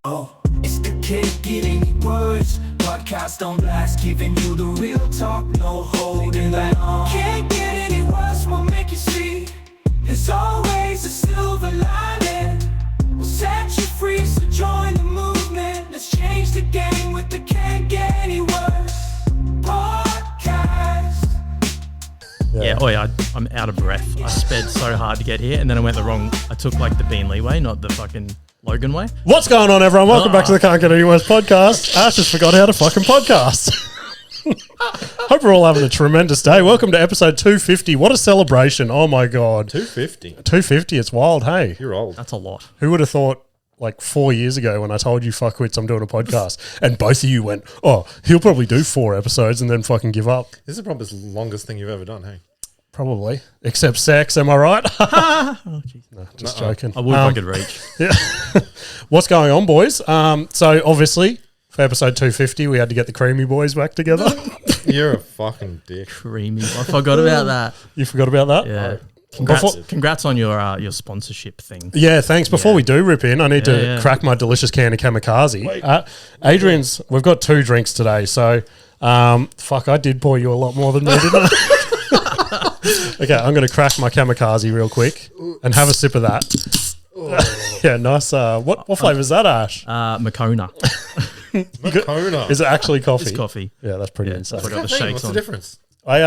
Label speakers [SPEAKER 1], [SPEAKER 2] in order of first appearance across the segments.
[SPEAKER 1] Oh, it's the Can't Get Any Worse podcast on blast, giving you the real talk, no holding back. Can't get any worse, we'll make you see. There's always a silver lining. We'll set you free, so join the movement. Let's change the game with the Can't Get Any Worse podcast.
[SPEAKER 2] Yeah, I'm out of breath. I sped so hard to get here, and then I went I took like the Beanley way, not the fucking Logan way.
[SPEAKER 3] What's going on, everyone? Welcome back to the Can't Get Any Worse podcast. Ash just forgot how to fucking podcast. Hope we're all having a tremendous day. Welcome to episode 250. What a celebration. Oh my God.
[SPEAKER 4] 250?
[SPEAKER 3] 250, it's wild, hey.
[SPEAKER 4] You're old.
[SPEAKER 2] That's a lot.
[SPEAKER 3] Who would have thought like 4 years ago when I told you fuckwits I'm doing a podcast and both of you went, oh, he'll probably do 4 episodes and then fucking give up.
[SPEAKER 4] This is probably the longest thing you've ever done, hey?
[SPEAKER 3] Probably. Except sex, am I right?
[SPEAKER 2] Oh, geez.
[SPEAKER 3] No, just joking.
[SPEAKER 2] I would if I could reach.
[SPEAKER 3] Yeah. What's going on, boys? So obviously for episode 250 we had to get the Creamy Boys back together.
[SPEAKER 4] You're a fucking dick.
[SPEAKER 2] Creamy. I forgot about that.
[SPEAKER 3] You forgot about that?
[SPEAKER 2] Yeah. Congrats on your sponsorship thing.
[SPEAKER 3] Yeah, thanks. Before we do rip in, I need to crack my delicious can of kamikaze. Adrian's, we've got 2 drinks today, so I did pour you a lot more than me, didn't I? Okay, I'm going to crack my kamikaze real quick and have a sip of that. Yeah, nice. What flavour is that, Ash?
[SPEAKER 2] Makona.
[SPEAKER 4] Makona.
[SPEAKER 3] Is it actually coffee?
[SPEAKER 2] It's coffee.
[SPEAKER 3] Yeah, that's pretty insane.
[SPEAKER 2] I got the shakes
[SPEAKER 4] What's
[SPEAKER 2] on.
[SPEAKER 4] the difference?
[SPEAKER 2] I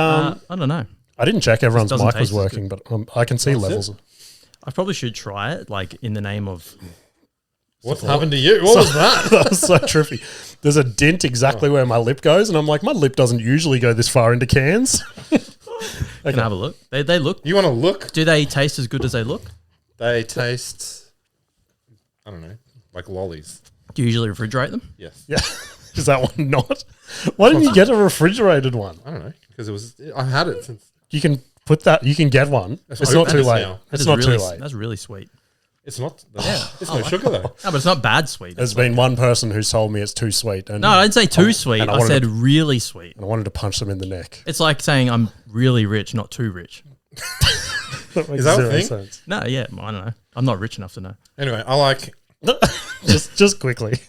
[SPEAKER 2] don't know.
[SPEAKER 3] I didn't check everyone's
[SPEAKER 2] doesn't
[SPEAKER 3] mic was
[SPEAKER 2] taste as
[SPEAKER 3] working, but I can see levels.
[SPEAKER 2] I probably should try it, like in the name of.
[SPEAKER 4] What's happened to you? What was that?
[SPEAKER 3] That was so trippy. There's a dent exactly where my lip goes, and I'm like, my lip doesn't usually go this far into cans.
[SPEAKER 2] Can I have a look? They look.
[SPEAKER 4] You want to look?
[SPEAKER 2] Do they taste as good as they look?
[SPEAKER 4] They taste, I don't know, like lollies.
[SPEAKER 2] Do you usually refrigerate them?
[SPEAKER 4] Yes.
[SPEAKER 3] Yeah. Is that one not? Why didn't you get a refrigerated one?
[SPEAKER 4] I don't know, because I've had it since.
[SPEAKER 3] You can put that, you can get one. It's not too late. It's not too late.
[SPEAKER 2] That's really sweet.
[SPEAKER 4] It's not. It's no sugar though.
[SPEAKER 2] No, but it's not bad sweet.
[SPEAKER 3] There's been one person who's told me it's too sweet. And
[SPEAKER 2] No, I didn't say too sweet.
[SPEAKER 3] and
[SPEAKER 2] I said really sweet.
[SPEAKER 3] I wanted to punch them in the neck.
[SPEAKER 2] It's like saying I'm really rich, not too rich.
[SPEAKER 3] That makes
[SPEAKER 4] Is that a
[SPEAKER 3] zero
[SPEAKER 4] thing?
[SPEAKER 3] sense.
[SPEAKER 2] No, yeah, I don't know. I'm not rich enough to know.
[SPEAKER 4] Anyway, I like.
[SPEAKER 3] just quickly.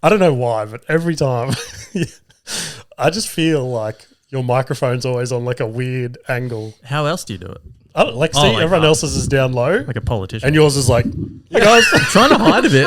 [SPEAKER 3] I don't know why, but every time I just feel like your microphone's always on like a weird angle.
[SPEAKER 2] How else do you do it?
[SPEAKER 3] I don't like see
[SPEAKER 2] like
[SPEAKER 3] everyone
[SPEAKER 2] that.
[SPEAKER 3] else's is down low
[SPEAKER 2] Like a politician.
[SPEAKER 3] and yours is like, hey guys.
[SPEAKER 2] I'm trying to hide a bit.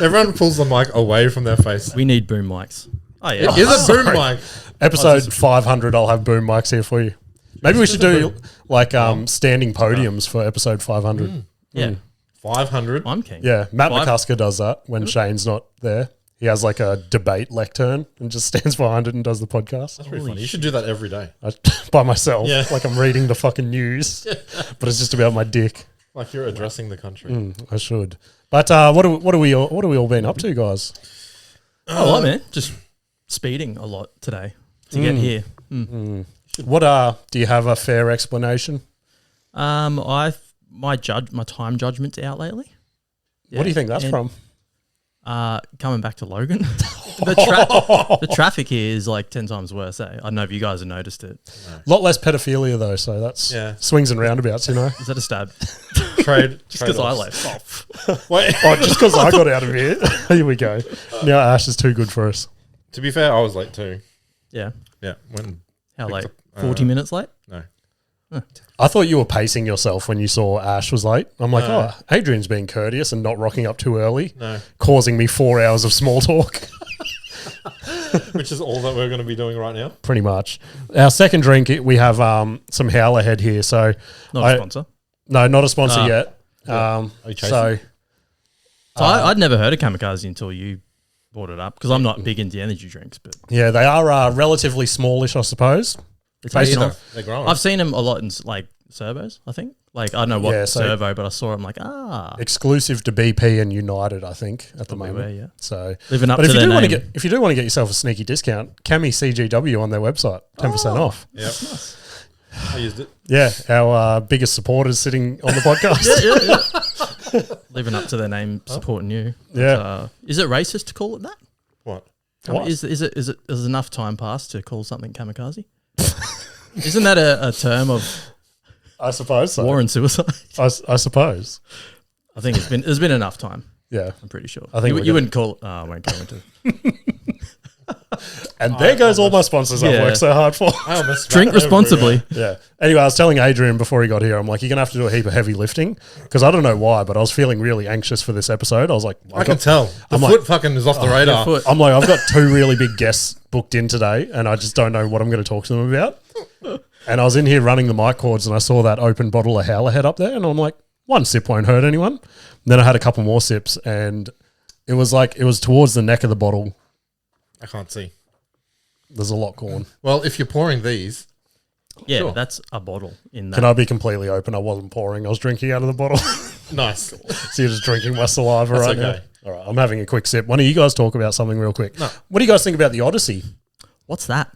[SPEAKER 4] Everyone pulls the mic away from their face.
[SPEAKER 2] We need boom mics. Oh, yeah.
[SPEAKER 4] Is it boom mic?
[SPEAKER 3] Episode 500, I'll have boom mics here for you. Maybe we should do like standing podiums for episode 500.
[SPEAKER 2] Yeah.
[SPEAKER 4] 500.
[SPEAKER 2] I'm keen.
[SPEAKER 3] Yeah, Matt
[SPEAKER 2] Five-
[SPEAKER 3] McCusker does that when Shane's not there. He has like a debate lectern and just stands behind it and does the podcast.
[SPEAKER 4] That's pretty funny. You should do that every day.
[SPEAKER 3] By myself,
[SPEAKER 4] Yeah.
[SPEAKER 3] like I'm reading the fucking news, but it's just about my dick.
[SPEAKER 4] Like you're addressing the country.
[SPEAKER 3] I should. But what are we all been up to, guys?
[SPEAKER 2] Oh, well, man. Just speeding a lot today to get here.
[SPEAKER 3] What do you have a fair explanation?
[SPEAKER 2] My time judgment's out lately.
[SPEAKER 3] What do you think that's from?
[SPEAKER 2] Coming back to Logan, the traffic here is like 10 times worse. I don't know if you guys have noticed it.
[SPEAKER 3] A lot less pedophilia though, so that's swings and roundabouts, you know.
[SPEAKER 2] Is that a stab?
[SPEAKER 4] Trade.
[SPEAKER 2] Just because I left off.
[SPEAKER 4] Wait.
[SPEAKER 3] Oh, just because I got out of here. Here we go. Now Ash is too good for us.
[SPEAKER 4] To be fair, I was late too.
[SPEAKER 2] Yeah.
[SPEAKER 4] Yeah. When
[SPEAKER 2] How late? 40 minutes late?
[SPEAKER 4] No.
[SPEAKER 3] I thought you were pacing yourself when you saw Ash was late. I'm like, Adrian's being courteous and not rocking up too early, causing me 4 hours of small talk.
[SPEAKER 4] Which is all that we're going to be doing right now.
[SPEAKER 3] Pretty much. Our second drink, we have some Howler Head here. So
[SPEAKER 2] Not a sponsor.
[SPEAKER 3] No, not a sponsor yet.
[SPEAKER 4] Are you chasing?
[SPEAKER 3] So
[SPEAKER 2] I'd never heard of Kamikaze until you brought it up because I'm not big into energy drinks. But
[SPEAKER 3] yeah, they are relatively smallish, I suppose.
[SPEAKER 4] They're growing.
[SPEAKER 2] I've seen them a lot in like servos, I think. Like, I don't know what servo, but I saw them like,
[SPEAKER 3] exclusive to BP and United, I think, at the moment.
[SPEAKER 2] Where, yeah.
[SPEAKER 3] So
[SPEAKER 2] living up
[SPEAKER 3] but
[SPEAKER 2] to
[SPEAKER 3] if you
[SPEAKER 2] their
[SPEAKER 3] do
[SPEAKER 2] name.
[SPEAKER 3] if you do want to get yourself a sneaky discount, Cami CGW on their website, 10% off.
[SPEAKER 4] Yep.
[SPEAKER 2] Nice.
[SPEAKER 4] I used it.
[SPEAKER 3] Yeah, our biggest supporters sitting on the podcast.
[SPEAKER 2] Yeah. Living up to their name, supporting you.
[SPEAKER 3] Yeah.
[SPEAKER 2] Is it racist to call it that?
[SPEAKER 4] What?
[SPEAKER 2] I mean, is enough time passed to call something kamikaze? Isn't that a term of
[SPEAKER 3] I suppose so.
[SPEAKER 2] war and suicide?
[SPEAKER 3] I suppose.
[SPEAKER 2] I think there's been enough time.
[SPEAKER 3] Yeah.
[SPEAKER 2] I'm pretty sure.
[SPEAKER 3] I think
[SPEAKER 2] you wouldn't call. I won't go into.
[SPEAKER 3] And there goes all my sponsors I've worked so hard for.
[SPEAKER 4] I almost
[SPEAKER 2] Drink
[SPEAKER 4] spat
[SPEAKER 2] responsibly.
[SPEAKER 4] everywhere.
[SPEAKER 3] Yeah. Anyway, I was telling Adrian before he got here, I'm like, you're going to have to do a heap of heavy lifting because I don't know why, but I was feeling really anxious for this episode. I was like,
[SPEAKER 4] I can tell. The
[SPEAKER 3] I'm
[SPEAKER 4] foot
[SPEAKER 3] like-
[SPEAKER 4] fucking is off the radar.
[SPEAKER 2] foot.
[SPEAKER 3] I'm like, I've got 2 really big guests booked in today and I just don't know what I'm going to talk to them about. And I was in here running the mic cords and I saw that open bottle of Howler Head up there and I'm like, 1 sip won't hurt anyone. And then I had a couple more sips and it was towards the neck of the bottle.
[SPEAKER 4] I can't see.
[SPEAKER 3] There's a lot going.
[SPEAKER 4] Well, if you're pouring these,
[SPEAKER 2] Yeah,
[SPEAKER 4] Sure.
[SPEAKER 2] that's a bottle in that.
[SPEAKER 3] Can I be completely open? I wasn't pouring. I was drinking out of the bottle.
[SPEAKER 4] nice.
[SPEAKER 3] So you're just drinking my saliva
[SPEAKER 4] That's
[SPEAKER 3] right
[SPEAKER 4] okay.
[SPEAKER 3] now. All right, I'm having a quick sip. Why don't you guys talk about something real quick?
[SPEAKER 4] No.
[SPEAKER 3] What do you guys think about the Odyssey?
[SPEAKER 2] What's that?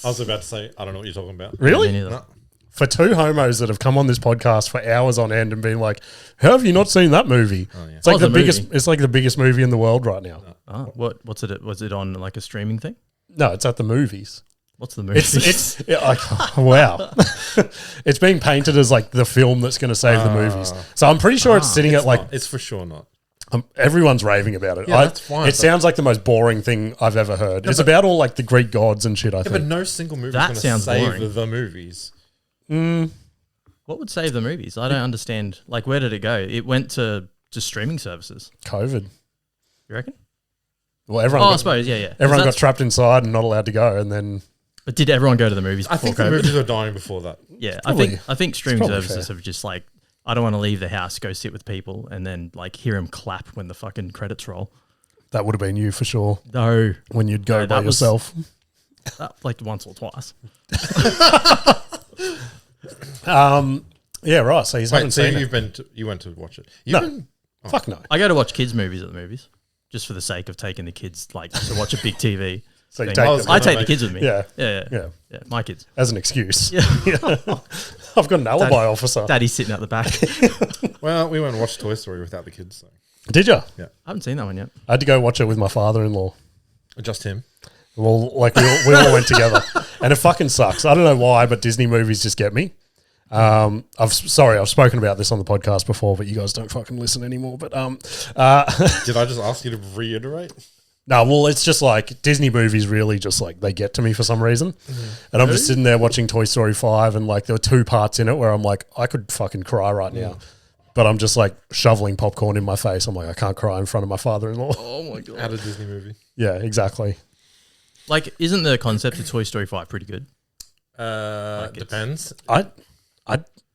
[SPEAKER 4] I was about to say, I don't know what you're talking about.
[SPEAKER 3] Really?
[SPEAKER 2] Me neither.
[SPEAKER 4] No.
[SPEAKER 3] For 2 homos that have come on this podcast for hours on end and been like, "How have you not seen that movie?"
[SPEAKER 4] Oh, yeah.
[SPEAKER 3] It's like
[SPEAKER 2] Oh,
[SPEAKER 3] the
[SPEAKER 2] the
[SPEAKER 3] biggest.
[SPEAKER 2] movie.
[SPEAKER 3] It's like the biggest movie in the world right now.
[SPEAKER 2] Oh, what's it? Was it on like a streaming thing?
[SPEAKER 3] No, it's at the movies.
[SPEAKER 2] What's the movie?
[SPEAKER 3] It's like, wow. It's being painted as like the film that's going to save the movies. So I'm pretty sure it's sitting at like
[SPEAKER 4] It's for sure not.
[SPEAKER 3] everyone's raving about it.
[SPEAKER 4] Yeah, that's fine,
[SPEAKER 3] It
[SPEAKER 4] but-
[SPEAKER 3] sounds like the most boring thing I've ever heard. It's about all like the Greek gods and shit. I
[SPEAKER 4] Yeah,
[SPEAKER 3] think.
[SPEAKER 4] but no single movie is
[SPEAKER 2] That
[SPEAKER 4] going to
[SPEAKER 2] sounds
[SPEAKER 4] save
[SPEAKER 2] boring.
[SPEAKER 4] the movies.
[SPEAKER 2] What would save the movies? I don't understand. Like, where did it go? It went to streaming services.
[SPEAKER 3] COVID.
[SPEAKER 2] You reckon?
[SPEAKER 3] Well, everyone.
[SPEAKER 2] Oh, I
[SPEAKER 3] got,
[SPEAKER 2] suppose. Yeah.
[SPEAKER 3] everyone got
[SPEAKER 2] That's-
[SPEAKER 3] trapped inside and not allowed to go, and then
[SPEAKER 2] But did everyone go to the movies
[SPEAKER 4] I
[SPEAKER 2] before
[SPEAKER 4] think the
[SPEAKER 2] COVID?
[SPEAKER 4] movies were dying before that.
[SPEAKER 2] Yeah,
[SPEAKER 3] probably-
[SPEAKER 2] I think streaming
[SPEAKER 3] probably
[SPEAKER 2] services
[SPEAKER 3] fair.
[SPEAKER 2] have just like, I don't want to leave the house, go sit with people, and then like hear them clap when the fucking credits roll.
[SPEAKER 3] that would have been you for sure
[SPEAKER 2] No,
[SPEAKER 3] when you'd go
[SPEAKER 2] No,
[SPEAKER 3] by
[SPEAKER 2] that was-
[SPEAKER 3] yourself.
[SPEAKER 2] like once or twice.
[SPEAKER 3] Yeah, right. So he's
[SPEAKER 4] Wait,
[SPEAKER 3] haven't
[SPEAKER 4] so
[SPEAKER 3] seen it.
[SPEAKER 4] you went to watch it?
[SPEAKER 3] No. Fuck no.
[SPEAKER 2] I go to watch kids' movies at the movies just for the sake of taking the kids like to watch a big TV.
[SPEAKER 3] So you
[SPEAKER 2] thing.
[SPEAKER 3] take
[SPEAKER 4] I was
[SPEAKER 3] them
[SPEAKER 2] I
[SPEAKER 4] gonna
[SPEAKER 2] take the
[SPEAKER 4] make-
[SPEAKER 2] kids with me.
[SPEAKER 3] Yeah.
[SPEAKER 2] Yeah,
[SPEAKER 3] Yeah.
[SPEAKER 2] my kids.
[SPEAKER 3] as an excuse.
[SPEAKER 2] Yeah.
[SPEAKER 3] I've got an alibi officer.
[SPEAKER 2] Daddy's sitting at the back.
[SPEAKER 4] Well, we went and watched Toy Story without the kids. So.
[SPEAKER 3] Did you?
[SPEAKER 2] I haven't seen that one yet.
[SPEAKER 3] I had to go watch it with my father-in-law.
[SPEAKER 4] Just him.
[SPEAKER 3] Well, like we all went together, and it fucking sucks. I don't know why, but Disney movies just get me. I've spoken about this on the podcast before, but you guys don't fucking listen anymore. But
[SPEAKER 4] Did I just ask you to reiterate?
[SPEAKER 3] no, well, it's just like Disney movies really just like they get to me for some reason, and I'm just sitting there watching Toy Story 5, and like there were 2 parts in it where I'm like I could fucking cry right now, but I'm just like shoveling popcorn in my face. I'm like I can't cry in front of my father-in-law.
[SPEAKER 2] Oh my god.
[SPEAKER 4] At a Disney movie.
[SPEAKER 3] Yeah, exactly.
[SPEAKER 2] Like, isn't the concept of Toy Story 5 pretty good?
[SPEAKER 4] Depends.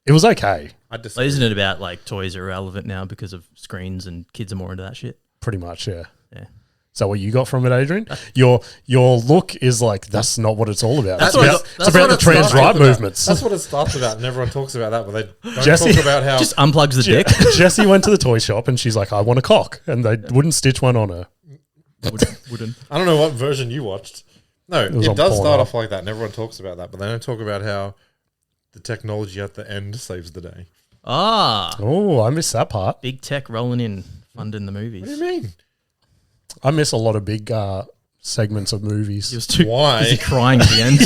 [SPEAKER 3] It was okay,
[SPEAKER 4] I
[SPEAKER 2] Like,
[SPEAKER 4] disagree.
[SPEAKER 2] isn't it about like toys are irrelevant now because of screens and kids are more into that shit?
[SPEAKER 3] pretty much. Yeah.
[SPEAKER 2] Yeah.
[SPEAKER 3] Is that what you got from it, Adrian? Your look is like that's not what it's all about.
[SPEAKER 4] That's
[SPEAKER 3] it's
[SPEAKER 4] what
[SPEAKER 3] about,
[SPEAKER 4] it-
[SPEAKER 3] it's about the trans
[SPEAKER 4] starts
[SPEAKER 3] right
[SPEAKER 4] about.
[SPEAKER 3] movements.
[SPEAKER 4] That's what it starts about, and everyone talks about that, but they don't
[SPEAKER 3] Jesse-
[SPEAKER 4] talk about how.
[SPEAKER 2] Just unplugs the dick.
[SPEAKER 3] Jessie went to the toy shop and she's like, I want a cock. And they wouldn't stitch one on her.
[SPEAKER 2] Wouldn't.
[SPEAKER 4] I don't know what version you watched. No,
[SPEAKER 3] was
[SPEAKER 4] it
[SPEAKER 3] on
[SPEAKER 4] does start
[SPEAKER 3] Pornhub.
[SPEAKER 4] off like that, and everyone talks about that, but they don't talk about how the technology at the end saves the day.
[SPEAKER 2] Ah,
[SPEAKER 3] Oh, I miss that part.
[SPEAKER 2] big tech rolling in, funding the movies.
[SPEAKER 4] What do you mean?
[SPEAKER 3] I miss a lot of big segments of
[SPEAKER 2] He
[SPEAKER 3] movies.
[SPEAKER 2] was too
[SPEAKER 4] Why?
[SPEAKER 2] busy crying at the end.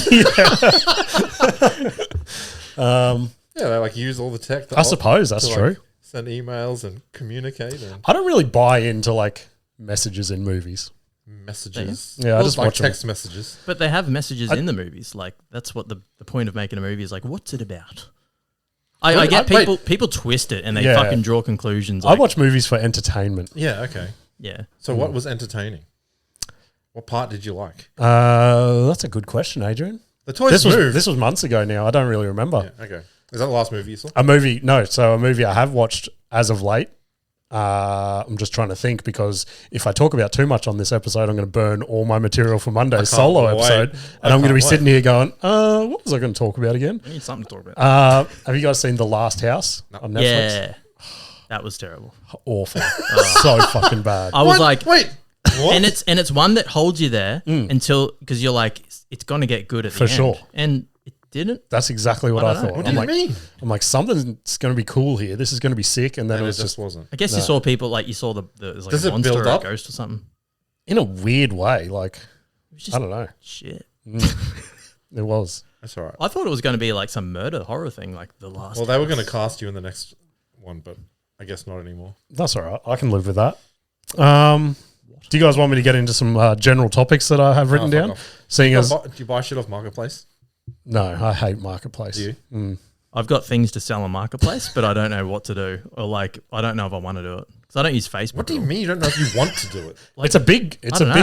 [SPEAKER 4] Yeah, they like use all the tech.
[SPEAKER 3] I suppose that's
[SPEAKER 4] to,
[SPEAKER 3] true.
[SPEAKER 4] like, send emails and communicate and
[SPEAKER 3] I don't really buy into like messages in movies.
[SPEAKER 4] messages.
[SPEAKER 3] Yeah, I just
[SPEAKER 4] like
[SPEAKER 3] watch 'em.
[SPEAKER 4] text messages.
[SPEAKER 2] But they have messages in the movies. Like, that's what the point of making a movie is. Like, what's it about? I get people twist it and they
[SPEAKER 3] Yeah.
[SPEAKER 2] fucking draw conclusions.
[SPEAKER 3] I
[SPEAKER 2] Like,
[SPEAKER 3] watch movies for entertainment.
[SPEAKER 4] Yeah, okay.
[SPEAKER 2] yeah.
[SPEAKER 4] So what was entertaining? What part did you like?
[SPEAKER 3] That's a good question, Adrian.
[SPEAKER 4] The toys
[SPEAKER 3] This
[SPEAKER 4] moved.
[SPEAKER 3] was months ago now. I don't really remember.
[SPEAKER 4] Yeah, okay. Is that the last movie you saw?
[SPEAKER 3] A movie, no. So a movie I have watched as of late. I'm just trying to think because if I talk about too much on this episode, I'm going to burn all my material for Monday's
[SPEAKER 4] can't
[SPEAKER 3] solo
[SPEAKER 4] wait.
[SPEAKER 3] episode,
[SPEAKER 4] I
[SPEAKER 3] and I'm going to be
[SPEAKER 4] can't
[SPEAKER 3] sitting here going, "What was I going to talk about again?"
[SPEAKER 2] We need something to talk about.
[SPEAKER 3] Have you guys seen The Last House on Netflix?
[SPEAKER 2] Yeah. That was terrible.
[SPEAKER 3] Awful, so fucking bad.
[SPEAKER 2] I was like,
[SPEAKER 4] wait. What?
[SPEAKER 2] and it's one that holds you there until, because you're like, it's going to get good at the
[SPEAKER 3] For
[SPEAKER 2] end.
[SPEAKER 3] sure.
[SPEAKER 2] And it didn't.
[SPEAKER 3] That's exactly what I,
[SPEAKER 2] I don't know.
[SPEAKER 3] thought.
[SPEAKER 4] what do
[SPEAKER 3] I'm
[SPEAKER 4] you
[SPEAKER 3] like,
[SPEAKER 4] mean?
[SPEAKER 3] I'm like, something's going to be cool here. This is going to be sick, and then
[SPEAKER 4] And
[SPEAKER 3] it
[SPEAKER 4] it
[SPEAKER 3] was
[SPEAKER 4] just
[SPEAKER 3] just
[SPEAKER 4] wasn't.
[SPEAKER 2] I guess you saw people, like, you saw it was like
[SPEAKER 4] Does
[SPEAKER 2] a
[SPEAKER 4] it
[SPEAKER 2] monster
[SPEAKER 4] build
[SPEAKER 2] or a
[SPEAKER 4] up?
[SPEAKER 2] ghost or something.
[SPEAKER 3] in a weird way. Like,
[SPEAKER 2] It was just
[SPEAKER 3] I don't know.
[SPEAKER 2] shit.
[SPEAKER 3] It was.
[SPEAKER 4] That's all right.
[SPEAKER 2] I thought it was going to be like some murder horror thing, like The Last
[SPEAKER 4] Well, they were
[SPEAKER 2] House.
[SPEAKER 4] going to cast you in the next one, but I guess not anymore.
[SPEAKER 3] That's all right. I can live with that. Do you guys want me to get into some general topics that I have written
[SPEAKER 4] fuck
[SPEAKER 3] down?
[SPEAKER 4] off.
[SPEAKER 3] Seeing as
[SPEAKER 4] Do you buy shit off Marketplace?
[SPEAKER 3] no, I hate Marketplace.
[SPEAKER 4] Do you?
[SPEAKER 2] I've got things to sell on Marketplace, but I don't know what to do. Or like, I don't know if I want to do it. Because I don't use Facebook.
[SPEAKER 4] What do you mean you don't know if you want to do it?
[SPEAKER 3] It's a big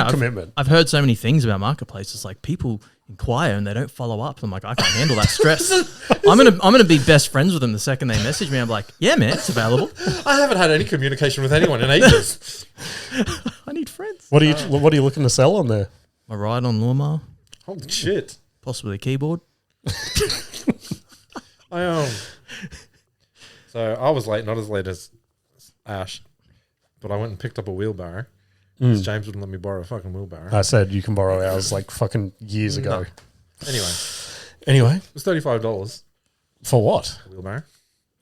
[SPEAKER 3] commitment.
[SPEAKER 2] I've heard so many things about Marketplace. It's like people inquire and they don't follow up. I'm like, I can't handle that stress. I'm gonna be best friends with them the second they message me. I'm like, yeah, man, it's available.
[SPEAKER 4] I haven't had any communication with anyone in ages.
[SPEAKER 2] I need friends.
[SPEAKER 3] What are you looking to sell on there?
[SPEAKER 2] My ride on lawnmower,
[SPEAKER 4] Holy shit.
[SPEAKER 2] possibly a keyboard.
[SPEAKER 4] So I was late, not as late as Ash, but I went and picked up a wheelbarrow. Because James wouldn't let me borrow a fucking wheelbarrow.
[SPEAKER 3] I said you can borrow ours like fucking years ago.
[SPEAKER 4] Anyway,
[SPEAKER 3] Anyway,
[SPEAKER 4] it was $35
[SPEAKER 3] for what?
[SPEAKER 4] a wheelbarrow.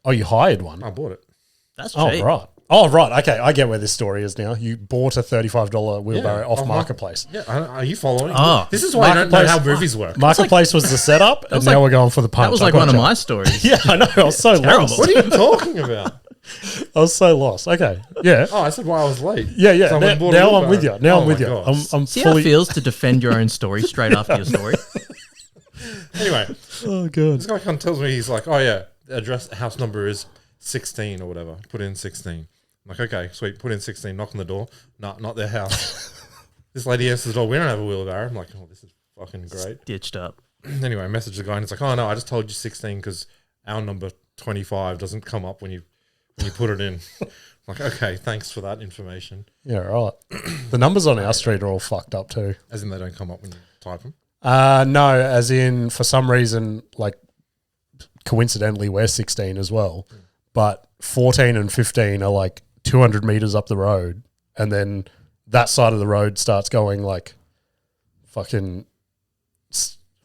[SPEAKER 3] Oh, you hired one.
[SPEAKER 4] I bought it.
[SPEAKER 2] That's
[SPEAKER 3] Oh,
[SPEAKER 2] cheap.
[SPEAKER 3] right. Oh, right. Okay, I get where this story is now. You bought a $35 wheelbarrow off
[SPEAKER 4] off
[SPEAKER 3] Marketplace.
[SPEAKER 4] Yeah, are you following?
[SPEAKER 2] Oh.
[SPEAKER 4] This is why I don't know
[SPEAKER 3] Marketplace-
[SPEAKER 4] how movies work.
[SPEAKER 3] Marketplace was the setup, and now we're going for the punch.
[SPEAKER 2] That was
[SPEAKER 3] I
[SPEAKER 2] like one of
[SPEAKER 3] gotcha.
[SPEAKER 2] my stories.
[SPEAKER 3] Yeah, I know. I was so
[SPEAKER 2] Terrible.
[SPEAKER 3] lost.
[SPEAKER 4] What are you talking about?
[SPEAKER 3] I was so lost. Okay. Yeah.
[SPEAKER 4] Oh, I said why I was late.
[SPEAKER 3] Yeah.
[SPEAKER 4] So I went and bought a
[SPEAKER 3] Now I'm
[SPEAKER 4] wheelbarrow.
[SPEAKER 3] with you. Now
[SPEAKER 4] Oh
[SPEAKER 3] I'm with
[SPEAKER 4] my
[SPEAKER 3] you.
[SPEAKER 4] God.
[SPEAKER 3] I'm
[SPEAKER 2] See how it
[SPEAKER 3] fully.
[SPEAKER 2] feels to defend your own story straight after your story?
[SPEAKER 4] Anyway,
[SPEAKER 3] Oh, God.
[SPEAKER 4] this guy kind of tells me, he's like, oh yeah, the house number is 16 or whatever. Put in 16. I'm like, okay, sweet. Put in 16. Knock on the door. No, not their house. This lady answers the door. We don't have a wheelbarrow. I'm like, oh, this is fucking great.
[SPEAKER 2] Ditched up.
[SPEAKER 4] Anyway, I message the guy and it's like, oh no, I just told you 16 because our number 25 doesn't come up when you put it in. I'm like, okay, thanks for that information.
[SPEAKER 3] Yeah, right. The numbers on our street are all fucked up too.
[SPEAKER 4] As in they don't come up when you type them.
[SPEAKER 3] No, as in for some reason, like coincidentally, we're 16 as well, but 14 and 15 are like 200 meters up the road, and then that side of the road starts going like fucking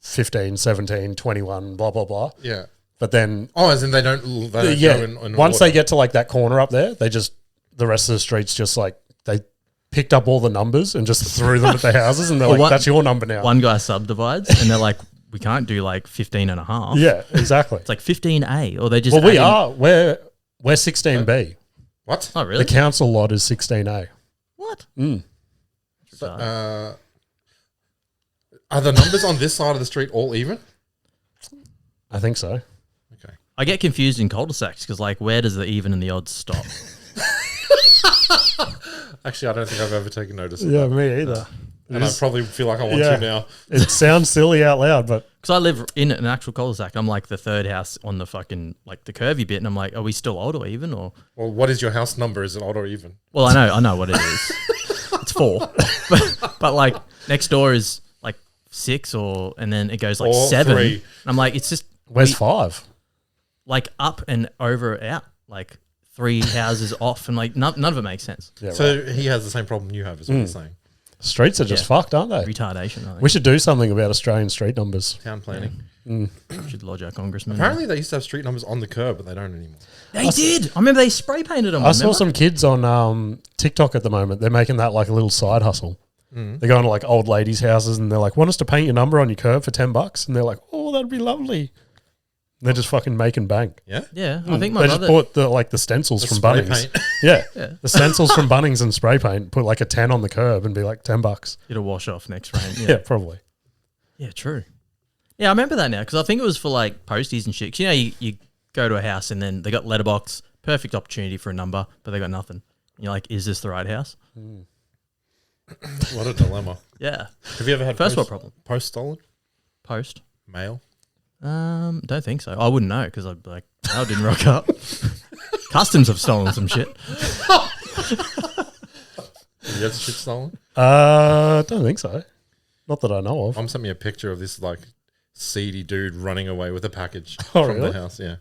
[SPEAKER 3] 15, 17, 21, blah, blah, blah.
[SPEAKER 4] Yeah.
[SPEAKER 3] But then,
[SPEAKER 4] Oh, as in they don't go in
[SPEAKER 3] once
[SPEAKER 4] order.
[SPEAKER 3] they get to like that corner up there, the rest of the street's just like, they picked up all the numbers and just threw them at the houses, and they're
[SPEAKER 2] Well,
[SPEAKER 3] like, that's your number now.
[SPEAKER 2] One guy subdivides and they're like, we can't do like 15 and a half.
[SPEAKER 3] Yeah, exactly.
[SPEAKER 2] It's like 15A, or they just.
[SPEAKER 3] Well, we
[SPEAKER 2] add in-
[SPEAKER 3] are. We're 16B.
[SPEAKER 4] What?
[SPEAKER 2] Oh, really?
[SPEAKER 3] The council lot is 16A.
[SPEAKER 2] What?
[SPEAKER 4] Are the numbers on this side of the street all even?
[SPEAKER 3] I think so.
[SPEAKER 4] Okay.
[SPEAKER 2] I get confused in cul-de-sacs because, like, where does the even and the odds stop?
[SPEAKER 4] Actually, I don't think I've ever taken notice of
[SPEAKER 3] Yeah,
[SPEAKER 4] that.
[SPEAKER 3] me either.
[SPEAKER 4] And I probably feel like I want
[SPEAKER 3] Yeah.
[SPEAKER 4] to now.
[SPEAKER 3] It sounds silly out loud, but
[SPEAKER 2] Because I live in an actual cul-de-sac. I'm like the third house on the fucking, like, the curvy bit, and I'm like, are we still odd or even? Or
[SPEAKER 4] Well, what is your house number? Is it odd or even?
[SPEAKER 2] well, I know what it is. It's 4, but like next door is like 6, and then it goes like
[SPEAKER 4] Or
[SPEAKER 2] 7.
[SPEAKER 4] 3.
[SPEAKER 2] And I'm like, it's just
[SPEAKER 3] where's 5?
[SPEAKER 2] like up and over out, like 3 houses off, and like none of it makes sense.
[SPEAKER 3] Yeah,
[SPEAKER 4] So he has the same problem you have, is what you're saying.
[SPEAKER 3] Streets are just
[SPEAKER 2] Yeah.
[SPEAKER 3] fucked, aren't they?
[SPEAKER 2] Retardation. I think.
[SPEAKER 3] We should do something about Australian street numbers.
[SPEAKER 4] Town planning.
[SPEAKER 2] should lodge our congressman.
[SPEAKER 4] Apparently, they used to have street numbers on the curb, but they don't anymore.
[SPEAKER 2] They did. I remember they spray painted them.
[SPEAKER 3] I saw some kids on TikTok at the moment. They're making that like a little side hustle. They're going to like old ladies' houses and they're like, want us to paint your number on your curb for $10? And they're like, oh, that'd be lovely. They're just fucking making bank.
[SPEAKER 4] Yeah?
[SPEAKER 2] Yeah, I think my
[SPEAKER 3] They
[SPEAKER 2] brother.
[SPEAKER 3] just bought the stencils
[SPEAKER 4] The
[SPEAKER 3] from
[SPEAKER 4] spray
[SPEAKER 3] Bunnings.
[SPEAKER 4] paint.
[SPEAKER 3] Yeah.
[SPEAKER 2] Yeah.
[SPEAKER 3] The stencils from Bunnings and spray paint, put like a 10 on the curb and be like $10.
[SPEAKER 2] It'll wash off next rain.
[SPEAKER 3] Yeah,
[SPEAKER 2] Yeah,
[SPEAKER 3] probably.
[SPEAKER 2] yeah, true. Yeah, I remember that now because I think it was for like posties and shit. 'Cause you know, you go to a house and then they got letterbox, perfect opportunity for a number, but they got nothing. And you're like, is this the right house?
[SPEAKER 4] What a dilemma.
[SPEAKER 2] Yeah.
[SPEAKER 4] Have you ever had
[SPEAKER 2] First world problem.
[SPEAKER 4] post stolen?
[SPEAKER 2] Post.
[SPEAKER 4] Mail?
[SPEAKER 2] Don't think so. I wouldn't know because I'd be like, I didn't rock up. Customs have stolen some shit.
[SPEAKER 4] Have you had shit stolen?
[SPEAKER 3] Don't think so. Not that I know of.
[SPEAKER 4] Mum sent me a picture of this like seedy dude running away with a package
[SPEAKER 3] Oh,
[SPEAKER 4] from
[SPEAKER 3] really?
[SPEAKER 4] the house. Yeah.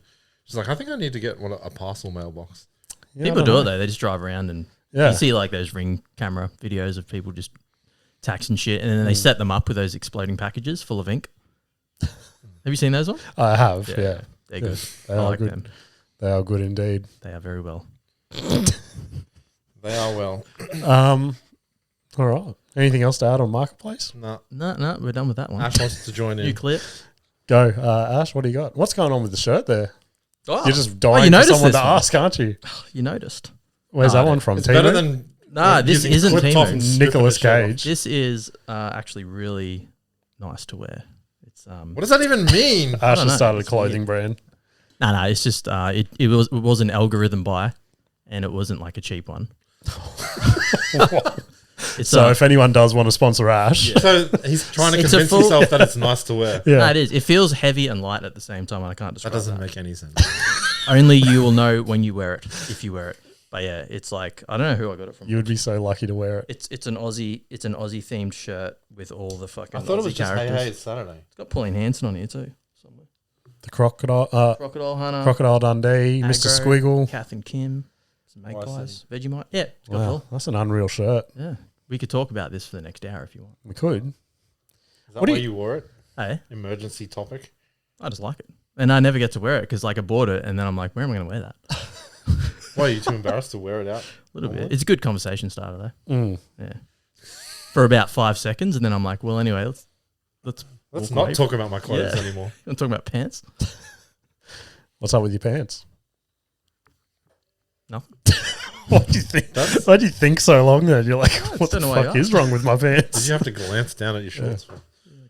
[SPEAKER 4] She's like, I think I need to get a parcel mailbox.
[SPEAKER 3] Yeah, I
[SPEAKER 2] People
[SPEAKER 3] don't
[SPEAKER 2] do
[SPEAKER 3] know.
[SPEAKER 2] it though. They just drive around and
[SPEAKER 3] Yeah.
[SPEAKER 2] you see like those Ring camera videos of people just taxing shit, and then they set them up with those exploding packages full of ink. Have you seen those ones?
[SPEAKER 3] I have, yeah.
[SPEAKER 2] They're good.
[SPEAKER 3] They
[SPEAKER 2] I
[SPEAKER 3] are
[SPEAKER 2] like
[SPEAKER 3] good.
[SPEAKER 2] them.
[SPEAKER 3] They are good indeed.
[SPEAKER 2] They are very well.
[SPEAKER 4] They are well.
[SPEAKER 3] All right. Anything else to add on Marketplace?
[SPEAKER 4] No.
[SPEAKER 2] No, we're done with that one.
[SPEAKER 4] Ash wants to join
[SPEAKER 2] New
[SPEAKER 4] in.
[SPEAKER 2] clip.
[SPEAKER 3] Go, Ash. What do you got? What's going on with the shirt there?
[SPEAKER 2] Oh.
[SPEAKER 3] You're just dying
[SPEAKER 2] you
[SPEAKER 3] for
[SPEAKER 2] noticed
[SPEAKER 3] someone
[SPEAKER 2] this
[SPEAKER 3] to
[SPEAKER 2] one.
[SPEAKER 3] ask, aren't you?
[SPEAKER 2] You noticed.
[SPEAKER 3] Where's
[SPEAKER 2] No,
[SPEAKER 3] that one from?
[SPEAKER 4] It's better
[SPEAKER 3] Timo?
[SPEAKER 4] than
[SPEAKER 2] Nah, this
[SPEAKER 4] using
[SPEAKER 2] isn't
[SPEAKER 4] clipped off and
[SPEAKER 2] Timo's.
[SPEAKER 4] stripping
[SPEAKER 3] Nicolas
[SPEAKER 4] the shirt off.
[SPEAKER 3] Cage.
[SPEAKER 2] This is actually really nice to wear. It's
[SPEAKER 4] What does that even mean?
[SPEAKER 3] Ash
[SPEAKER 2] don't
[SPEAKER 3] has
[SPEAKER 2] know.
[SPEAKER 3] started a
[SPEAKER 2] It's
[SPEAKER 3] clothing brand.
[SPEAKER 2] no, it's just it was an algorithm buy, and it wasn't like a cheap one. It's
[SPEAKER 3] So if anyone does want to sponsor Ash,
[SPEAKER 4] So he's trying to
[SPEAKER 2] It's a
[SPEAKER 4] convince
[SPEAKER 2] full-
[SPEAKER 4] himself that it's nice to wear.
[SPEAKER 3] yeah.
[SPEAKER 2] no, it is. It feels heavy and light at the same time, and I can't
[SPEAKER 4] That
[SPEAKER 2] describe
[SPEAKER 4] doesn't
[SPEAKER 2] that.
[SPEAKER 4] make any sense.
[SPEAKER 2] Only you will know when you wear it, if you wear it. But yeah, it's like I don't know who I got it from.
[SPEAKER 3] You would be so lucky to wear it.
[SPEAKER 2] It's an Aussie themed shirt with all the fucking
[SPEAKER 4] I thought it was
[SPEAKER 2] Aussie
[SPEAKER 4] just
[SPEAKER 2] characters.
[SPEAKER 4] Hey It's Saturday.
[SPEAKER 2] It's got Pauline Hanson on here too. Somewhere.
[SPEAKER 3] The Crocodile
[SPEAKER 2] Crocodile Hunter,
[SPEAKER 3] Dundee, Mr.
[SPEAKER 2] Aggro,
[SPEAKER 3] Squiggle.
[SPEAKER 2] Kath and Kim, some mate
[SPEAKER 4] Oh, I
[SPEAKER 2] guys, Vegemite. Yeah, it's got it
[SPEAKER 3] Wow,
[SPEAKER 2] all.
[SPEAKER 3] that's an unreal shirt.
[SPEAKER 2] Yeah, we could talk about this for the next hour if you want.
[SPEAKER 3] We could.
[SPEAKER 4] Is that
[SPEAKER 3] What do
[SPEAKER 4] why
[SPEAKER 3] you-
[SPEAKER 4] you wore it?
[SPEAKER 2] Hey,
[SPEAKER 4] Emergency topic.
[SPEAKER 2] I just like it, and I never get to wear it because like I bought it and then I'm like, where am I going to wear that?
[SPEAKER 4] Why are you too embarrassed to wear it out?
[SPEAKER 2] A little bit. It's a good conversation starter though.
[SPEAKER 3] Mm.
[SPEAKER 2] Yeah, for about 5 seconds, and then I'm like, well, anyway, let's
[SPEAKER 4] Let's
[SPEAKER 2] walk
[SPEAKER 4] not
[SPEAKER 2] away.
[SPEAKER 4] talk about my clothes
[SPEAKER 2] Yeah.
[SPEAKER 4] anymore.
[SPEAKER 2] I'm talking about pants.
[SPEAKER 3] What's up with your pants?
[SPEAKER 2] No,
[SPEAKER 3] What do you think? Why do you think so long then? You're like, what the
[SPEAKER 2] don't know why
[SPEAKER 3] fuck
[SPEAKER 2] you
[SPEAKER 3] is wrong with my
[SPEAKER 4] Did
[SPEAKER 3] pants?
[SPEAKER 4] you have to glance down at your shorts for?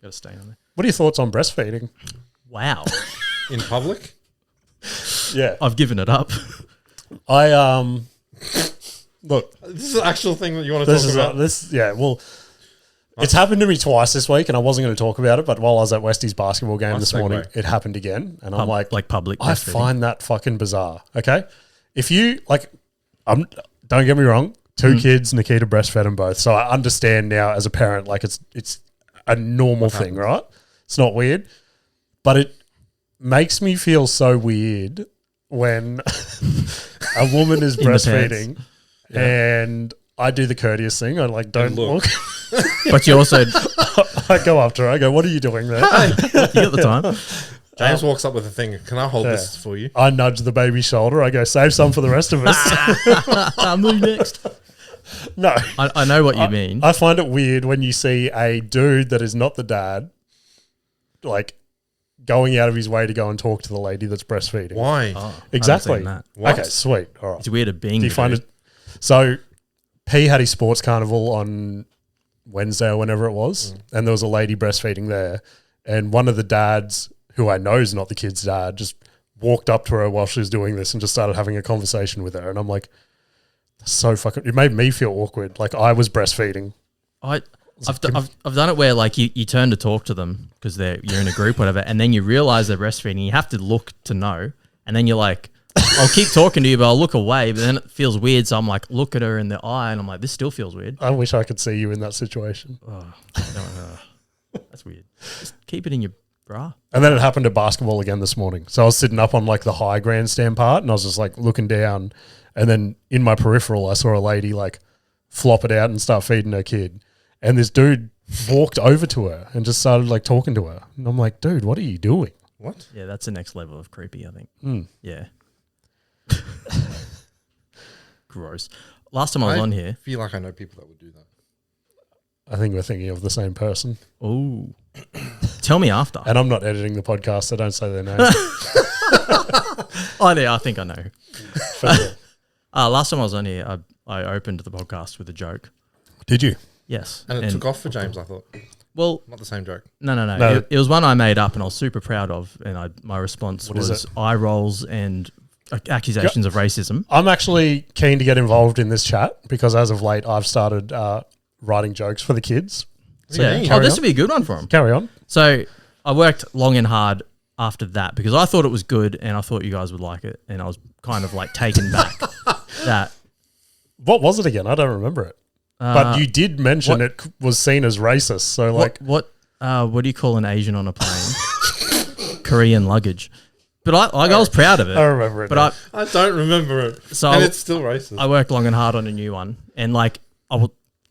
[SPEAKER 2] got a stain on there.
[SPEAKER 3] What are your thoughts on breastfeeding?
[SPEAKER 2] Wow,
[SPEAKER 4] In public?
[SPEAKER 3] Yeah.
[SPEAKER 2] I've given it up.
[SPEAKER 3] I look,
[SPEAKER 4] This is an actual thing that you want to
[SPEAKER 3] this
[SPEAKER 4] talk
[SPEAKER 3] is
[SPEAKER 4] about.
[SPEAKER 3] well, it's happened to me twice this week, and I wasn't going to talk about it. But while I was at Westie's basketball game
[SPEAKER 4] Nice
[SPEAKER 3] this morning,
[SPEAKER 4] segue.
[SPEAKER 3] it happened again, and I'm like,
[SPEAKER 2] public.
[SPEAKER 3] I
[SPEAKER 2] breastfeeding.
[SPEAKER 3] find that fucking bizarre. Okay, if you like, don't get me wrong. 2 kids, Nikita breastfed them both, so I understand now as a parent, like it's a normal thing, right? It's not weird, but it makes me feel so weird when a woman is
[SPEAKER 2] In the pants.
[SPEAKER 3] breastfeeding and I do the courteous thing. I like don't
[SPEAKER 4] look.
[SPEAKER 3] look.
[SPEAKER 2] But you also you
[SPEAKER 3] I go up to her. I go, "What are you doing there?"
[SPEAKER 2] got the time.
[SPEAKER 4] James walks up with a thing. Can I hold
[SPEAKER 3] Yeah.
[SPEAKER 4] this for you?
[SPEAKER 3] I nudge the baby's shoulder. I go, "Save some for the rest of us."
[SPEAKER 2] I'm moving next.
[SPEAKER 3] No,
[SPEAKER 2] I know what you mean.
[SPEAKER 3] I find it weird when you see a dude that is not the dad, like going out of his way to go and talk to the lady that's breastfeeding.
[SPEAKER 4] Why?
[SPEAKER 2] Oh,
[SPEAKER 3] Exactly.
[SPEAKER 2] I haven't seen that.
[SPEAKER 4] What?
[SPEAKER 3] Okay, sweet. All right.
[SPEAKER 2] It's weird at being.
[SPEAKER 3] Do you
[SPEAKER 2] the
[SPEAKER 3] find
[SPEAKER 2] dude.
[SPEAKER 3] it? So, P had his sports carnival on Wednesday or whenever it was, and there was a lady breastfeeding there, and one of the dads, who I know is not the kid's dad, just walked up to her while she was doing this and just started having a conversation with her, and I'm like, that's so fucking. It made me feel awkward, like I was breastfeeding.
[SPEAKER 2] I've done it where like you turn to talk to them because you're in a group, whatever, and then you realize they're breastfeeding. You have to look to know, and then you're like, I'll keep talking to you, but I'll look away. But then it feels weird, so I'm like, look at her in the eye, and I'm like, this still feels weird.
[SPEAKER 3] I wish I could see you in that situation.
[SPEAKER 2] That's weird. Just keep it in your bra.
[SPEAKER 3] And then it happened at basketball again this morning. So I was sitting up on like the high grandstand part, and I was just like looking down, and then in my peripheral, I saw a lady like flop it out and start feeding her kid, and this dude walked over to her and just started like talking to her, and I'm like, dude, what are you doing?
[SPEAKER 4] What?
[SPEAKER 2] Yeah, that's the next level of creepy, I think. Yeah. Gross. Last time I was on here.
[SPEAKER 4] I feel like I know people that would do that.
[SPEAKER 3] I think we're thinking of the same person,
[SPEAKER 2] Oh, tell me after.
[SPEAKER 3] and I'm not editing the podcast, so don't say their name.
[SPEAKER 2] Oh, yeah, I think I know.
[SPEAKER 3] For sure.
[SPEAKER 2] Last time I was on here, I opened the podcast with a joke.
[SPEAKER 3] Did you?
[SPEAKER 2] Yes.
[SPEAKER 4] And it took off for James, I thought.
[SPEAKER 2] Well,
[SPEAKER 4] Not the same joke.
[SPEAKER 2] no.
[SPEAKER 3] No.
[SPEAKER 2] It was one I made up and I was super proud of. And my response
[SPEAKER 3] What is
[SPEAKER 2] was
[SPEAKER 3] it?
[SPEAKER 2] eye rolls and accusations of racism.
[SPEAKER 3] I'm actually keen to get involved in this chat because as of late, I've started writing jokes for the kids.
[SPEAKER 4] What do you
[SPEAKER 2] Yeah.
[SPEAKER 4] mean?
[SPEAKER 2] Oh,
[SPEAKER 3] Carry
[SPEAKER 2] this
[SPEAKER 3] on.
[SPEAKER 2] would be a good one for him.
[SPEAKER 3] Carry on.
[SPEAKER 2] So I worked long and hard after that because I thought it was good and I thought you guys would like it. And I was kind of like taken back that.
[SPEAKER 3] What was it again? I don't remember it. But you did mention it was seen as racist. So like,
[SPEAKER 2] What do you call an Asian on a plane? Korean luggage. But I was proud of it.
[SPEAKER 3] I remember it.
[SPEAKER 2] But
[SPEAKER 3] now.
[SPEAKER 4] I don't remember it.
[SPEAKER 2] So
[SPEAKER 4] and
[SPEAKER 2] I-
[SPEAKER 4] it's still racist.
[SPEAKER 2] I worked long and hard on a new one, and like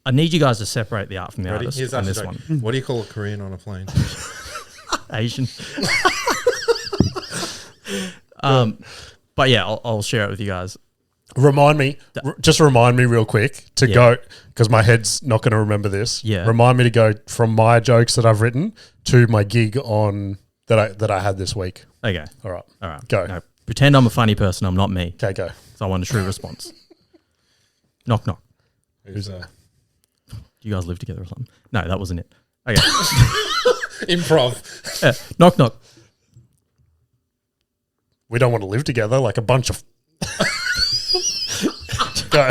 [SPEAKER 2] I need you guys to separate the art from the
[SPEAKER 4] Ready?
[SPEAKER 2] artist
[SPEAKER 4] Here's
[SPEAKER 2] on
[SPEAKER 4] our
[SPEAKER 2] this
[SPEAKER 4] joke.
[SPEAKER 2] one.
[SPEAKER 4] What do you call a Korean on a plane?
[SPEAKER 2] Asian. But yeah, I'll share it with you guys.
[SPEAKER 3] Remind me, just remind me real quick to go, because my head's not going to remember this.
[SPEAKER 2] Yeah.
[SPEAKER 3] Remind me to go from my jokes that I've written to my gig on that I had this week.
[SPEAKER 2] Okay.
[SPEAKER 3] All right.
[SPEAKER 2] All right.
[SPEAKER 3] Go.
[SPEAKER 2] No, Pretend I'm a funny person. I'm not me.
[SPEAKER 3] Okay, go.
[SPEAKER 2] So I want a true response. Knock, knock.
[SPEAKER 3] Who's there?
[SPEAKER 2] Do you guys live together or something? No, that wasn't it. Okay.
[SPEAKER 4] Improv.
[SPEAKER 2] Yeah. Knock, knock.
[SPEAKER 3] We don't want to live together like a bunch of. Go.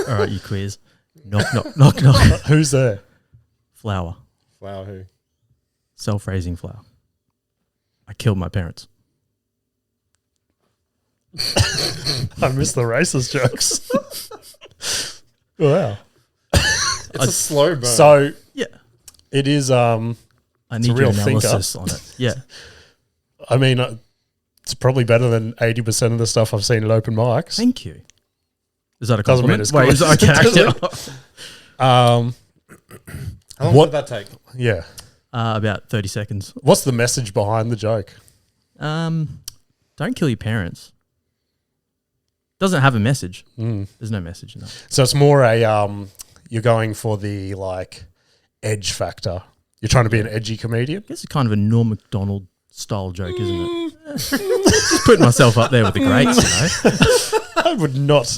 [SPEAKER 2] All right, you quiz. Knock, knock, knock, knock.
[SPEAKER 3] Who's there?
[SPEAKER 2] Flour.
[SPEAKER 4] Flower who?
[SPEAKER 2] Self-raising flour. I killed my parents.
[SPEAKER 3] I miss the racist jokes. Wow.
[SPEAKER 4] It's a slow burn.
[SPEAKER 3] So
[SPEAKER 2] Yeah.
[SPEAKER 3] it is.
[SPEAKER 2] I need
[SPEAKER 3] real
[SPEAKER 2] your analysis on it. Yeah.
[SPEAKER 3] I mean, it's probably better than 80% of the stuff I've seen at open mics.
[SPEAKER 2] Thank you. Is that a
[SPEAKER 3] Doesn't mean
[SPEAKER 2] compliment?
[SPEAKER 3] it's
[SPEAKER 2] Wait,
[SPEAKER 3] good.
[SPEAKER 2] is that okay?
[SPEAKER 3] Um,
[SPEAKER 4] How long
[SPEAKER 3] what-
[SPEAKER 4] did that take?
[SPEAKER 3] yeah.
[SPEAKER 2] About 30 seconds.
[SPEAKER 3] What's the message behind the joke?
[SPEAKER 2] Don't kill your parents. Doesn't have a message. There's no message in that.
[SPEAKER 3] So it's more a you're going for the like edge factor. You're trying to be an edgy comedian.
[SPEAKER 2] I guess it's kind of a Norm Macdonald style joke, isn't it? Just putting myself up there with the greats, you know.
[SPEAKER 3] I would not.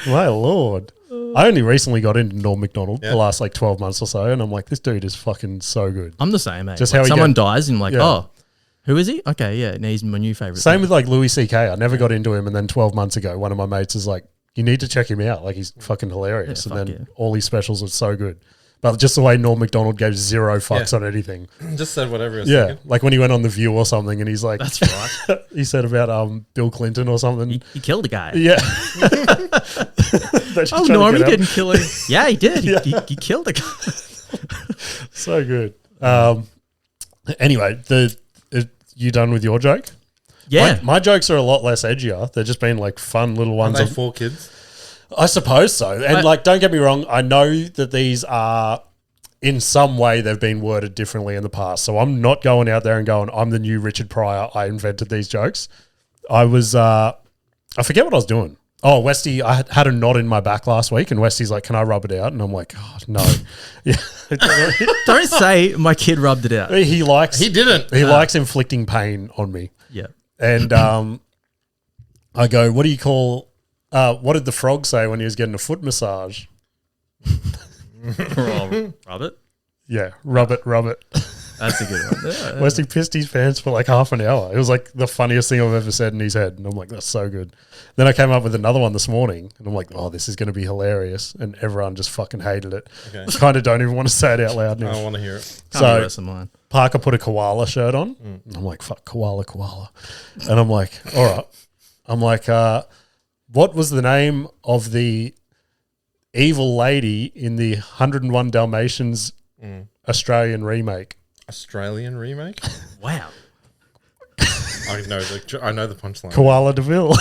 [SPEAKER 3] My lord. I only recently got into Norm Macdonald the last like 12 months or so, and I'm like, this dude is fucking so good.
[SPEAKER 2] I'm the same, mate.
[SPEAKER 3] Just
[SPEAKER 2] Like
[SPEAKER 3] how he
[SPEAKER 2] someone
[SPEAKER 3] get-
[SPEAKER 2] dies and I'm like,
[SPEAKER 3] Yeah.
[SPEAKER 2] oh, who is he? Okay, yeah, and he's my new favorite.
[SPEAKER 3] Same with like Louis C.K. I never got into him, and then 12 months ago, one of my mates is like, you need to check him out. Like, he's fucking hilarious.
[SPEAKER 2] Yeah,
[SPEAKER 3] and
[SPEAKER 2] fuck
[SPEAKER 3] then
[SPEAKER 2] yeah.
[SPEAKER 3] all his specials are so good. But just the way Norm Macdonald gave zero fucks
[SPEAKER 4] Yeah.
[SPEAKER 3] on anything.
[SPEAKER 4] Just said whatever. He was
[SPEAKER 3] Yeah.
[SPEAKER 4] thinking.
[SPEAKER 3] Like when he went on The View or something, and he's like,
[SPEAKER 2] That's right.
[SPEAKER 3] he said about Bill Clinton or something.
[SPEAKER 2] He killed a guy.
[SPEAKER 3] Yeah. They're just
[SPEAKER 2] Oh,
[SPEAKER 3] trying to
[SPEAKER 2] Norm, he
[SPEAKER 3] get out.
[SPEAKER 2] didn't kill him. Yeah, he did. He killed a guy.
[SPEAKER 3] So good. Anyway, you done with your joke?
[SPEAKER 2] Yeah.
[SPEAKER 3] My jokes are a lot less edgier. They're just been like fun little
[SPEAKER 4] Aren't
[SPEAKER 3] ones.
[SPEAKER 4] they 4 kids?
[SPEAKER 3] I suppose so. And like, don't get me wrong. I know that these are in some way they've been worded differently in the past. So I'm not going out there and going, I'm the new Richard Pryor. I invented these jokes. I was, I forget what I was doing. Oh, Westy, I had a knot in my back last week, and Westy's like, can I rub it out? And I'm like, oh, no. Yeah.
[SPEAKER 2] Don't say my kid rubbed it out.
[SPEAKER 3] He likes,
[SPEAKER 4] He didn't.
[SPEAKER 3] he likes inflicting pain on me.
[SPEAKER 2] Yeah.
[SPEAKER 3] And I go, what do you call, what did the frog say when he was getting a foot massage?
[SPEAKER 2] Rub it.
[SPEAKER 3] Yeah, rub it.
[SPEAKER 2] That's a good one. Yeah.
[SPEAKER 3] Westy pissed his pants for like half an hour. It was like the funniest thing I've ever said in his head. And I'm like, that's so good. Then I came up with another one this morning, and I'm like, oh, this is going to be hilarious. And everyone just fucking hated it.
[SPEAKER 4] Okay.
[SPEAKER 3] Kind of don't even want to say it out loud
[SPEAKER 4] I
[SPEAKER 3] now.
[SPEAKER 4] want to hear it.
[SPEAKER 2] Can't
[SPEAKER 3] So-
[SPEAKER 2] be worse than mine.
[SPEAKER 3] Parker put a koala shirt on. And I'm like, fuck, koala. And I'm like, all right. I'm like, what was the name of the evil lady in the 101 Dalmatians Australian remake?
[SPEAKER 4] Australian remake?
[SPEAKER 2] Wow.
[SPEAKER 4] I know the punchline.
[SPEAKER 3] Koala DeVille.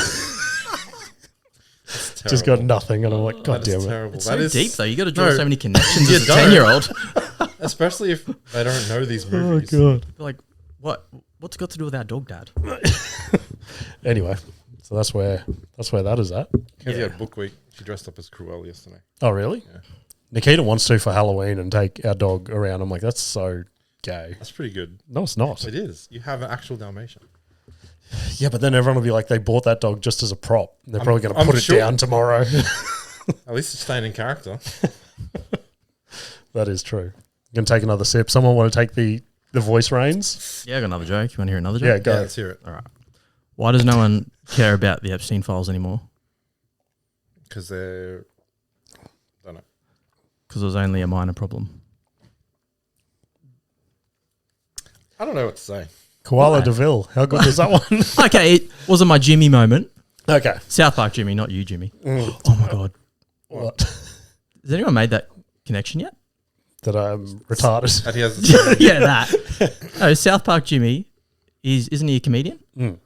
[SPEAKER 3] Just got
[SPEAKER 4] Terrible.
[SPEAKER 3] nothing. And I'm like, God
[SPEAKER 4] That is
[SPEAKER 3] damn it.
[SPEAKER 4] terrible.
[SPEAKER 2] It's
[SPEAKER 4] that
[SPEAKER 2] so
[SPEAKER 4] is
[SPEAKER 2] deep, though. You got to draw
[SPEAKER 4] No.
[SPEAKER 2] so many connections
[SPEAKER 4] You
[SPEAKER 2] as a
[SPEAKER 4] don't.
[SPEAKER 2] 10-year-old.
[SPEAKER 4] Especially if they don't know these
[SPEAKER 3] Oh,
[SPEAKER 4] movies.
[SPEAKER 3] God.
[SPEAKER 2] Like, what? What's it got to do with our dog, Dad?
[SPEAKER 3] Anyway, so that's where that is at.
[SPEAKER 4] Kenzie had book week. She dressed up as Cruella yesterday.
[SPEAKER 3] Oh, really?
[SPEAKER 4] Yeah.
[SPEAKER 3] Nikita wants to for Halloween and take our dog around. I'm like, that's so gay.
[SPEAKER 4] That's pretty good.
[SPEAKER 3] No, it's not.
[SPEAKER 4] It is. You have an actual Dalmatian.
[SPEAKER 3] Yeah, but then everyone will be like, they bought that dog just as a prop. They're probably going to
[SPEAKER 4] I'm
[SPEAKER 3] put it
[SPEAKER 4] sure.
[SPEAKER 3] down tomorrow.
[SPEAKER 4] At least it's staying in character.
[SPEAKER 3] That is true. I'm going to take another sip. Someone want to take the voice reins?
[SPEAKER 2] Yeah, I got another joke. You want to hear another joke?
[SPEAKER 3] Yeah, go.
[SPEAKER 4] Yeah, let's hear it.
[SPEAKER 2] All right. Why does no one care about the Epstein files anymore?
[SPEAKER 4] Because they're... I don't know.
[SPEAKER 2] Because it was only a minor problem.
[SPEAKER 4] I don't know what to say.
[SPEAKER 3] Koala
[SPEAKER 2] Why?
[SPEAKER 3] DeVille. How good was that one?
[SPEAKER 2] Okay, it wasn't my Jimmy moment.
[SPEAKER 3] Okay.
[SPEAKER 2] South Park Jimmy, not you, Jimmy. Oh, my God.
[SPEAKER 3] What?
[SPEAKER 2] Has anyone made that connection yet?
[SPEAKER 3] That I'm retarded.
[SPEAKER 4] That he has
[SPEAKER 2] Yeah, that. No, South Park Jimmy, isn't he a comedian?
[SPEAKER 3] Mm.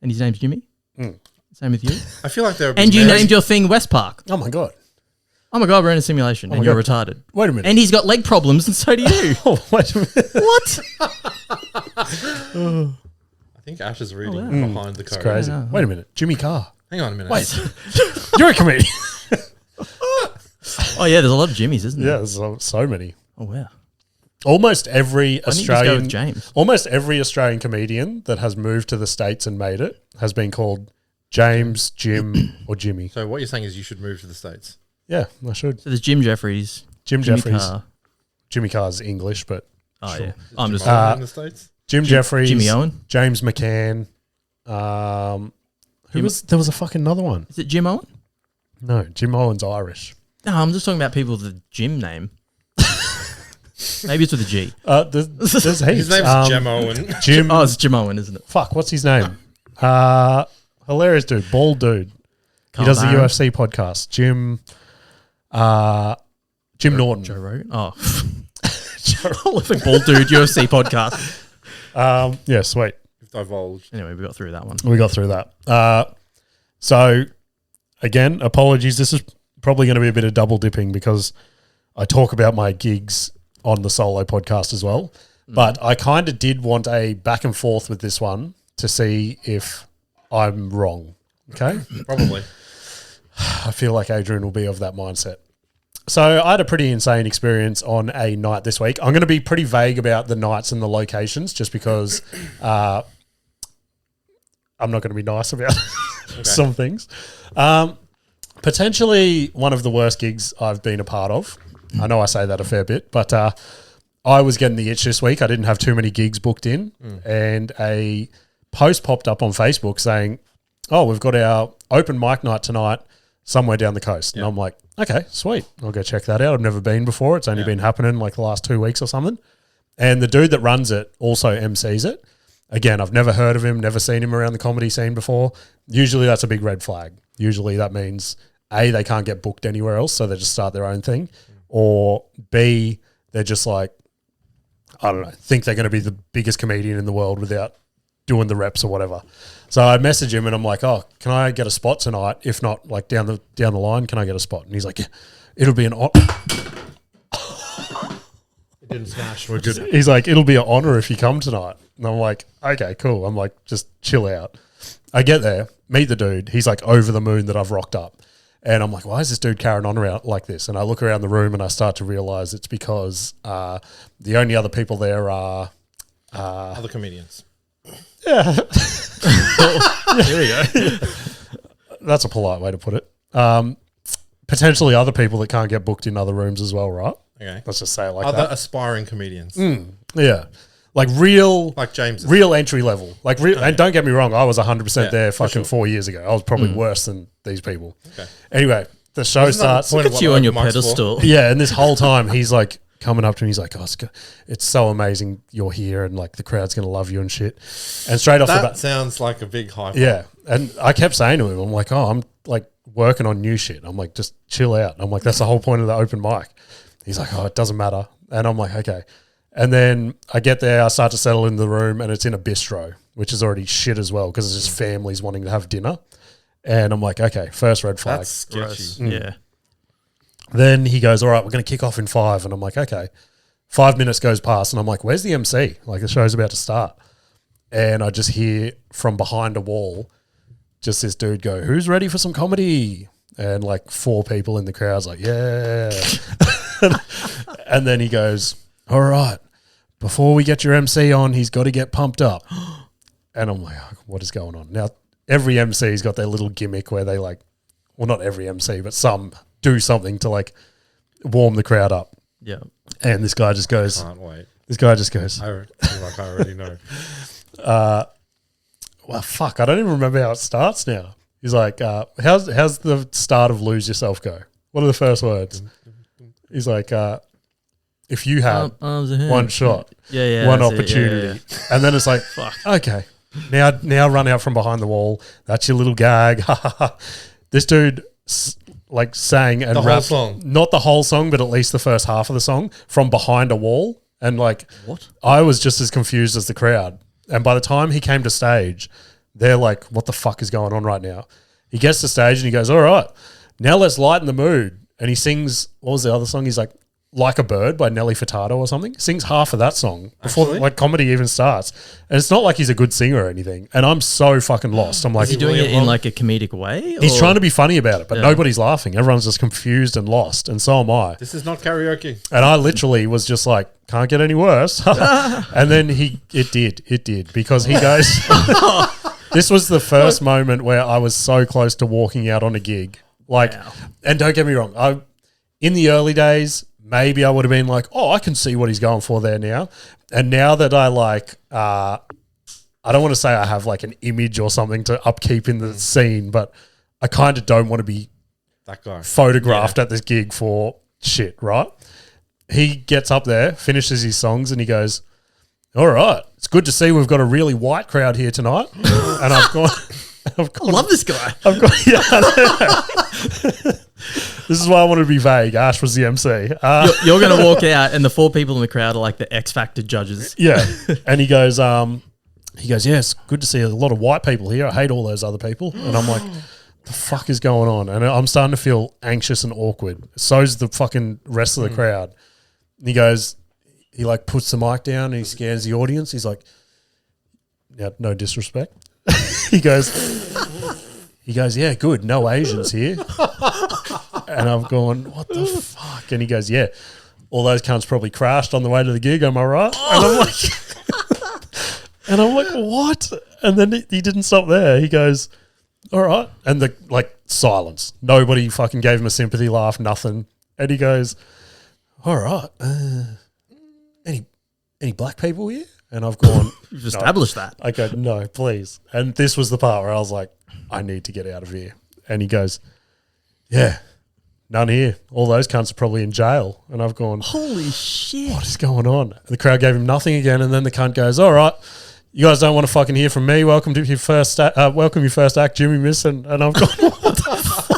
[SPEAKER 2] And his name's Jimmy? Same with you?
[SPEAKER 4] I feel like they're...
[SPEAKER 2] And you named your thing West Park.
[SPEAKER 3] Oh, my God.
[SPEAKER 2] Oh, my God, we're in a simulation and
[SPEAKER 3] my
[SPEAKER 2] you're
[SPEAKER 3] God.
[SPEAKER 2] retarded.
[SPEAKER 3] Wait a minute.
[SPEAKER 2] And he's got leg problems and so do you.
[SPEAKER 3] Oh, wait a minute.
[SPEAKER 2] What?
[SPEAKER 4] I think Ash is reading
[SPEAKER 2] wow.
[SPEAKER 4] behind the code.
[SPEAKER 3] It's crazy.
[SPEAKER 2] Yeah.
[SPEAKER 3] Wait a minute. Jimmy Carr.
[SPEAKER 4] Hang on a minute.
[SPEAKER 3] Wait. You're a comedian.
[SPEAKER 2] Oh, yeah, there's a lot of Jimmys, isn't there?
[SPEAKER 3] Yeah, there's so many.
[SPEAKER 2] Oh, wow.
[SPEAKER 3] Almost every
[SPEAKER 2] Why don't you just go
[SPEAKER 3] Australian,
[SPEAKER 2] with James?
[SPEAKER 3] almost every Australian comedian that has moved to the States and made it has been called James, Jim, or Jimmy.
[SPEAKER 4] So what you're saying is you should move to the States.
[SPEAKER 3] Yeah, I should.
[SPEAKER 2] So there's Jim Jeffries,
[SPEAKER 3] Jim
[SPEAKER 2] Jimmy
[SPEAKER 3] Jeffries.
[SPEAKER 2] Carr.
[SPEAKER 3] Jimmy Carr's English, but
[SPEAKER 2] Oh
[SPEAKER 3] Sure.
[SPEAKER 2] yeah, I'm
[SPEAKER 4] Jim
[SPEAKER 2] just
[SPEAKER 4] Owen in the States.
[SPEAKER 3] Jim Jeffries,
[SPEAKER 2] Jimmy Owen.
[SPEAKER 3] James McCann. There was a fucking another one.
[SPEAKER 2] Is it Jim Owen?
[SPEAKER 3] No, Jim Owen's Irish.
[SPEAKER 2] No, I'm just talking about people with the Jim name. Maybe it's with a G.
[SPEAKER 3] There's heaps.
[SPEAKER 4] His name's Jim Owen.
[SPEAKER 3] Jim.
[SPEAKER 2] Oh, it's Jim Owen, isn't it?
[SPEAKER 3] Fuck, what's his name? Hilarious dude, bald dude.
[SPEAKER 2] Carl
[SPEAKER 3] He does
[SPEAKER 2] Barron.
[SPEAKER 3] the UFC podcast. Jim Norton.
[SPEAKER 2] Joe Rogan. Oh, Olympic ball dude UFC podcast.
[SPEAKER 3] Yeah, sweet.
[SPEAKER 4] You've divulged.
[SPEAKER 2] Anyway, we got through that one.
[SPEAKER 3] We got through that. So, again, apologies. This is probably going to be a bit of double dipping because I talk about my gigs on the solo podcast as well. But I kind of did want a back and forth with this one to see if I'm wrong. Okay?
[SPEAKER 4] Probably.
[SPEAKER 3] I feel like Adrian will be of that mindset. So I had a pretty insane experience on a night this week. I'm going to be pretty vague about the nights and the locations just because I'm not going to be nice about some things. Potentially one of the worst gigs I've been a part of. I know I say that a fair bit, but I was getting the itch this week. I didn't have too many gigs booked in, and a post popped up on Facebook saying, "Oh, we've got our open mic night tonight somewhere down the coast." And I'm like, okay, sweet. I'll go check that out. I've never been before. It's only been happening like the last 2 weeks or something. And the dude that runs it also MCs it. Again, I've never heard of him, never seen him around the comedy scene before. Usually that's a big red flag. Usually that means A, they can't get booked anywhere else, so they just start their own thing. Or B, they're just like, I don't know, think they're going to be the biggest comedian in the world without doing the reps or whatever. So I message him and I'm like, "Oh, can I get a spot tonight? If not, like down the line, can I get a spot?" And he's like, "Yeah, it'll be an honor."
[SPEAKER 4] It didn't smash. We're good.
[SPEAKER 3] He's like, "It'll be an honor if you come tonight." And I'm like, "Okay, cool." I'm like, "Just chill out." I get there, meet the dude. He's like over the moon that I've rocked up. And I'm like, why is this dude carrying on around like this? And I look around the room and I start to realize it's because the only other people there are
[SPEAKER 4] Other comedians.
[SPEAKER 3] yeah.
[SPEAKER 2] There we go.
[SPEAKER 3] That's a polite way to put it. Potentially other people that can't get booked in other rooms as well, right?
[SPEAKER 4] Okay.
[SPEAKER 3] Let's just say it like
[SPEAKER 4] Other
[SPEAKER 3] that.
[SPEAKER 4] aspiring comedians.
[SPEAKER 3] Yeah. Like real
[SPEAKER 4] Like James.
[SPEAKER 3] real entry level. Like real, and don't get me wrong, I was 100% there
[SPEAKER 4] for
[SPEAKER 3] fucking
[SPEAKER 4] sure.
[SPEAKER 3] 4 years ago. I was probably worse than these people.
[SPEAKER 4] Okay.
[SPEAKER 3] Anyway, the show
[SPEAKER 4] Isn't that the
[SPEAKER 3] starts.
[SPEAKER 4] point of
[SPEAKER 2] Look at you
[SPEAKER 4] what
[SPEAKER 2] on your
[SPEAKER 4] open mic's for?
[SPEAKER 2] pedestal.
[SPEAKER 3] Yeah, and this whole time he's like coming up to me. He's like, "Oh, it's so amazing you're here, and like the crowd's gonna love you and shit." And straight off the
[SPEAKER 4] That
[SPEAKER 3] bat,
[SPEAKER 4] sounds like a big hype.
[SPEAKER 3] yeah. And I kept saying to him, "I'm like, oh, I'm like working on new shit. I'm like, just chill out." And I'm like, that's the whole point of the open mic. He's like, "Oh, it doesn't matter." And I'm like, okay. And then I get there, I start to settle in the room, and it's in a bistro, which is already shit as well because it's just families wanting to have dinner. And I'm like, okay, first red flag.
[SPEAKER 4] That's sketchy.
[SPEAKER 2] Yeah.
[SPEAKER 3] Then he goes, "All right, we're going to kick off in 5." And I'm like, okay. 5 minutes goes past and I'm like, where's the MC? Like the show's about to start. And I just hear from behind a wall, just this dude go, "Who's ready for some comedy?" And like 4 people in the crowd's like, "Yeah." And then he goes, "All right, before we get your MC on, he's got to get pumped up." And I'm like, what is going on? Now, every MC's got their little gimmick where they like, well, not every MC, but some do something to like warm the crowd up.
[SPEAKER 2] Yeah.
[SPEAKER 3] And this guy just goes,
[SPEAKER 4] Can't wait.
[SPEAKER 3] "I
[SPEAKER 4] already know.
[SPEAKER 3] well, fuck, I don't even remember how it starts now." He's like, how's the start of Lose Yourself go? What are the first words? He's like, if you had one shot, one
[SPEAKER 2] that's it,
[SPEAKER 3] opportunity. And then it's like, okay, now run out from behind the wall. That's your little gag. This dude like sang and
[SPEAKER 4] The whole
[SPEAKER 3] rapped,
[SPEAKER 4] song?
[SPEAKER 3] not the whole song, but at least the first half of the song from behind a wall. And like,
[SPEAKER 2] What?
[SPEAKER 3] I was just as confused as the crowd. And by the time he came to stage, they're like, what the fuck is going on right now? He gets to stage and he goes, "All right, now let's lighten the mood." And he sings, what was the other song? He's like, Like a Bird by Nelly Furtado or something. Sings half of that song before
[SPEAKER 4] Actually?
[SPEAKER 3] like comedy even starts. And it's not like he's a good singer or anything. And I'm so fucking lost. I'm like,
[SPEAKER 2] Is he doing it in like a comedic way?
[SPEAKER 3] he's
[SPEAKER 2] or-
[SPEAKER 3] trying to be funny about it, but nobody's laughing. Everyone's just confused and lost. And so am I.
[SPEAKER 4] This is not karaoke.
[SPEAKER 3] And I literally was just like, can't get any worse. And then it did because he goes, this was the first moment where I was so close to walking out on a gig. Like, and don't get me wrong, in the early days, maybe I would have been like, oh, I can see what he's going for there now. And now that I like, I don't want to say I have like an image or something to upkeep in the scene, but I kind of don't want to be
[SPEAKER 4] That guy.
[SPEAKER 3] photographed at this gig for shit, right? He gets up there, finishes his songs, and he goes, all right, it's good to see we've got a really white crowd here tonight. And I've gone,
[SPEAKER 2] I love this guy.
[SPEAKER 3] I've got, this is why I wanted to be vague. Ash was the MC.
[SPEAKER 2] You're going to walk out, and the 4 people in the crowd are like the X Factor judges.
[SPEAKER 3] Yeah. And he goes, yeah, it's good to see a lot of white people here. I hate all those other people. And I'm like, the fuck is going on? And I'm starting to feel anxious and awkward. So's the fucking rest of the crowd. And he goes, he like puts the mic down and he scans the audience. He's like, yeah, no disrespect. He goes, yeah, good. No Asians here. And I'm going, what the fuck? And he goes, yeah, all those cunts probably crashed on the way to the gig. Am I right? And I'm like, what? And then he didn't stop there. He goes, all right. And the like silence. Nobody fucking gave him a sympathy laugh, nothing. And he goes, all right. Any black people here? And I've gone,
[SPEAKER 2] You've established that.
[SPEAKER 3] I go, no, please. And this was the part where I was like, I need to get out of here. And he goes, yeah, none here. All those cunts are probably in jail. And I've gone,
[SPEAKER 2] Holy shit.
[SPEAKER 3] what is going on? And the crowd gave him nothing again. And then the cunt goes, all right, you guys don't want to fucking hear from me. Welcome to your first act, Jimmy Misson. And I've gone, what the fuck?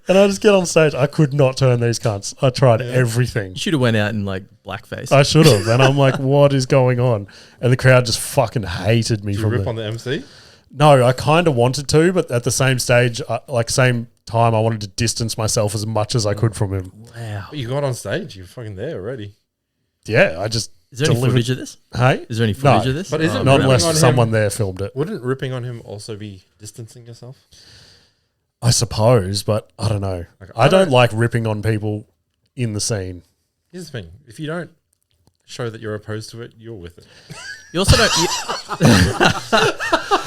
[SPEAKER 3] And I just get on stage. I could not turn these cunts. I tried everything.
[SPEAKER 2] You should have went out in like blackface.
[SPEAKER 3] I should have. And I'm like, what is going on? And the crowd just fucking hated me.
[SPEAKER 4] Did you rip on the MC?
[SPEAKER 3] No, I kind of wanted to, but at the same stage, same time, I wanted to distance myself as much as I could from him.
[SPEAKER 2] Wow.
[SPEAKER 4] But you got on stage. You're fucking there already.
[SPEAKER 3] Yeah, I just
[SPEAKER 2] Is there any footage of this?
[SPEAKER 3] Hey?
[SPEAKER 2] Is there any footage of this?
[SPEAKER 4] But is it
[SPEAKER 3] Not
[SPEAKER 4] ripping
[SPEAKER 3] unless
[SPEAKER 4] on
[SPEAKER 3] someone
[SPEAKER 4] him?
[SPEAKER 3] there filmed it.
[SPEAKER 4] Wouldn't ripping on him also be distancing yourself?
[SPEAKER 3] I suppose, but I don't know. I don't like ripping on people in the scene.
[SPEAKER 4] Here's the thing. If you don't show that you're opposed to it, you're with it.
[SPEAKER 2] You also don't.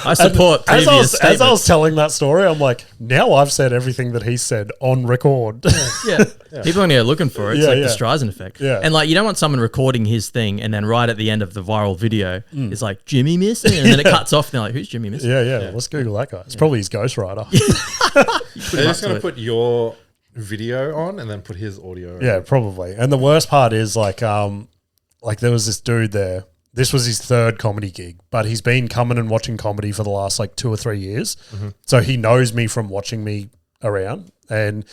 [SPEAKER 2] I support previous
[SPEAKER 3] As I
[SPEAKER 2] statements.
[SPEAKER 3] was telling that story, I'm like, now I've said everything that he said on record.
[SPEAKER 2] Yeah. People are going to go looking for it. It's
[SPEAKER 3] Yeah,
[SPEAKER 2] like
[SPEAKER 3] yeah.
[SPEAKER 2] the Streisand effect.
[SPEAKER 3] Yeah.
[SPEAKER 2] And like, you don't want someone recording his thing and then right at the end of the viral video, it's like, Jimmy Misson. And then it cuts off and they're like, who's Jimmy Misson?
[SPEAKER 3] Yeah. Let's Google that guy. It's probably his ghostwriter.
[SPEAKER 4] They're just
[SPEAKER 2] to
[SPEAKER 4] going
[SPEAKER 2] it.
[SPEAKER 4] to put your video on and then put his audio.
[SPEAKER 3] Yeah, probably. And the worst part is like there was this dude there. This was his third comedy gig, but he's been coming and watching comedy for the last like 2 or 3 years. So he knows me from watching me around. And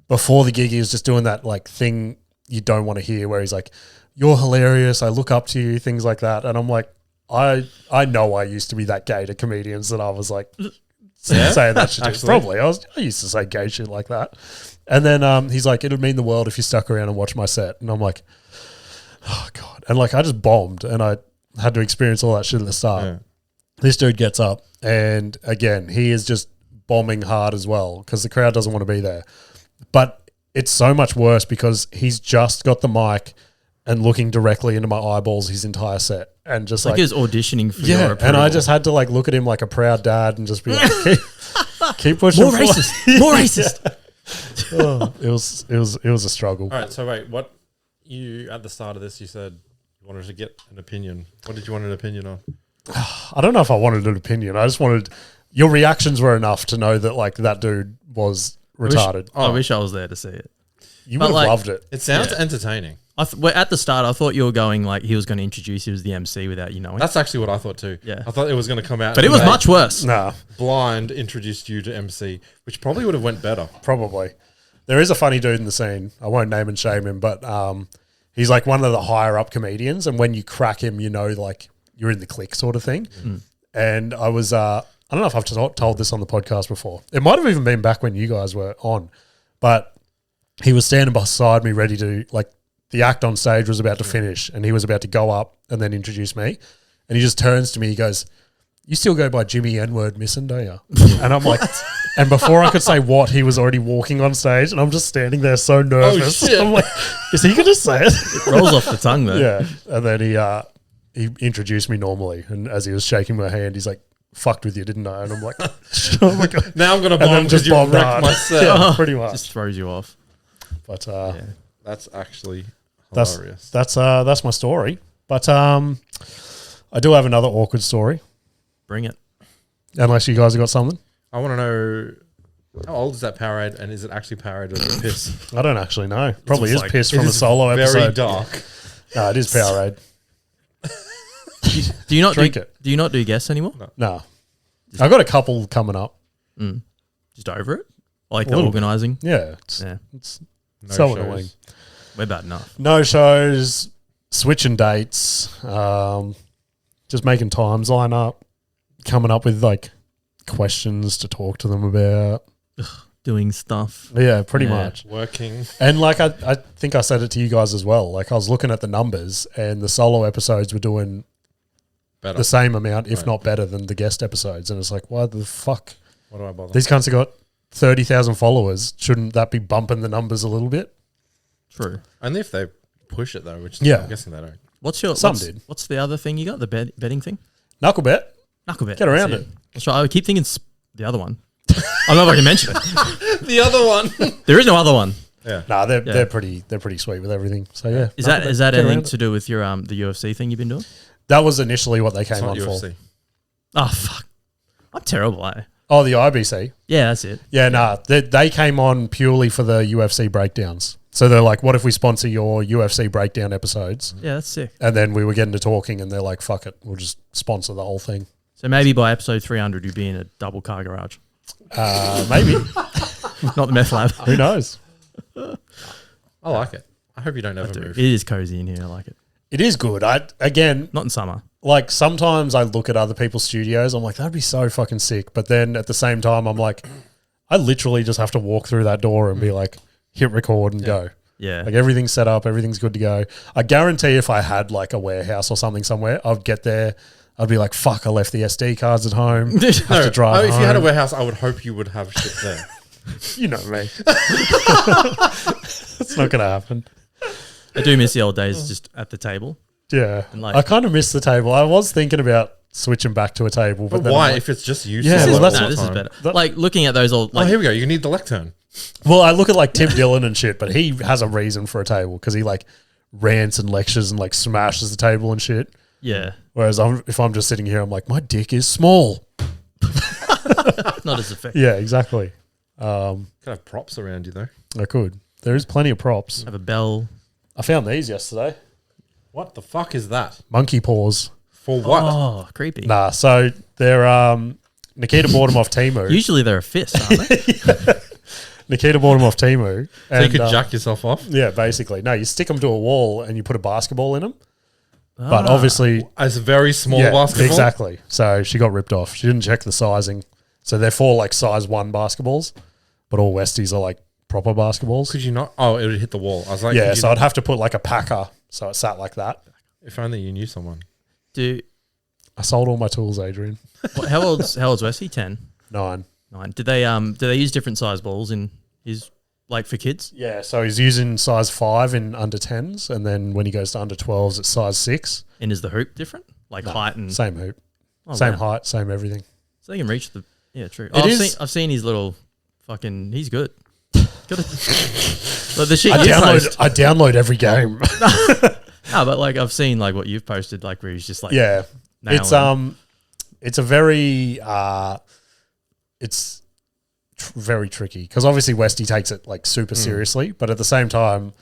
[SPEAKER 3] before the gig, he was just doing that like thing you don't want to hear where he's like, you're hilarious. I look up to you, things like that. And I'm like, I know I used to be that gay to comedians that I was like saying that shit.
[SPEAKER 4] Actually.
[SPEAKER 3] Probably. I used to say gay shit like that. And then he's like, it would mean the world if you stuck around and watched my set. And I'm like, oh God. And like, I just bombed and I had to experience all that shit at the start.
[SPEAKER 4] Yeah.
[SPEAKER 3] This dude gets up and again, he is just bombing hard as well because the crowd doesn't want to be there. But it's so much worse because he's just got the mic and looking directly into my eyeballs his entire set. And just
[SPEAKER 2] Like
[SPEAKER 3] like,
[SPEAKER 2] he was auditioning for your
[SPEAKER 3] yeah.
[SPEAKER 2] approval.
[SPEAKER 3] And I just had to like look at him like a proud dad and just be like, keep pushing
[SPEAKER 2] More
[SPEAKER 3] forward.
[SPEAKER 2] racist. More racist.
[SPEAKER 3] Oh, it was a struggle.
[SPEAKER 4] All right. So wait, what you at the start of this, you said you wanted to get an opinion. What did you want an opinion on?
[SPEAKER 3] I don't know if I wanted an opinion. I just wanted your reactions were enough to know that like that dude was retarded.
[SPEAKER 2] I wish I was there to see it.
[SPEAKER 3] You
[SPEAKER 2] but,
[SPEAKER 3] would have
[SPEAKER 2] like-
[SPEAKER 3] loved it.
[SPEAKER 4] It sounds entertaining.
[SPEAKER 2] Well, at the start, I thought you were going like he was going to introduce you as the MC without you knowing.
[SPEAKER 4] That's actually what I thought too.
[SPEAKER 2] Yeah.
[SPEAKER 4] I thought it was going to come out.
[SPEAKER 2] But it
[SPEAKER 4] and
[SPEAKER 2] was
[SPEAKER 4] they
[SPEAKER 2] much worse.
[SPEAKER 3] Nah,
[SPEAKER 4] blind introduced you to MC, which probably would have went better.
[SPEAKER 3] probably. There is a funny dude in the scene. I won't name and shame him, but he's like one of the higher up comedians. And when you crack him, you know, like you're in the clique sort of thing. And I was, I don't know if I've told this on the podcast before. It might have even been back when you guys were on, but he was standing beside me ready to, like, the act on stage was about to finish and he was about to go up and then introduce me. And he just turns to me, he goes, "You still go by Jimmy N-word Misson, don't you?" And I'm like, and before I could say what, he was already walking on stage and I'm just standing there so nervous.
[SPEAKER 4] Oh, shit.
[SPEAKER 3] I'm like, is he going to say it?
[SPEAKER 2] It rolls off the tongue though.
[SPEAKER 3] Yeah. And then he introduced me normally. And as he was shaking my hand, he's like, "Fucked with you, didn't I?" And I'm like, oh my God.
[SPEAKER 4] Now I'm going to
[SPEAKER 3] And then
[SPEAKER 4] bomb because you
[SPEAKER 3] bombed
[SPEAKER 4] wrecked
[SPEAKER 3] hard.
[SPEAKER 4] my set.
[SPEAKER 3] Yeah, pretty much.
[SPEAKER 2] Just throws you off.
[SPEAKER 3] But
[SPEAKER 4] That's actually
[SPEAKER 3] that's
[SPEAKER 4] hilarious.
[SPEAKER 3] that's my story. But I do have another awkward story,
[SPEAKER 2] Bring it.
[SPEAKER 3] unless you guys have got something.
[SPEAKER 4] I want to know, how old is that Powerade, and is it actually Powerade or is it piss?
[SPEAKER 3] I don't actually know. Probably
[SPEAKER 2] just
[SPEAKER 3] is
[SPEAKER 2] like-
[SPEAKER 3] piss
[SPEAKER 4] It
[SPEAKER 3] from a
[SPEAKER 4] is
[SPEAKER 3] solo
[SPEAKER 4] very
[SPEAKER 3] episode.
[SPEAKER 4] dark.
[SPEAKER 3] No, it is Powerade.
[SPEAKER 2] Do you not
[SPEAKER 3] Drink
[SPEAKER 2] do,
[SPEAKER 3] it.
[SPEAKER 2] Do you not do guests anymore?
[SPEAKER 3] No. I've got a couple coming up.
[SPEAKER 2] Just over it? Like the
[SPEAKER 3] little bit.
[SPEAKER 2] organising?
[SPEAKER 3] Yeah.
[SPEAKER 2] Yeah.
[SPEAKER 3] It's
[SPEAKER 4] No
[SPEAKER 3] so
[SPEAKER 4] shows.
[SPEAKER 3] annoying.
[SPEAKER 2] We're bad enough.
[SPEAKER 3] No shows, switching dates, just making times line up, coming up with like questions to talk to them about.
[SPEAKER 2] Doing stuff.
[SPEAKER 3] Yeah, pretty
[SPEAKER 2] Yeah.
[SPEAKER 3] much.
[SPEAKER 4] Working.
[SPEAKER 3] And like I think I said it to you guys as well. Like I was looking at the numbers and the solo episodes were doing
[SPEAKER 4] Better.
[SPEAKER 3] the same amount, if
[SPEAKER 4] Right.
[SPEAKER 3] not better than the guest episodes. And it's like, why the fuck?
[SPEAKER 4] What do I bother?
[SPEAKER 3] These cunts have got 30,000 followers. Shouldn't that be bumping the numbers a little bit?
[SPEAKER 2] True.
[SPEAKER 4] Only if they push it though, which
[SPEAKER 3] Yeah.
[SPEAKER 4] I'm guessing they don't.
[SPEAKER 2] What's
[SPEAKER 3] did.
[SPEAKER 2] What's the other thing you got? The betting thing?
[SPEAKER 3] Knuckle bet.
[SPEAKER 2] Knuckle bet.
[SPEAKER 3] Get around
[SPEAKER 2] That's
[SPEAKER 3] it.
[SPEAKER 2] That's right. I keep thinking the other one. I don't know if I can mention it.
[SPEAKER 4] The other one.
[SPEAKER 2] There is no other one.
[SPEAKER 4] Yeah.
[SPEAKER 3] Nah, they're
[SPEAKER 2] Yeah.
[SPEAKER 3] pretty sweet with everything. So yeah.
[SPEAKER 2] Is
[SPEAKER 3] Knuckle
[SPEAKER 2] that
[SPEAKER 3] bet.
[SPEAKER 2] is that
[SPEAKER 3] Get
[SPEAKER 2] anything
[SPEAKER 3] around
[SPEAKER 2] to
[SPEAKER 3] it.
[SPEAKER 2] do with your the UFC thing you've been doing?
[SPEAKER 3] That was initially what they
[SPEAKER 4] It's
[SPEAKER 3] came
[SPEAKER 4] not
[SPEAKER 3] on
[SPEAKER 4] UFC.
[SPEAKER 3] for.
[SPEAKER 2] Oh fuck. I'm terrible at it.
[SPEAKER 3] Oh, the IBC.
[SPEAKER 2] Yeah, that's it.
[SPEAKER 3] Yeah, nah. They came on purely for the UFC breakdowns. So they're like, what if we sponsor your UFC breakdown episodes?
[SPEAKER 2] Yeah, that's sick.
[SPEAKER 3] And then we were getting to talking and they're like, fuck it, we'll just sponsor the whole thing.
[SPEAKER 2] So maybe by episode 300 you'd be in a double car garage.
[SPEAKER 3] Maybe.
[SPEAKER 2] Not the meth lab.
[SPEAKER 3] Who knows?
[SPEAKER 4] I like it. I hope you don't ever move.
[SPEAKER 2] It is cozy in here. I like it.
[SPEAKER 3] It is good. Again,
[SPEAKER 2] Not in summer.
[SPEAKER 3] like sometimes I look at other people's studios, I'm like, that'd be so fucking sick. But then at the same time, I'm like, I literally just have to walk through that door and be like, hit record and go.
[SPEAKER 2] Yeah.
[SPEAKER 3] Like everything's set up, everything's good to go. I guarantee if I had like a warehouse or something somewhere, I'd get there. I'd be like, fuck, I left the SD cards at home. Have to drive
[SPEAKER 4] if you had a
[SPEAKER 3] home.
[SPEAKER 4] warehouse, I would hope you would have shit there.
[SPEAKER 3] You know me. It's not going to happen.
[SPEAKER 2] I do miss the old days just at the table.
[SPEAKER 3] Yeah.
[SPEAKER 2] And like-
[SPEAKER 3] I kind of miss the table. I was thinking about switching back to a table. But
[SPEAKER 4] But
[SPEAKER 3] then
[SPEAKER 4] why?
[SPEAKER 3] I'm like-
[SPEAKER 4] If it's just you,
[SPEAKER 3] Yeah,
[SPEAKER 4] sitting
[SPEAKER 3] well,
[SPEAKER 4] all
[SPEAKER 3] that's
[SPEAKER 4] the
[SPEAKER 2] No, this is
[SPEAKER 4] time?
[SPEAKER 2] better. Like looking at those old
[SPEAKER 4] Oh,
[SPEAKER 2] like
[SPEAKER 4] here we go. You need the lectern.
[SPEAKER 3] Well, I look at like Tim Dillon and shit, but he has a reason for a table because he like rants and lectures and like smashes the table and shit.
[SPEAKER 2] yeah,
[SPEAKER 3] Whereas if I'm just sitting here, I'm like, my dick is small.
[SPEAKER 2] not as effective.
[SPEAKER 3] Yeah, exactly.
[SPEAKER 4] Could have props around you though.
[SPEAKER 3] I could. There is plenty of props.
[SPEAKER 2] Have a bell.
[SPEAKER 3] I found these yesterday.
[SPEAKER 4] What the fuck is that?
[SPEAKER 3] Monkey paws.
[SPEAKER 4] For what?
[SPEAKER 2] Oh, creepy.
[SPEAKER 3] Nah, so they're Nikita bought them off Temu.
[SPEAKER 2] Usually they're a fist, aren't they?
[SPEAKER 3] Nikita bought them off Temu.
[SPEAKER 4] So you
[SPEAKER 3] and,
[SPEAKER 4] could jack yourself off?
[SPEAKER 3] Yeah, basically. No, you stick them to a wall and you put a basketball in them. But obviously,
[SPEAKER 4] As a very small
[SPEAKER 3] yeah,
[SPEAKER 4] basketball?
[SPEAKER 3] exactly. So she got ripped off. She didn't check the sizing. So they're for like size 1 basketballs, but all Westies are like proper basketballs.
[SPEAKER 4] Could you not? Oh, it would hit the wall. I was like,
[SPEAKER 3] Yeah,
[SPEAKER 4] could you
[SPEAKER 3] so
[SPEAKER 4] not-
[SPEAKER 3] I'd have to put like a packer so it sat like that.
[SPEAKER 4] if only you knew someone.
[SPEAKER 3] I sold all my tools, Adrian.
[SPEAKER 2] How old's Wesley? 10,
[SPEAKER 3] 9.
[SPEAKER 2] 9. Do they use different size balls in his like for kids?
[SPEAKER 3] Yeah, so he's using size 5 in under 10s, and then when he goes to under 12s, it's size 6.
[SPEAKER 2] And is the hoop different? Like height and
[SPEAKER 3] Same hoop,
[SPEAKER 2] oh,
[SPEAKER 3] same
[SPEAKER 2] wow.
[SPEAKER 3] height, same everything.
[SPEAKER 2] So they can reach the true.
[SPEAKER 3] It
[SPEAKER 2] Oh,
[SPEAKER 3] is-
[SPEAKER 2] I've seen his little fucking. He's good. Got like the shit
[SPEAKER 3] I
[SPEAKER 2] you post.
[SPEAKER 3] download every game.
[SPEAKER 2] No, but like I've seen like what you've posted, like where he's just like
[SPEAKER 3] Yeah,
[SPEAKER 2] nailing
[SPEAKER 3] it's a very very tricky because obviously Westy takes it like super seriously, but at the same time,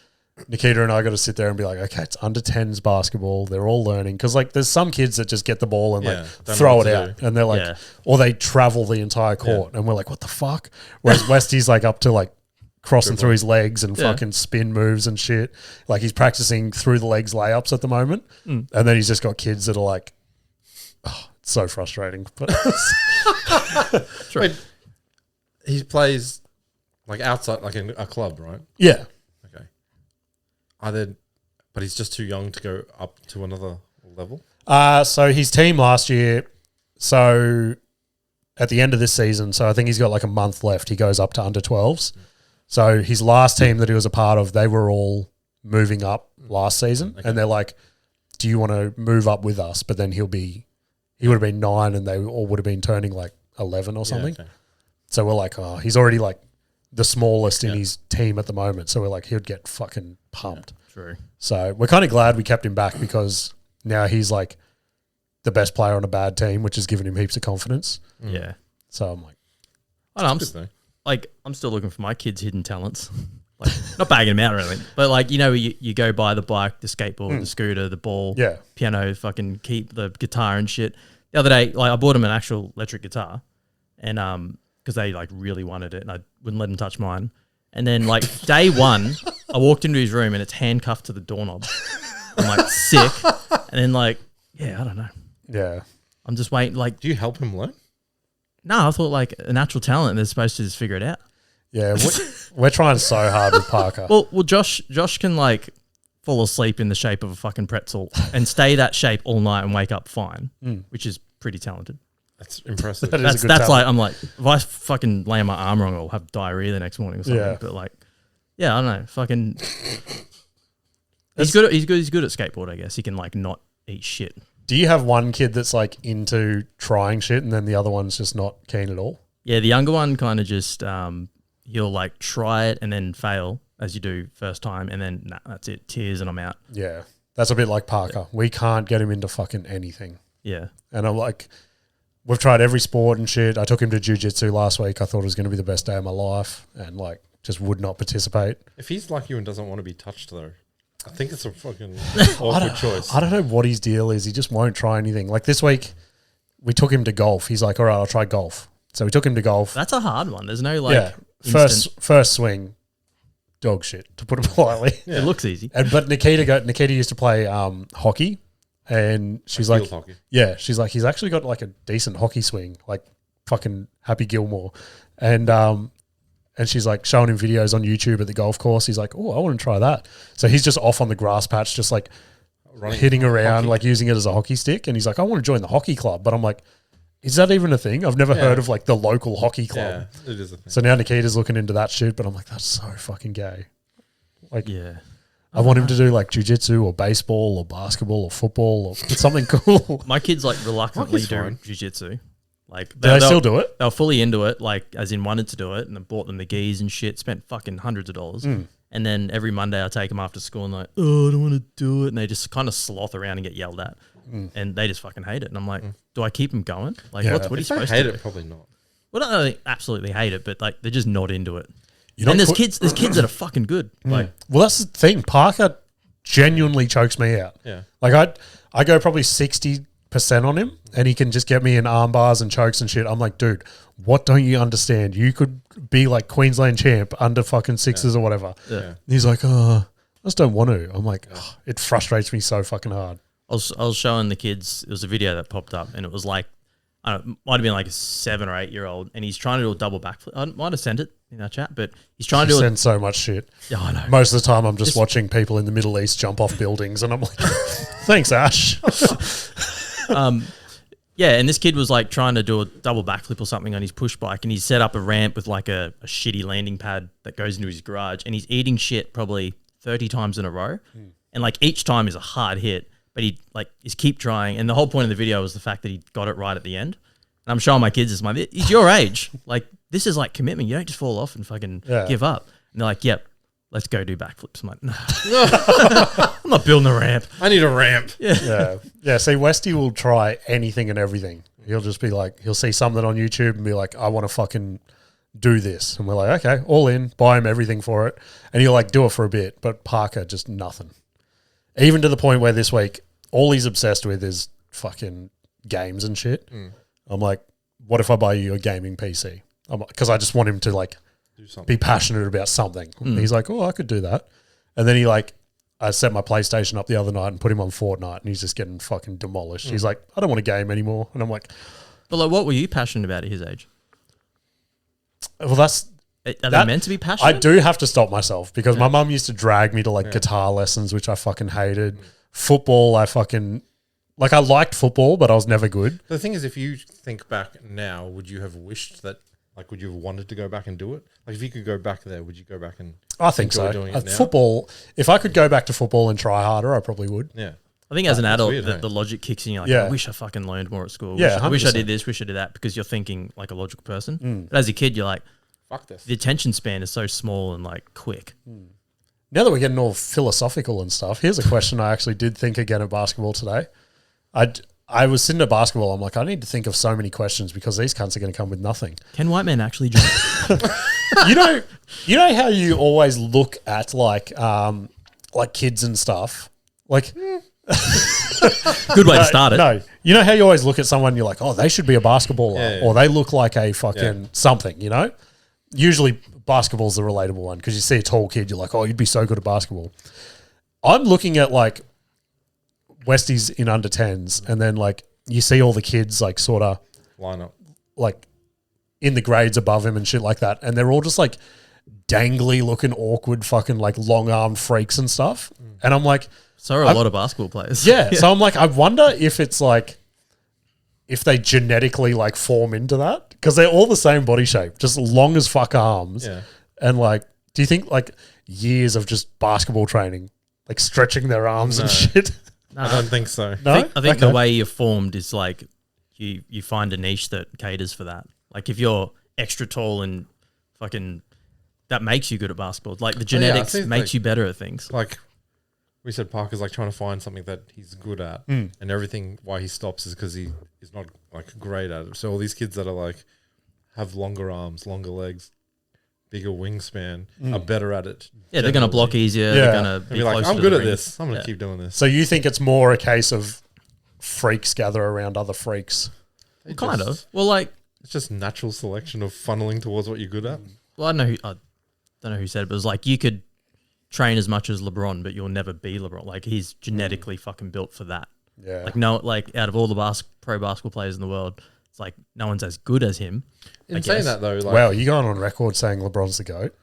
[SPEAKER 3] Nikita and I got to sit there and be like, okay, it's under 10s basketball. They're all learning because like there's some kids that just get the ball and
[SPEAKER 4] Yeah,
[SPEAKER 3] like
[SPEAKER 4] don't know
[SPEAKER 3] throw
[SPEAKER 4] what
[SPEAKER 3] it
[SPEAKER 4] to
[SPEAKER 3] out,
[SPEAKER 4] do.
[SPEAKER 3] and they're like,
[SPEAKER 2] Yeah.
[SPEAKER 3] or they travel the entire court, and we're like, what the fuck? Whereas Westy's like up to like crossing through his legs and
[SPEAKER 2] Yeah.
[SPEAKER 3] fucking spin moves and shit. Like he's practicing through the legs layups at the moment, and then he's just got kids that are like, oh, it's so frustrating. But
[SPEAKER 4] Wait, he plays Like outside, like in a club, right?
[SPEAKER 3] Yeah.
[SPEAKER 4] Okay. But he's just too young to go up to another level?
[SPEAKER 3] So his team last year, so at the end of this season, so I think he's got like a month left, he goes up to under 12s. So his last team that he was a part of, they were all moving up last season.
[SPEAKER 4] Okay.
[SPEAKER 3] And they're like, do you want to move up with us? But then he would have been 9 and they all would have been turning like 11 or something.
[SPEAKER 4] Yeah, okay.
[SPEAKER 3] So we're like, oh, he's already like the smallest in his team at the moment. So we're like, he'd get fucking pumped.
[SPEAKER 2] True.
[SPEAKER 3] So we're kind of glad we kept him back because now he's like the best player on a bad team, which has given him heaps of confidence.
[SPEAKER 2] Yeah.
[SPEAKER 3] So I'm like,
[SPEAKER 2] I don't know, I'm still looking for my kids' hidden talents. Like, not bagging them out or anything, but like, you go buy the bike, the skateboard, the scooter, the ball, piano, fucking keep the guitar and shit. The other day, like I bought him an actual electric guitar and because they like really wanted it and I wouldn't let them touch mine. And then like day one, I walked into his room and it's handcuffed to the doorknob. I'm like sick. And then like, I don't know.
[SPEAKER 3] yeah.
[SPEAKER 2] I'm just waiting. Like,
[SPEAKER 4] Do you help him learn?
[SPEAKER 2] no, I thought like a natural talent and they're supposed to just figure it out.
[SPEAKER 3] Yeah, we're trying so hard with Parker.
[SPEAKER 2] Well, Josh can like fall asleep in the shape of a fucking pretzel and stay that shape all night and wake up fine, which is pretty talented.
[SPEAKER 4] That's impressive.
[SPEAKER 3] That is a good
[SPEAKER 2] That's like,
[SPEAKER 3] talent.
[SPEAKER 2] I'm like, if I fucking lay on my arm wrong, I'll have diarrhea the next morning or something.
[SPEAKER 3] Yeah.
[SPEAKER 2] But like, I don't know, fucking. He's good at skateboard, I guess. He can like not eat shit.
[SPEAKER 3] Do you have one kid that's like into trying shit and then the other one's just not keen at all?
[SPEAKER 2] Yeah, the younger one kind of just he'll like try it and then fail as you do first time, and then that's it, tears and I'm out.
[SPEAKER 3] Yeah. That's a bit like Parker. We can't get him into fucking anything.
[SPEAKER 2] Yeah.
[SPEAKER 3] And I'm like, we've tried every sport and shit. I took him to jiu-jitsu last week. I thought it was going to be the best day of my life and like just would not participate.
[SPEAKER 4] If he's like you and doesn't want to be touched, though, I think it's a fucking awkward choice.
[SPEAKER 3] I don't know what his deal is. He just won't try anything. Like this week, we took him to golf. He's like, all right, I'll try golf. So we took him to golf.
[SPEAKER 2] That's a hard one. There's no like
[SPEAKER 3] First swing, dog shit, to put it politely.
[SPEAKER 2] It looks easy.
[SPEAKER 3] But Nikita used to play hockey, and she's like,
[SPEAKER 4] hockey.
[SPEAKER 3] yeah, she's like, he's actually got like a decent hockey swing, like fucking Happy Gilmore, and she's like showing him videos on YouTube at the golf course. He's like, oh, I want to try that. So he's just off on the grass patch, just like hitting around, like using it as a hockey stick. And he's like, I want to join the hockey club, but I'm like, is that even a thing? I've never heard of like the local hockey club.
[SPEAKER 4] Yeah, it is a thing.
[SPEAKER 3] So now Nikita's looking into that shit, but I'm like, that's so fucking gay. Like,
[SPEAKER 2] Yeah.
[SPEAKER 3] I want him to do like jiu-jitsu or baseball or basketball or football or something cool.
[SPEAKER 2] My kids like reluctantly
[SPEAKER 4] Hockey's
[SPEAKER 2] do
[SPEAKER 4] fine.
[SPEAKER 2] jiu-jitsu. Like
[SPEAKER 3] Do they still do it?
[SPEAKER 2] They were fully into it, like as in wanted to do it, and then bought them the gis and shit. Spent fucking hundreds of dollars. And then every Monday I take them after school and like, oh, I don't want to do it, and they just kind of sloth around and get yelled at, and they just fucking hate it. And I'm like, do I keep them going? Like,
[SPEAKER 3] Yeah.
[SPEAKER 2] what are you
[SPEAKER 4] If they
[SPEAKER 2] supposed
[SPEAKER 4] hate
[SPEAKER 2] to do?
[SPEAKER 4] it, probably not.
[SPEAKER 2] Well, I don't absolutely hate it, but like they're just not into it.
[SPEAKER 3] You're
[SPEAKER 2] And
[SPEAKER 3] not
[SPEAKER 2] there's kids that are fucking good. Like,
[SPEAKER 3] Well, that's the thing. Parker genuinely chokes me out.
[SPEAKER 4] Yeah.
[SPEAKER 3] Like I go probably 60% on him, and he can just get me in arm bars and chokes and shit. I'm like, dude, what don't you understand? You could be like Queensland champ under fucking sixes or whatever.
[SPEAKER 2] yeah.
[SPEAKER 3] He's like, I just don't want to. I'm like, it frustrates me so fucking hard.
[SPEAKER 2] I was showing the kids. It was a video that popped up, and it was like, I don't know, might have been like a 7 or 8 year old, and he's trying to do a double backflip. I might have sent it in our chat, but he's trying to do it.
[SPEAKER 3] Send so much shit.
[SPEAKER 2] Yeah, I know.
[SPEAKER 3] Most of the time, I'm just watching people in the Middle East jump off buildings, and I'm like, thanks, Ash.
[SPEAKER 2] Yeah, and this kid was like trying to do a double backflip or something on his push bike, and he set up a ramp with like a shitty landing pad that goes into his garage, and he's eating shit probably 30 times in a row, and like each time is a hard hit, but he like is keep trying, and the whole point of the video was the fact that he got it right at the end. And I'm showing my kids this, he's your age, like this is like commitment. You don't just fall off and fucking give up. And they're like, yep, let's go do backflips. I'm like, no, I'm not building a ramp.
[SPEAKER 4] I need a ramp.
[SPEAKER 3] Yeah. See, Westy will try anything and everything. He'll just be like, he'll see something on YouTube and be like, I want to fucking do this. And we're like, okay, all in, buy him everything for it. And he'll like do it for a bit. But Parker, just nothing. Even to the point where this week, all he's obsessed with is fucking games and shit. I'm like, what if I buy you a gaming PC? Because I just want him to like be passionate about something. He's like, oh, I could do that. And then I set my PlayStation up the other night and put him on Fortnite, and he's just getting fucking demolished. He's like, I don't want to game anymore. And I'm like,
[SPEAKER 2] But like, what were you passionate about at his age?
[SPEAKER 3] well, that's
[SPEAKER 2] Are they meant to be passionate?
[SPEAKER 3] I do have to stop myself because my mum used to drag me to like guitar lessons, which I fucking hated. Football, I liked football, but I was never good.
[SPEAKER 4] The thing is, if you think back now, would you have wished that, like, would you have wanted to go back and do it? Like, if you could go back there, would you go back and
[SPEAKER 3] I think
[SPEAKER 4] enjoy
[SPEAKER 3] so.
[SPEAKER 4] doing it now?
[SPEAKER 3] Football, if I could go back to football and try harder, I probably would.
[SPEAKER 4] Yeah.
[SPEAKER 2] I think as an adult,
[SPEAKER 4] weird,
[SPEAKER 2] the logic kicks in. You're like,
[SPEAKER 3] Yeah.
[SPEAKER 2] I wish I fucking learned more at school.
[SPEAKER 3] Yeah,
[SPEAKER 2] I wish I
[SPEAKER 3] 100%.
[SPEAKER 2] did this, wish I did that, because you're thinking like a logical person. But as a kid, you're like,
[SPEAKER 4] Fuck this.
[SPEAKER 2] the attention span is so small and like quick.
[SPEAKER 3] Now that we're getting all philosophical and stuff, here's a question I actually did think again at basketball today. I was sitting at basketball. I'm like, I need to think of so many questions because these cunts are going to come with nothing.
[SPEAKER 2] Can white men actually jump?
[SPEAKER 3] you know how you always look at like kids and stuff, like.
[SPEAKER 2] Good way to start it.
[SPEAKER 3] No, you know how you always look at someone, you're like, oh, they should be a basketballer, or they look like a fucking something. You know, usually basketball's the relatable one because you see a tall kid, you're like, oh, you'd be so good at basketball. I'm looking at like Westies in under 10s, and then like you see all the kids like sort of
[SPEAKER 4] Line up.
[SPEAKER 3] like in the grades above him and shit like that, and they're all just like dangly looking, awkward, fucking like long armed freaks and stuff. And I'm like,
[SPEAKER 2] So are a lot of basketball players.
[SPEAKER 3] yeah. So I'm like, I wonder if it's like, if they genetically like form into that because they're all the same body shape, just long as fuck arms.
[SPEAKER 4] Yeah.
[SPEAKER 3] And like, do you think like years of just basketball training, like stretching their arms and shit?
[SPEAKER 4] I don't think so.
[SPEAKER 3] No,
[SPEAKER 2] I think
[SPEAKER 3] Okay.
[SPEAKER 2] the way you're formed is like you find a niche that caters for that. Like if you're extra tall and fucking, that makes you good at basketball. Like the genetics
[SPEAKER 4] think,
[SPEAKER 2] makes
[SPEAKER 4] like-
[SPEAKER 2] you better at things.
[SPEAKER 4] Like we said, Parker's like trying to find something that he's good at, and everything why he stops is because he is not like great at it. So all these kids that are like have longer arms, longer legs, bigger wingspan, are better at it.
[SPEAKER 2] Yeah, they're going to block easier.
[SPEAKER 3] Yeah.
[SPEAKER 2] They're going to
[SPEAKER 4] And
[SPEAKER 2] be
[SPEAKER 4] be like,
[SPEAKER 2] closer
[SPEAKER 4] I'm
[SPEAKER 2] to
[SPEAKER 4] good
[SPEAKER 2] the
[SPEAKER 4] at
[SPEAKER 2] ring.
[SPEAKER 4] this. I'm going to keep doing this.
[SPEAKER 3] So you think it's more a case of freaks gather around other freaks?
[SPEAKER 2] Well, kind of. Well, like,
[SPEAKER 4] It's just natural selection of funneling towards what you're good at.
[SPEAKER 2] well, I don't know who said it, but it was like you could train as much as LeBron, but you'll never be LeBron. Like he's genetically fucking built for that.
[SPEAKER 3] Yeah.
[SPEAKER 2] Like no, like out of all the pro basketball players in the world, it's like no one's as good as him. I
[SPEAKER 4] In saying
[SPEAKER 2] guess.
[SPEAKER 4] that though, like,
[SPEAKER 3] Wow, you going on record saying LeBron's the GOAT?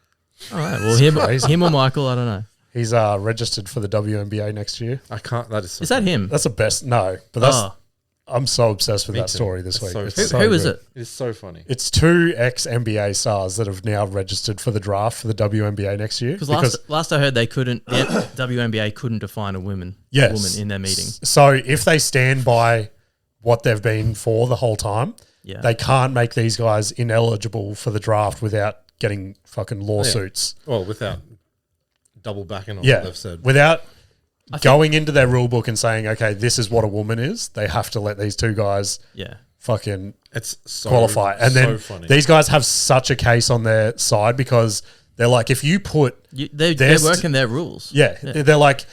[SPEAKER 2] All right, well him or Michael, I don't know.
[SPEAKER 3] He's registered for the WNBA next year.
[SPEAKER 4] I can't. That is. So
[SPEAKER 2] Is that him?
[SPEAKER 3] That's the best. No, but that's.
[SPEAKER 2] Oh,
[SPEAKER 3] I'm so obsessed with
[SPEAKER 4] Me
[SPEAKER 3] that
[SPEAKER 4] too.
[SPEAKER 3] story this
[SPEAKER 4] It's
[SPEAKER 3] week.
[SPEAKER 4] so
[SPEAKER 3] It's
[SPEAKER 4] funny.
[SPEAKER 3] so
[SPEAKER 2] who is
[SPEAKER 3] good.
[SPEAKER 2] it?
[SPEAKER 4] It's so funny.
[SPEAKER 3] It's two ex-NBA stars that have now registered for the draft for the WNBA next year.
[SPEAKER 2] Because last I heard they couldn't. The WNBA couldn't define a woman in their meeting.
[SPEAKER 3] So if they stand by what they've been for the whole time,
[SPEAKER 2] Yeah,
[SPEAKER 3] they can't make these guys ineligible for the draft without getting fucking lawsuits.
[SPEAKER 4] Well, without double backing on
[SPEAKER 3] Yeah,
[SPEAKER 4] what they've said.
[SPEAKER 3] without
[SPEAKER 2] think-
[SPEAKER 3] going into their rule book and saying, okay, this is what a woman is. They have to let these two guys
[SPEAKER 2] yeah.
[SPEAKER 3] fucking
[SPEAKER 4] It's so
[SPEAKER 3] qualify. And then
[SPEAKER 4] so funny.
[SPEAKER 3] these guys have such a case on their side because they're like, if you put,
[SPEAKER 2] They're
[SPEAKER 3] They're
[SPEAKER 2] working their rules.
[SPEAKER 3] they're like,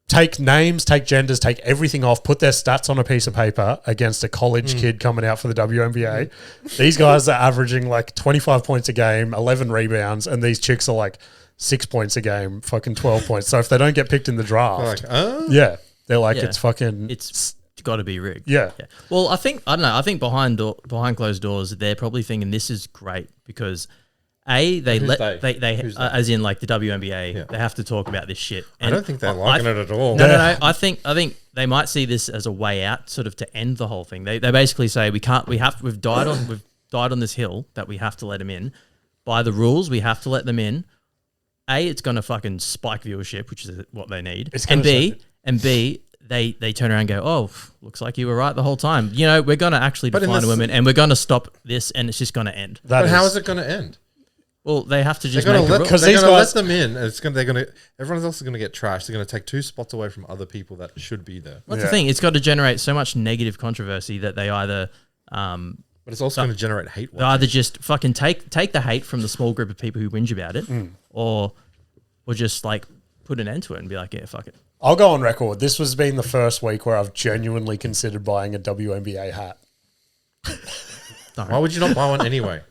[SPEAKER 3] take names, take genders, take everything off, put their stats on a piece of paper against a college kid coming out for the WNBA. These guys are averaging like 25 points a game, 11 rebounds, and these chicks are like 6 points a game, fucking 12 points. So if they don't get picked in the draft,
[SPEAKER 4] They're like,
[SPEAKER 3] it's fucking,
[SPEAKER 2] It's got to be rigged.
[SPEAKER 3] yeah.
[SPEAKER 2] Well, I don't know. I think behind closed doors, they're probably thinking this is great because they
[SPEAKER 4] Who's
[SPEAKER 2] let
[SPEAKER 4] they?
[SPEAKER 2] they
[SPEAKER 4] Who's they?
[SPEAKER 2] as in like the WNBA,
[SPEAKER 4] Yeah.
[SPEAKER 2] they have to talk about this shit.
[SPEAKER 4] I don't think they're
[SPEAKER 2] I-
[SPEAKER 4] liking it at all.
[SPEAKER 2] No. I think they might see this as a way out, sort of to end the whole thing. They basically say we've died on this hill that we have to let them in. By the rules, we have to let them in. A, it's going to fucking spike viewership, which is what they need.
[SPEAKER 3] It's
[SPEAKER 2] And
[SPEAKER 3] gonna
[SPEAKER 2] B, they turn around and go, oh, looks like you were right the whole time. You know, we're going to actually
[SPEAKER 4] But in
[SPEAKER 2] define
[SPEAKER 4] this-
[SPEAKER 2] women and we're going to stop this and it's just going to end.
[SPEAKER 4] But how is it going to end?
[SPEAKER 2] Well, they have to
[SPEAKER 4] They're
[SPEAKER 2] just
[SPEAKER 4] going
[SPEAKER 2] make
[SPEAKER 4] to
[SPEAKER 2] a
[SPEAKER 4] let,
[SPEAKER 2] rule.
[SPEAKER 3] Because
[SPEAKER 4] they're
[SPEAKER 3] these
[SPEAKER 4] gonna
[SPEAKER 3] guys-
[SPEAKER 4] let them in. And they're going to. Everyone else is going to get trashed. They're going to take 2 spots away from other people that should be there.
[SPEAKER 2] That's
[SPEAKER 3] Yeah.
[SPEAKER 2] the thing. It's got to generate so much negative controversy that they either
[SPEAKER 4] But it's also going to generate hate.
[SPEAKER 2] they either just fucking take the hate from the small group of people who whinge about it, or just like put an end to it and be like, yeah, fuck it.
[SPEAKER 3] I'll go on record. This has been the first week where I've genuinely considered buying a WNBA hat.
[SPEAKER 4] Why would you not buy one anyway?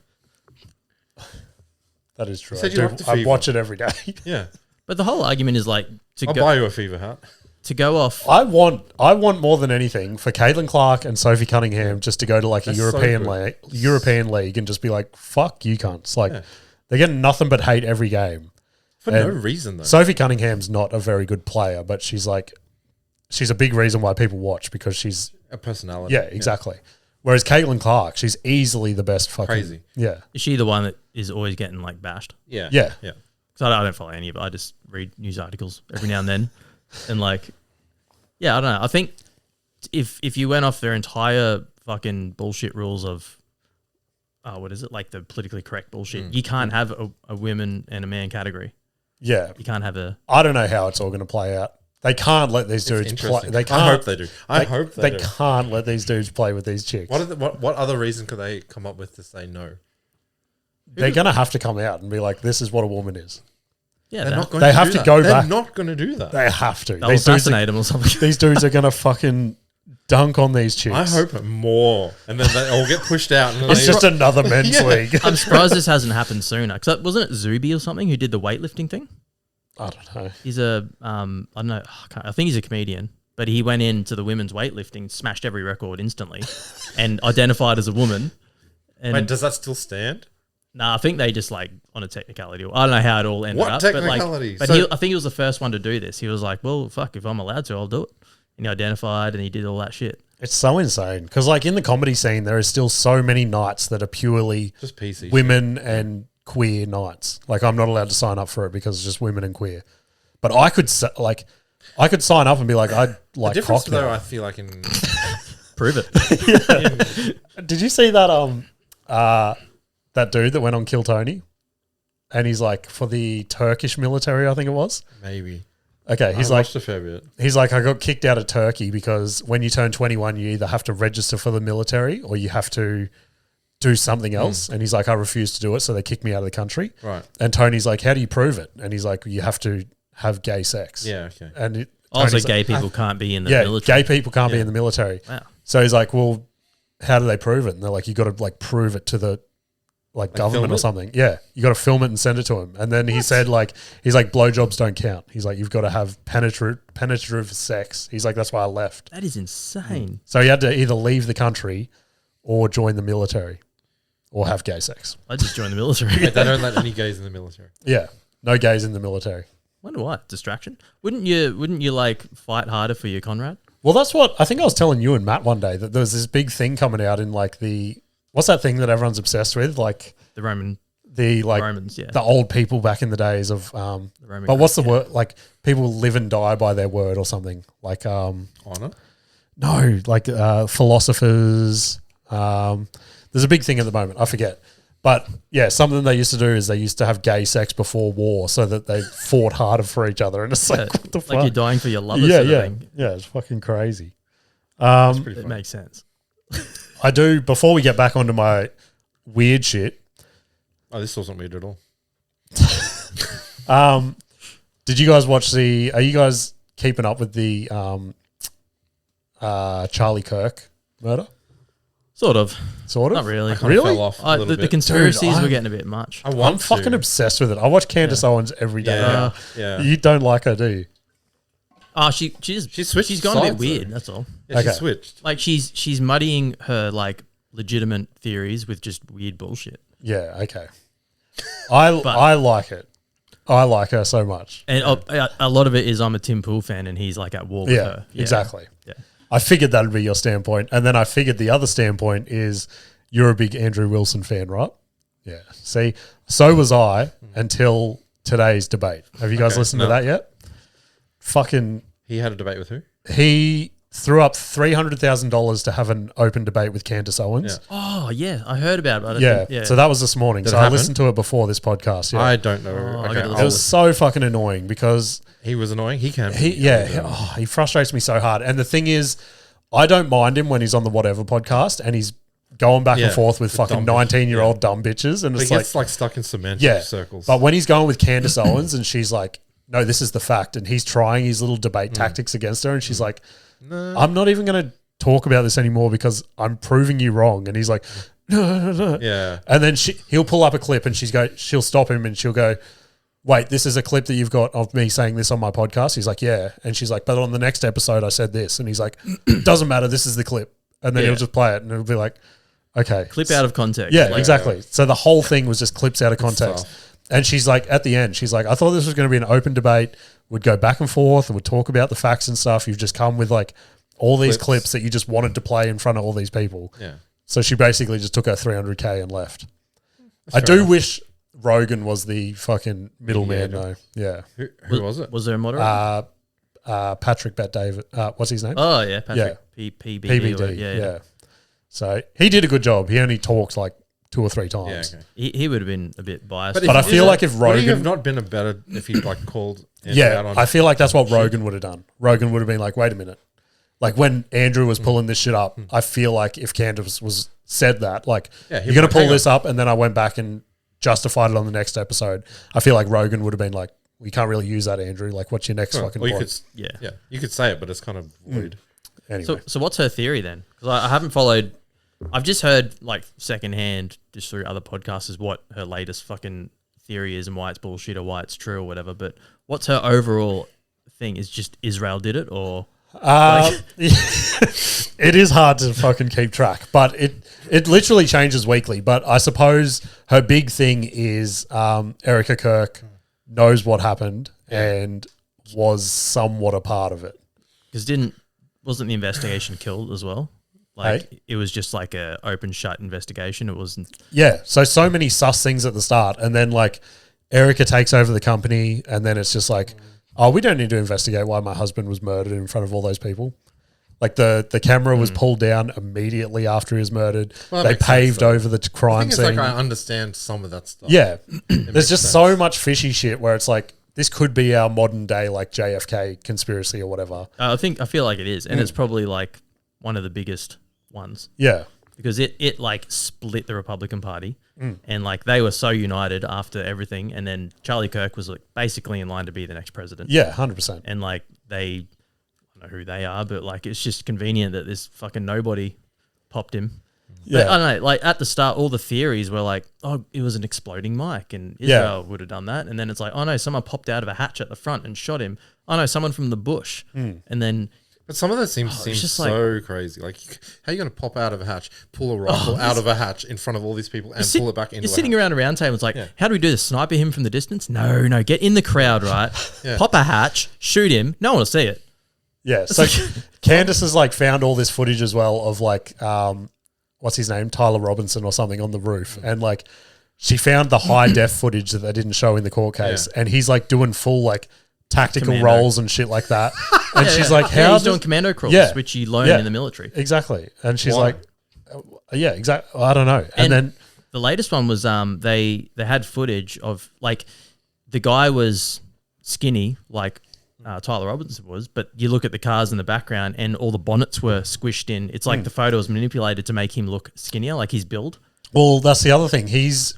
[SPEAKER 3] That is true.
[SPEAKER 4] You said
[SPEAKER 3] I,
[SPEAKER 4] you
[SPEAKER 3] do,
[SPEAKER 4] loved the
[SPEAKER 3] I
[SPEAKER 4] fever.
[SPEAKER 3] watch it every day.
[SPEAKER 4] Yeah,
[SPEAKER 2] But the whole argument is like
[SPEAKER 4] I'll buy you a fever hat.
[SPEAKER 2] to go off.
[SPEAKER 3] I want more than anything for Caitlin Clark and Sophie Cunningham just to go to like a
[SPEAKER 4] That's so
[SPEAKER 3] European
[SPEAKER 4] good.
[SPEAKER 3] league and just be like, fuck you cunts. Like, They're getting nothing but hate every game.
[SPEAKER 4] For no reason, though.
[SPEAKER 3] Sophie Cunningham's not a very good player, but she's a big reason why people watch because she's
[SPEAKER 4] a personality.
[SPEAKER 3] Yeah, exactly. Whereas Caitlin Clark, she's easily the best fucking...
[SPEAKER 4] Crazy.
[SPEAKER 3] Yeah.
[SPEAKER 2] Is she the one that is always getting like bashed?
[SPEAKER 4] Yeah.
[SPEAKER 3] Yeah.
[SPEAKER 4] Yeah.
[SPEAKER 2] Because I don't follow any of it. I just read news articles every now and then. And like, yeah, I don't know. I think if you went off their entire fucking bullshit rules of, what is it? Like the politically correct bullshit. You can't have a women and a man category.
[SPEAKER 3] Yeah.
[SPEAKER 2] You can't have a...
[SPEAKER 3] I don't know how it's all going to play out. They can't let these dudes play. They can't.
[SPEAKER 4] I hope they do. I hope they do.
[SPEAKER 3] They can't let these dudes play with these chicks.
[SPEAKER 4] What other reason could they come up with to say no?
[SPEAKER 3] They're going to have to come out and be like, this is what a woman is.
[SPEAKER 2] Yeah,
[SPEAKER 4] They're not going
[SPEAKER 3] they
[SPEAKER 4] to
[SPEAKER 3] have
[SPEAKER 4] do
[SPEAKER 3] to
[SPEAKER 4] that.
[SPEAKER 3] go
[SPEAKER 4] They're
[SPEAKER 3] back.
[SPEAKER 4] not going to do that.
[SPEAKER 3] They have to.
[SPEAKER 2] they'll assassinate them or something.
[SPEAKER 3] These dudes are going to fucking dunk on these chicks.
[SPEAKER 4] I hope more. And then they all get pushed out. And
[SPEAKER 3] It's
[SPEAKER 4] they,
[SPEAKER 3] just another men's league.
[SPEAKER 2] I'm surprised this hasn't happened sooner. Because wasn't it Zuby or something who did the weightlifting thing?
[SPEAKER 3] I don't know.
[SPEAKER 2] He's a, I don't know, I think he's a comedian, but he went into the women's weightlifting, smashed every record instantly, and identified as a woman. And
[SPEAKER 4] Wait, does that still stand?
[SPEAKER 2] I think they just like on a technicality. I don't know how it all ended
[SPEAKER 4] What
[SPEAKER 2] up.
[SPEAKER 4] technicality?
[SPEAKER 2] But,
[SPEAKER 4] So-
[SPEAKER 2] I think he was the first one to do this. He was like, well, fuck, if I'm allowed to, I'll do it. And he identified and he did all that shit.
[SPEAKER 3] It's so insane. Because like in the comedy scene, there is still so many nights that are purely
[SPEAKER 4] Just PC.
[SPEAKER 3] women and queer nights. Like I'm not allowed to sign up for it because it's just women and queer. But I could sign up and be like, I'd like
[SPEAKER 4] The difference
[SPEAKER 3] cock
[SPEAKER 4] though,
[SPEAKER 3] now.
[SPEAKER 4] I feel like in
[SPEAKER 2] Prove it.
[SPEAKER 3] Did you see that that dude that went on Kill Tony? And he's like for the Turkish military, I think it was.
[SPEAKER 4] maybe
[SPEAKER 3] Okay, he's
[SPEAKER 4] I
[SPEAKER 3] like
[SPEAKER 4] watched a fair bit.
[SPEAKER 3] he's like I got kicked out of Turkey because when you turn 21, you either have to register for the military or you have to do something else. And he's like, I refuse to do it, so they kicked me out of the country.
[SPEAKER 4] Right.
[SPEAKER 3] And Tony's like, how do you prove it? And he's like, you have to have gay sex.
[SPEAKER 4] Yeah. Okay.
[SPEAKER 3] And
[SPEAKER 2] Also,
[SPEAKER 3] Tony's
[SPEAKER 2] gay
[SPEAKER 3] like,
[SPEAKER 2] people can't be in the
[SPEAKER 3] yeah,
[SPEAKER 2] military.
[SPEAKER 3] gay people can't be in the military.
[SPEAKER 2] Wow.
[SPEAKER 3] So he's like, well, how do they prove it? And they're like, you got to like prove it to the government
[SPEAKER 4] film
[SPEAKER 3] or
[SPEAKER 4] it?
[SPEAKER 3] something. Yeah, you got to film it and send it to him. And then he said he's like, blowjobs don't count. He's like, you've got to have penetrative sex. He's like, that's why I left.
[SPEAKER 2] That is insane.
[SPEAKER 3] So he had to either leave the country or join the military or have gay sex.
[SPEAKER 2] I just joined the military.
[SPEAKER 4] Wait, they don't let any gays in the military.
[SPEAKER 3] Yeah, no gays in the military.
[SPEAKER 2] Wonder why? Distraction? Wouldn't you like fight harder for your Conrad?
[SPEAKER 3] Well, that's what I think I was telling you and Matt one day, that there was this big thing coming out in like what's that thing that everyone's obsessed with? Like
[SPEAKER 2] The Roman,
[SPEAKER 3] the
[SPEAKER 2] Romans, yeah.
[SPEAKER 3] the old people back in the days of
[SPEAKER 2] Roman
[SPEAKER 3] but what's the
[SPEAKER 2] Greeks,
[SPEAKER 3] word? Like people live and die by their word or something. Like
[SPEAKER 4] Honor.
[SPEAKER 3] no, like philosophers. There's a big thing at the moment. I forget. But yeah, something they used to do is they used to have gay sex before war so that they fought harder for each other. And it's like, what the fuck?
[SPEAKER 2] Like you're dying for your lover
[SPEAKER 3] Yeah,
[SPEAKER 2] sort of
[SPEAKER 3] yeah.
[SPEAKER 2] thing.
[SPEAKER 3] Yeah, it's fucking crazy.
[SPEAKER 4] Pretty
[SPEAKER 2] It
[SPEAKER 4] funny.
[SPEAKER 2] makes sense.
[SPEAKER 3] I do, before we get back onto my weird shit,
[SPEAKER 4] Oh, this wasn't weird at all.
[SPEAKER 3] did you guys watch are you guys keeping up with the Charlie Kirk murder?
[SPEAKER 2] Sort of.
[SPEAKER 3] Sort of?
[SPEAKER 2] Not really.
[SPEAKER 4] I kinda
[SPEAKER 3] Really?
[SPEAKER 4] fell off a little
[SPEAKER 2] The
[SPEAKER 4] bit.
[SPEAKER 2] conspiracies
[SPEAKER 3] Dude,
[SPEAKER 2] were getting a bit much.
[SPEAKER 4] I want
[SPEAKER 3] I'm fucking
[SPEAKER 4] to.
[SPEAKER 3] obsessed with it. I watch Candace Owens every day.
[SPEAKER 4] Yeah. Yeah.
[SPEAKER 3] You don't like her, do you?
[SPEAKER 2] Oh, she's
[SPEAKER 4] switched
[SPEAKER 2] She's gone a bit
[SPEAKER 4] sides,
[SPEAKER 2] weird.
[SPEAKER 4] though.
[SPEAKER 2] That's all.
[SPEAKER 4] Yeah, she
[SPEAKER 3] Okay.
[SPEAKER 4] switched.
[SPEAKER 2] Like she's muddying her like legitimate theories with just weird bullshit.
[SPEAKER 3] Yeah, okay. I like it. I like her so much.
[SPEAKER 2] And a lot of it is I'm a Tim Pool fan and he's like at war with
[SPEAKER 3] Yeah,
[SPEAKER 2] her.
[SPEAKER 3] exactly.
[SPEAKER 2] Yeah.
[SPEAKER 3] I figured that would be your standpoint. And then I figured the other standpoint is you're a big Andrew Wilson fan, right? Yeah. See, so was I until today's debate. Have you guys
[SPEAKER 4] Okay,
[SPEAKER 3] listened to
[SPEAKER 4] no.
[SPEAKER 3] that yet? Fucking,
[SPEAKER 4] He had a debate with who?
[SPEAKER 3] he threw up $300,000 to have an open debate with Candace Owens.
[SPEAKER 2] Oh yeah, I heard about it. But I
[SPEAKER 3] Yeah.
[SPEAKER 2] didn't- yeah.
[SPEAKER 3] So that was this morning.
[SPEAKER 4] Did
[SPEAKER 3] so
[SPEAKER 4] it
[SPEAKER 3] I
[SPEAKER 4] happen?
[SPEAKER 3] listened to it before this podcast. Yeah.
[SPEAKER 4] I don't know.
[SPEAKER 2] I
[SPEAKER 4] Okay,
[SPEAKER 2] gotta
[SPEAKER 3] it
[SPEAKER 2] listen.
[SPEAKER 3] was so fucking annoying because
[SPEAKER 4] he was annoying. He can.
[SPEAKER 3] he frustrates me so hard. And the thing is, I don't mind him when he's on the Whatever podcast and he's going back and
[SPEAKER 4] Yeah,
[SPEAKER 3] forth with
[SPEAKER 4] the
[SPEAKER 3] fucking
[SPEAKER 4] dumb bitch.
[SPEAKER 3] 19-year-old dumb bitches. And
[SPEAKER 4] But he
[SPEAKER 3] it's like,
[SPEAKER 4] gets like stuck in semantic
[SPEAKER 3] yeah.
[SPEAKER 4] circles.
[SPEAKER 3] But when he's going with Candace Owens and she's like, no, this is the fact. And he's trying his little debate tactics against her. And she's like, I'm not even going to talk about this anymore because I'm proving you wrong. And he's like, no.
[SPEAKER 4] yeah.
[SPEAKER 3] And then he'll pull up a clip and she'll stop him and she'll go, wait, this is a clip that you've got of me saying this on my podcast? He's like, yeah. And she's like, but on the next episode I said this. And he's like, doesn't matter, this is the clip. And then
[SPEAKER 2] Yeah.
[SPEAKER 3] he'll just play it and it'll be like, Okay.
[SPEAKER 2] Clip out of context.
[SPEAKER 3] Yeah,
[SPEAKER 2] Like,
[SPEAKER 3] exactly. So the whole thing was just clips out of context.
[SPEAKER 4] tough.
[SPEAKER 3] And she's like, at the end, she's like, I thought this was going to be an open debate. We'd go back and forth and would talk about the facts and stuff. You've just come with like all these clips that you just wanted to play in front of all these people.
[SPEAKER 4] Yeah.
[SPEAKER 3] So she basically just took her 300K and left. I do wish Rogan was the fucking middleman though. Yeah.
[SPEAKER 4] Who was it?
[SPEAKER 2] Was there a moderator?
[SPEAKER 3] Patrick Bet David. What's his name?
[SPEAKER 2] Oh yeah, Patrick. PBD.
[SPEAKER 3] PBD. Yeah. So he did a good job. He only talked like 2 or 3 times.
[SPEAKER 4] Yeah, okay.
[SPEAKER 2] He would have been a bit biased.
[SPEAKER 3] But I feel like if
[SPEAKER 4] Would he have
[SPEAKER 3] Rogan,
[SPEAKER 4] not been a better if he like called Andrew out on
[SPEAKER 3] I feel like that's what Rogan would have done. Rogan would have been like, wait a minute. Like when Andrew was pulling this shit up, I feel like if Candace was said that, like,
[SPEAKER 4] Yeah, he'd
[SPEAKER 3] you're going to
[SPEAKER 4] be like,
[SPEAKER 3] pull
[SPEAKER 4] hang
[SPEAKER 3] this up, and then I went back and justified it on the next episode, I feel like Rogan would have been like, we can't really use that, Andrew. Like, what's your next fucking
[SPEAKER 4] Or you
[SPEAKER 3] point?
[SPEAKER 4] could,
[SPEAKER 2] Yeah.
[SPEAKER 4] you could say it, but it's kind of void.
[SPEAKER 3] Anyway.
[SPEAKER 2] So what's her theory then? Because I haven't followed. I've just heard like secondhand, just through other podcasters, what her latest fucking theory is and why it's bullshit or why it's true or whatever. But what's her overall thing? Is just Israel did it, or
[SPEAKER 3] it is hard to fucking keep track, but it literally changes weekly. But I suppose her big thing is Erica Kirk knows what happened and was somewhat a part of it.
[SPEAKER 2] because wasn't the investigation killed as well? Like it was just like a open shut investigation. It wasn't.
[SPEAKER 3] Yeah. So many sus things at the start, and then like Erica takes over the company, and then it's just like, oh, we don't need to investigate why my husband was murdered in front of all those people. Like the camera was pulled down immediately after he was murdered.
[SPEAKER 4] Well, that
[SPEAKER 3] they
[SPEAKER 4] makes sense,
[SPEAKER 3] paved
[SPEAKER 4] though.
[SPEAKER 3] over the
[SPEAKER 4] I
[SPEAKER 3] crime
[SPEAKER 4] think it's
[SPEAKER 3] scene.
[SPEAKER 4] like I understand some of that stuff.
[SPEAKER 3] Yeah.
[SPEAKER 4] It
[SPEAKER 3] There's
[SPEAKER 4] makes
[SPEAKER 3] just
[SPEAKER 4] sense.
[SPEAKER 3] so much fishy shit where it's like, this could be our modern day like JFK conspiracy or whatever.
[SPEAKER 2] I feel like it is, and it's probably like one of the biggest ones.
[SPEAKER 3] Yeah.
[SPEAKER 2] Because it like split the Republican Party, and like they were so united after everything, and then Charlie Kirk was like basically in line to be the next president.
[SPEAKER 3] Yeah, 100%.
[SPEAKER 2] And like I don't know who they are, but like it's just convenient that this fucking nobody popped him.
[SPEAKER 3] Yeah.
[SPEAKER 2] But I don't know, like at the start, all the theories were like, oh, it was an exploding mic, and Israel would have done that. And then it's like, oh no, someone popped out of a hatch at the front and shot him. Oh no, someone from the bush. And then
[SPEAKER 4] But some of that seems
[SPEAKER 2] just
[SPEAKER 4] so crazy. Like, how are you going to pop out of a hatch, pull a rifle out of a hatch in front of all these people, and pull it back into
[SPEAKER 2] You're
[SPEAKER 4] a
[SPEAKER 2] sitting
[SPEAKER 4] hatch?
[SPEAKER 2] around a round table. It's like, how do we do this? Sniper him from the distance? No, get in the crowd, right? Pop a hatch, shoot him. No one will see it.
[SPEAKER 3] Yeah. So Candace has like found all this footage as well of like, what's his name? Tyler Robinson or something on the roof. And like, she found the high def footage that they didn't show in the court case. And he's like doing full like tactical
[SPEAKER 2] Commando.
[SPEAKER 3] roles and shit like that. And she's like, how
[SPEAKER 2] he's
[SPEAKER 3] does-
[SPEAKER 2] doing commando crawls,
[SPEAKER 3] Yeah.
[SPEAKER 2] which you learn
[SPEAKER 3] Yeah.
[SPEAKER 2] in the military.
[SPEAKER 3] Exactly. And she's
[SPEAKER 4] Why?
[SPEAKER 3] like, yeah, exactly. I don't know. And then,
[SPEAKER 2] the latest one was they had footage of like the guy was skinny like Tyler Robinson was, but you look at the cars in the background and all the bonnets were squished in. It's like the photo was manipulated to make him look skinnier, like his build.
[SPEAKER 3] well, that's the other thing. He's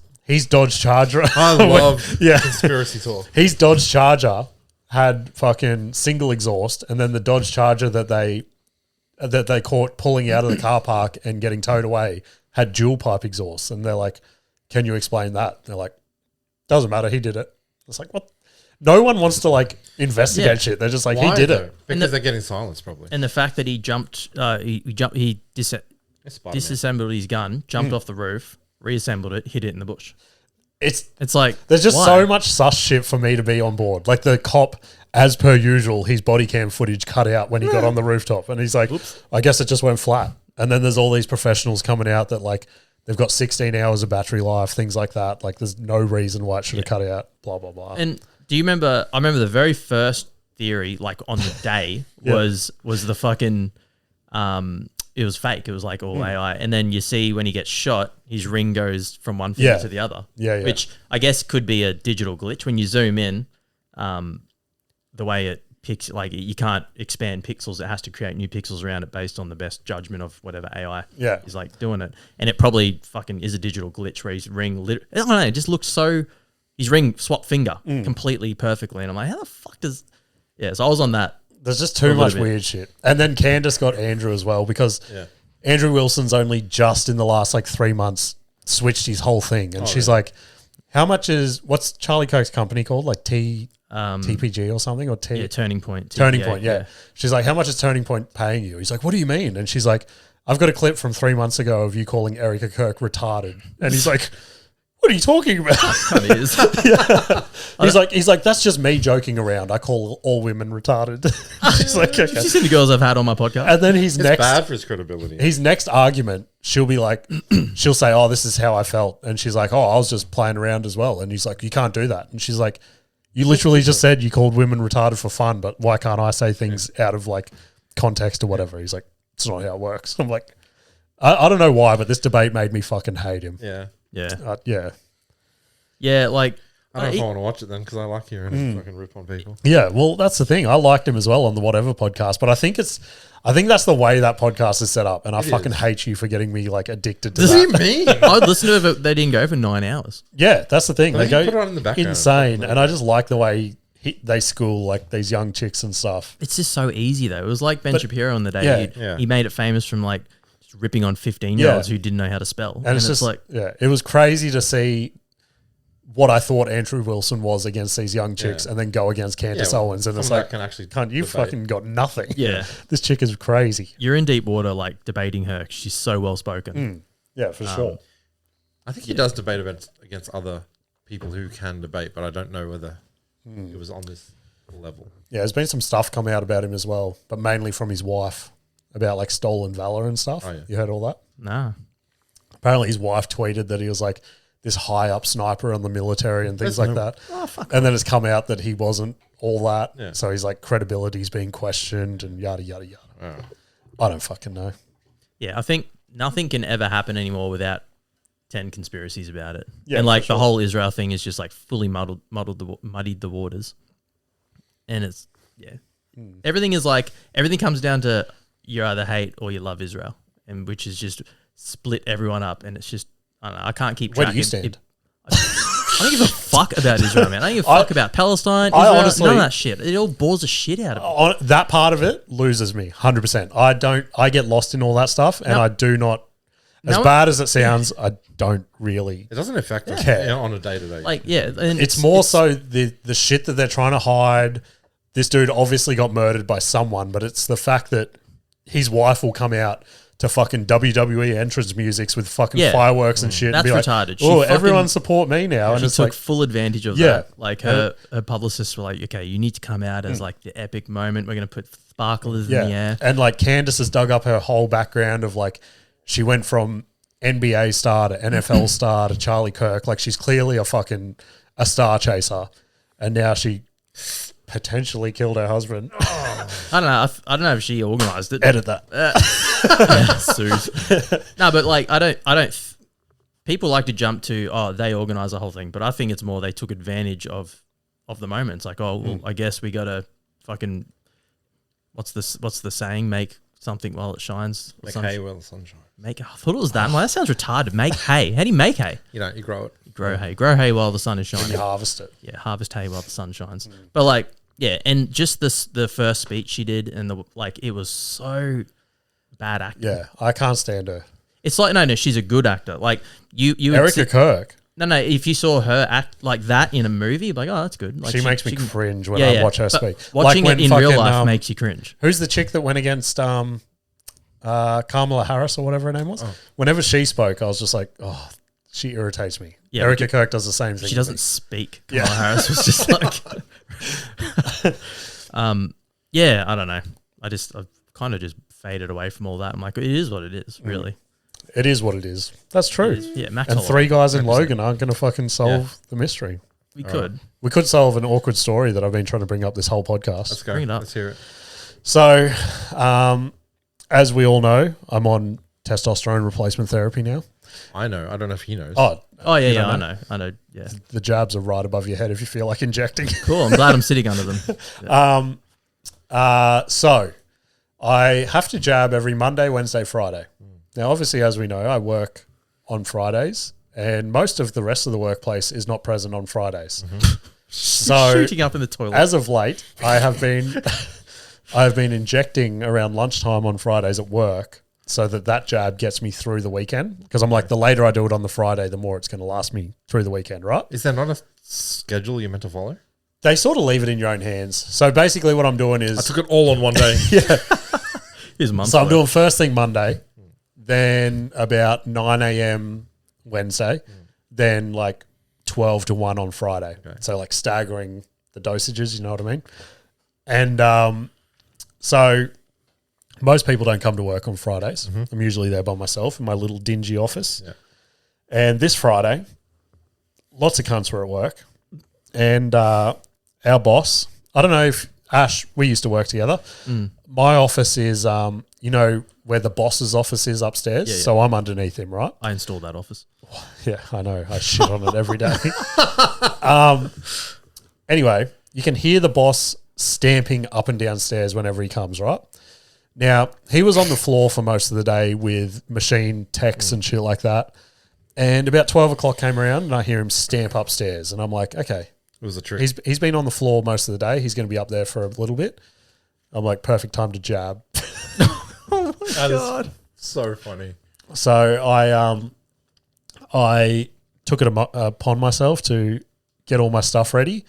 [SPEAKER 3] Dodge Charger.
[SPEAKER 4] I love
[SPEAKER 3] Yeah.
[SPEAKER 4] conspiracy talk.
[SPEAKER 3] His Dodge Charger had fucking single exhaust, and then the Dodge Charger that they caught pulling out of the car park and getting towed away had dual pipe exhaust. And they're like, can you explain that? They're like, doesn't matter. He did it. It's like, what? No one wants to like investigate
[SPEAKER 2] Yeah.
[SPEAKER 3] shit. They're just like,
[SPEAKER 4] Why,
[SPEAKER 3] he did
[SPEAKER 4] though?
[SPEAKER 3] it.
[SPEAKER 4] Because they're getting silence, probably.
[SPEAKER 2] And the fact that he jumped, he
[SPEAKER 4] It's Spider-Man.
[SPEAKER 2] disassembled his gun, jumped off the roof, reassembled it, hit it in the bush.
[SPEAKER 3] It's
[SPEAKER 2] like
[SPEAKER 3] there's just
[SPEAKER 2] why?
[SPEAKER 3] so much sus shit for me to be on board. Like the cop, as per usual, his body cam footage cut out when he got on the rooftop, and he's like, I guess it just went flat. And then there's all these professionals coming out that like they've got 16 hours of battery life, things like that. Like there's no reason why it should have cut out. Blah blah blah.
[SPEAKER 2] And do you remember? I remember the very first theory, like on the day, was the fucking. It was fake. It was like all AI. And then you see when he gets shot, his ring goes from one finger to the other.
[SPEAKER 3] Yeah.
[SPEAKER 2] Which I guess could be a digital glitch when you zoom in. The way it picks, like you can't expand pixels. It has to create new pixels around it based on the best judgment of whatever AI is like doing it. And it probably fucking is a digital glitch where his ring, I don't know, it just looks so. His ring swapped finger completely perfectly, and I'm like, how the fuck does? Yeah, so I was on that.
[SPEAKER 3] There's just too much weird shit. And then Candace got Andrew as well because Andrew Wilson's only just in the last like 3 months switched his whole thing. And she's like, how much is, what's Charlie Kirk's company called? Like TPG or something? Or
[SPEAKER 2] Turning Point.
[SPEAKER 3] Turning
[SPEAKER 2] TPA,
[SPEAKER 3] Point, yeah. She's like, how much is Turning Point paying you? He's like, what do you mean? And she's like, I've got a clip from 3 months ago of you calling Erica Kirk retarded, and he's like, "What are you talking about?"
[SPEAKER 2] Kind of is.
[SPEAKER 3] He's like, "That's just me joking around. I call all women retarded." She's like,
[SPEAKER 2] Have you seen the girls I've had on my podcast?
[SPEAKER 3] and then
[SPEAKER 4] It's bad for his credibility.
[SPEAKER 3] his next argument, she'll be like, she'll say, "Oh, this is how I felt," and she's like, "Oh, I was just playing around as well," and he's like, "You can't do that," and she's like, "You literally just said you called women retarded for fun, but why can't I say things out of like context or whatever?" He's like, "It's not how it works." I'm like, I don't know why, but this debate made me fucking hate him.
[SPEAKER 4] Yeah.
[SPEAKER 2] Yeah.
[SPEAKER 3] Yeah.
[SPEAKER 2] Like,
[SPEAKER 4] I don't know if I want to watch it then because I like hearing him fucking rip on people.
[SPEAKER 3] Yeah, well, that's the thing. I liked him as well on the Whatever podcast, but I think that's the way that podcast is set up, and I fucking hate you for getting me like addicted to that.
[SPEAKER 4] What do you mean?
[SPEAKER 2] I'd listen to it if they didn't go for 9 hours.
[SPEAKER 3] Yeah, that's the thing.
[SPEAKER 4] But
[SPEAKER 3] They
[SPEAKER 4] you
[SPEAKER 3] go
[SPEAKER 4] put it on in the background.
[SPEAKER 3] insane, and I just like the way they school like these young chicks and stuff.
[SPEAKER 2] It's just so easy though. It was like Ben Shapiro on the day.
[SPEAKER 3] Yeah.
[SPEAKER 2] He made it famous from like just ripping on 15-year-olds who didn't know how to spell.
[SPEAKER 3] And it's just like, it was crazy to see what I thought Andrew Wilson was against these young chicks, and then go against Candace Owens, and it's like, you fucking got nothing.
[SPEAKER 2] Yeah.
[SPEAKER 3] This chick is crazy.
[SPEAKER 2] You're in deep water, like debating her. She's so well spoken.
[SPEAKER 3] Yeah, for sure.
[SPEAKER 4] I think he does debate against other people who can debate, but I don't know whether it was on this level.
[SPEAKER 3] Yeah, there's been some stuff come out about him as well, but mainly from his wife about like stolen valor and stuff.
[SPEAKER 4] Oh, yeah.
[SPEAKER 3] You heard all that?
[SPEAKER 2] Nah.
[SPEAKER 3] Apparently his wife tweeted that he was like this high up sniper in the military and things like that. And then it's come out that he wasn't all that.
[SPEAKER 4] Yeah.
[SPEAKER 3] So he's like credibility's being questioned and yada, yada, yada. I don't fucking know.
[SPEAKER 2] Yeah, I think nothing can ever happen anymore without 10 conspiracies about it.
[SPEAKER 3] Yeah,
[SPEAKER 2] and like
[SPEAKER 3] for sure.
[SPEAKER 2] the whole Israel thing is just like fully muddied the waters. And it's, everything is like, everything comes down to you either hate or you love Israel, and which is just split everyone up. And it's just, I don't know, I can't keep track.
[SPEAKER 3] Where do you stand?
[SPEAKER 2] I don't give a fuck about Israel, man. I don't give a fuck about Palestine, Israel,
[SPEAKER 3] honestly-
[SPEAKER 2] none of that shit. It all bores the shit out of me.
[SPEAKER 3] On that part of it loses me 100%. I get lost in all that stuff, and I do not, as bad as it sounds, I don't really.
[SPEAKER 4] It doesn't affect us
[SPEAKER 3] care.
[SPEAKER 4] on a day-to-day.
[SPEAKER 2] Like, yeah. And
[SPEAKER 3] It's more so the shit that they're trying to hide. This dude obviously got murdered by someone, but it's the fact that his wife will come out to fucking WWE entrance musics with fucking fireworks and shit.
[SPEAKER 2] That's
[SPEAKER 3] and be
[SPEAKER 2] retarded.
[SPEAKER 3] Like,
[SPEAKER 2] She
[SPEAKER 3] oh,
[SPEAKER 2] fucking-
[SPEAKER 3] everyone support me now. And
[SPEAKER 2] she
[SPEAKER 3] it's
[SPEAKER 2] took
[SPEAKER 3] like,
[SPEAKER 2] full advantage of that. Like her publicists were like, okay, you need to come out as like the epic moment. We're going to put sparklers in the air.
[SPEAKER 3] And like Candace has dug up her whole background of like, she went from NBA star to NFL star to Charlie Kirk. Like she's clearly a star chaser. And now she potentially killed her husband.
[SPEAKER 2] I don't know. I don't know if she organized it.
[SPEAKER 3] Edit that.
[SPEAKER 2] Sues. No, but like, I don't, people like to jump to, oh, they organize the whole thing. But I think it's more they took advantage of the moment. It's like, oh, well, I guess we got to fucking, what's the saying? Make something while it shines.
[SPEAKER 4] Make hay while the sun shines.
[SPEAKER 2] I thought it was that. That sounds retarded. Make hay. How do you make hay?
[SPEAKER 4] You grow it.
[SPEAKER 2] Grow hay. Grow hay while the sun is shining.
[SPEAKER 3] You harvest it.
[SPEAKER 2] Yeah, harvest hay while the sun shines. But like, yeah, and just the first speech she did, and it was so bad acting.
[SPEAKER 3] Yeah, I can't stand her.
[SPEAKER 2] It's like no, she's a good actor. Like you would
[SPEAKER 3] Erica Kirk.
[SPEAKER 2] No, if you saw her act like that in a movie, you'd be like, oh, that's good. Like
[SPEAKER 3] She makes me cringe when
[SPEAKER 2] Yeah,
[SPEAKER 3] I
[SPEAKER 2] yeah.
[SPEAKER 3] watch her
[SPEAKER 2] But
[SPEAKER 3] speak.
[SPEAKER 2] Watching
[SPEAKER 3] Like
[SPEAKER 2] it in
[SPEAKER 3] when
[SPEAKER 2] real
[SPEAKER 3] fucking,
[SPEAKER 2] life makes you cringe.
[SPEAKER 3] Who's the chick that went against Kamala Harris or whatever her name was? Whenever she spoke, I was just like, oh, she irritates me.
[SPEAKER 2] Yeah,
[SPEAKER 3] Erica Kirk does the same thing.
[SPEAKER 2] She
[SPEAKER 3] to
[SPEAKER 2] doesn't
[SPEAKER 3] me.
[SPEAKER 2] speak. Kamala Harris was just like, yeah, I don't know. I've kind of just faded away from all that. I'm like, it is what it is, really.
[SPEAKER 3] It is what it is. That's true.
[SPEAKER 2] Yeah, Max.
[SPEAKER 3] And 3 guys in Logan aren't going to fucking solve the mystery.
[SPEAKER 2] We could.
[SPEAKER 3] We could solve an awkward story that I've been trying to bring up this whole podcast.
[SPEAKER 4] Let's go.
[SPEAKER 2] Bring it up.
[SPEAKER 4] Let's hear it.
[SPEAKER 3] So, as we all know, I'm on testosterone replacement therapy now.
[SPEAKER 4] I know. I don't know if he knows.
[SPEAKER 3] Oh,
[SPEAKER 2] Yeah,
[SPEAKER 3] don't
[SPEAKER 2] I know. Yeah,
[SPEAKER 3] the jabs are right above your head if you feel like injecting.
[SPEAKER 2] cool. I'm glad I'm sitting under them.
[SPEAKER 3] So I have to jab every Monday, Wednesday, Friday. Now, obviously, as we know, I work on Fridays, and most of the rest of the workplace is not present on Fridays. So,
[SPEAKER 2] Shooting up in the toilet.
[SPEAKER 3] as of late, I have been injecting around lunchtime on Fridays at work, so that jab gets me through the weekend. Because I'm like, the later I do it on the Friday, the more it's going to last me through the weekend, right?
[SPEAKER 4] Is there not a schedule you're meant to follow?
[SPEAKER 3] They sort of leave it in your own hands. So basically, what I'm doing is
[SPEAKER 4] I took it all on one day.
[SPEAKER 2] Here's a month.
[SPEAKER 3] So I'm doing first thing Monday, then about 9 a.m. Wednesday, then like 12 to 1 on Friday.
[SPEAKER 4] Okay.
[SPEAKER 3] So like staggering the dosages, you know what I mean? And so most people don't come to work on Fridays. I'm usually there by myself in my little dingy office.
[SPEAKER 4] Yeah.
[SPEAKER 3] And this Friday, lots of cunts were at work. And our boss, I don't know if Ash, we used to work together. My office is, you know, where the boss's office is upstairs.
[SPEAKER 2] Yeah.
[SPEAKER 3] So I'm underneath him, right?
[SPEAKER 2] I installed that office.
[SPEAKER 3] Yeah, I know. I shit on it every day. Anyway, you can hear the boss stamping up and down stairs whenever he comes, right? Now, he was on the floor for most of the day with machine techs and shit like that. And about 12 o'clock came around and I hear him stamp upstairs. And I'm like, okay.
[SPEAKER 4] It was a trick.
[SPEAKER 3] He's been on the floor most of the day. He's going to be up there for a little bit. I'm like, perfect time to jab.
[SPEAKER 4] That is so funny.
[SPEAKER 3] So I took it upon myself to get all my stuff ready,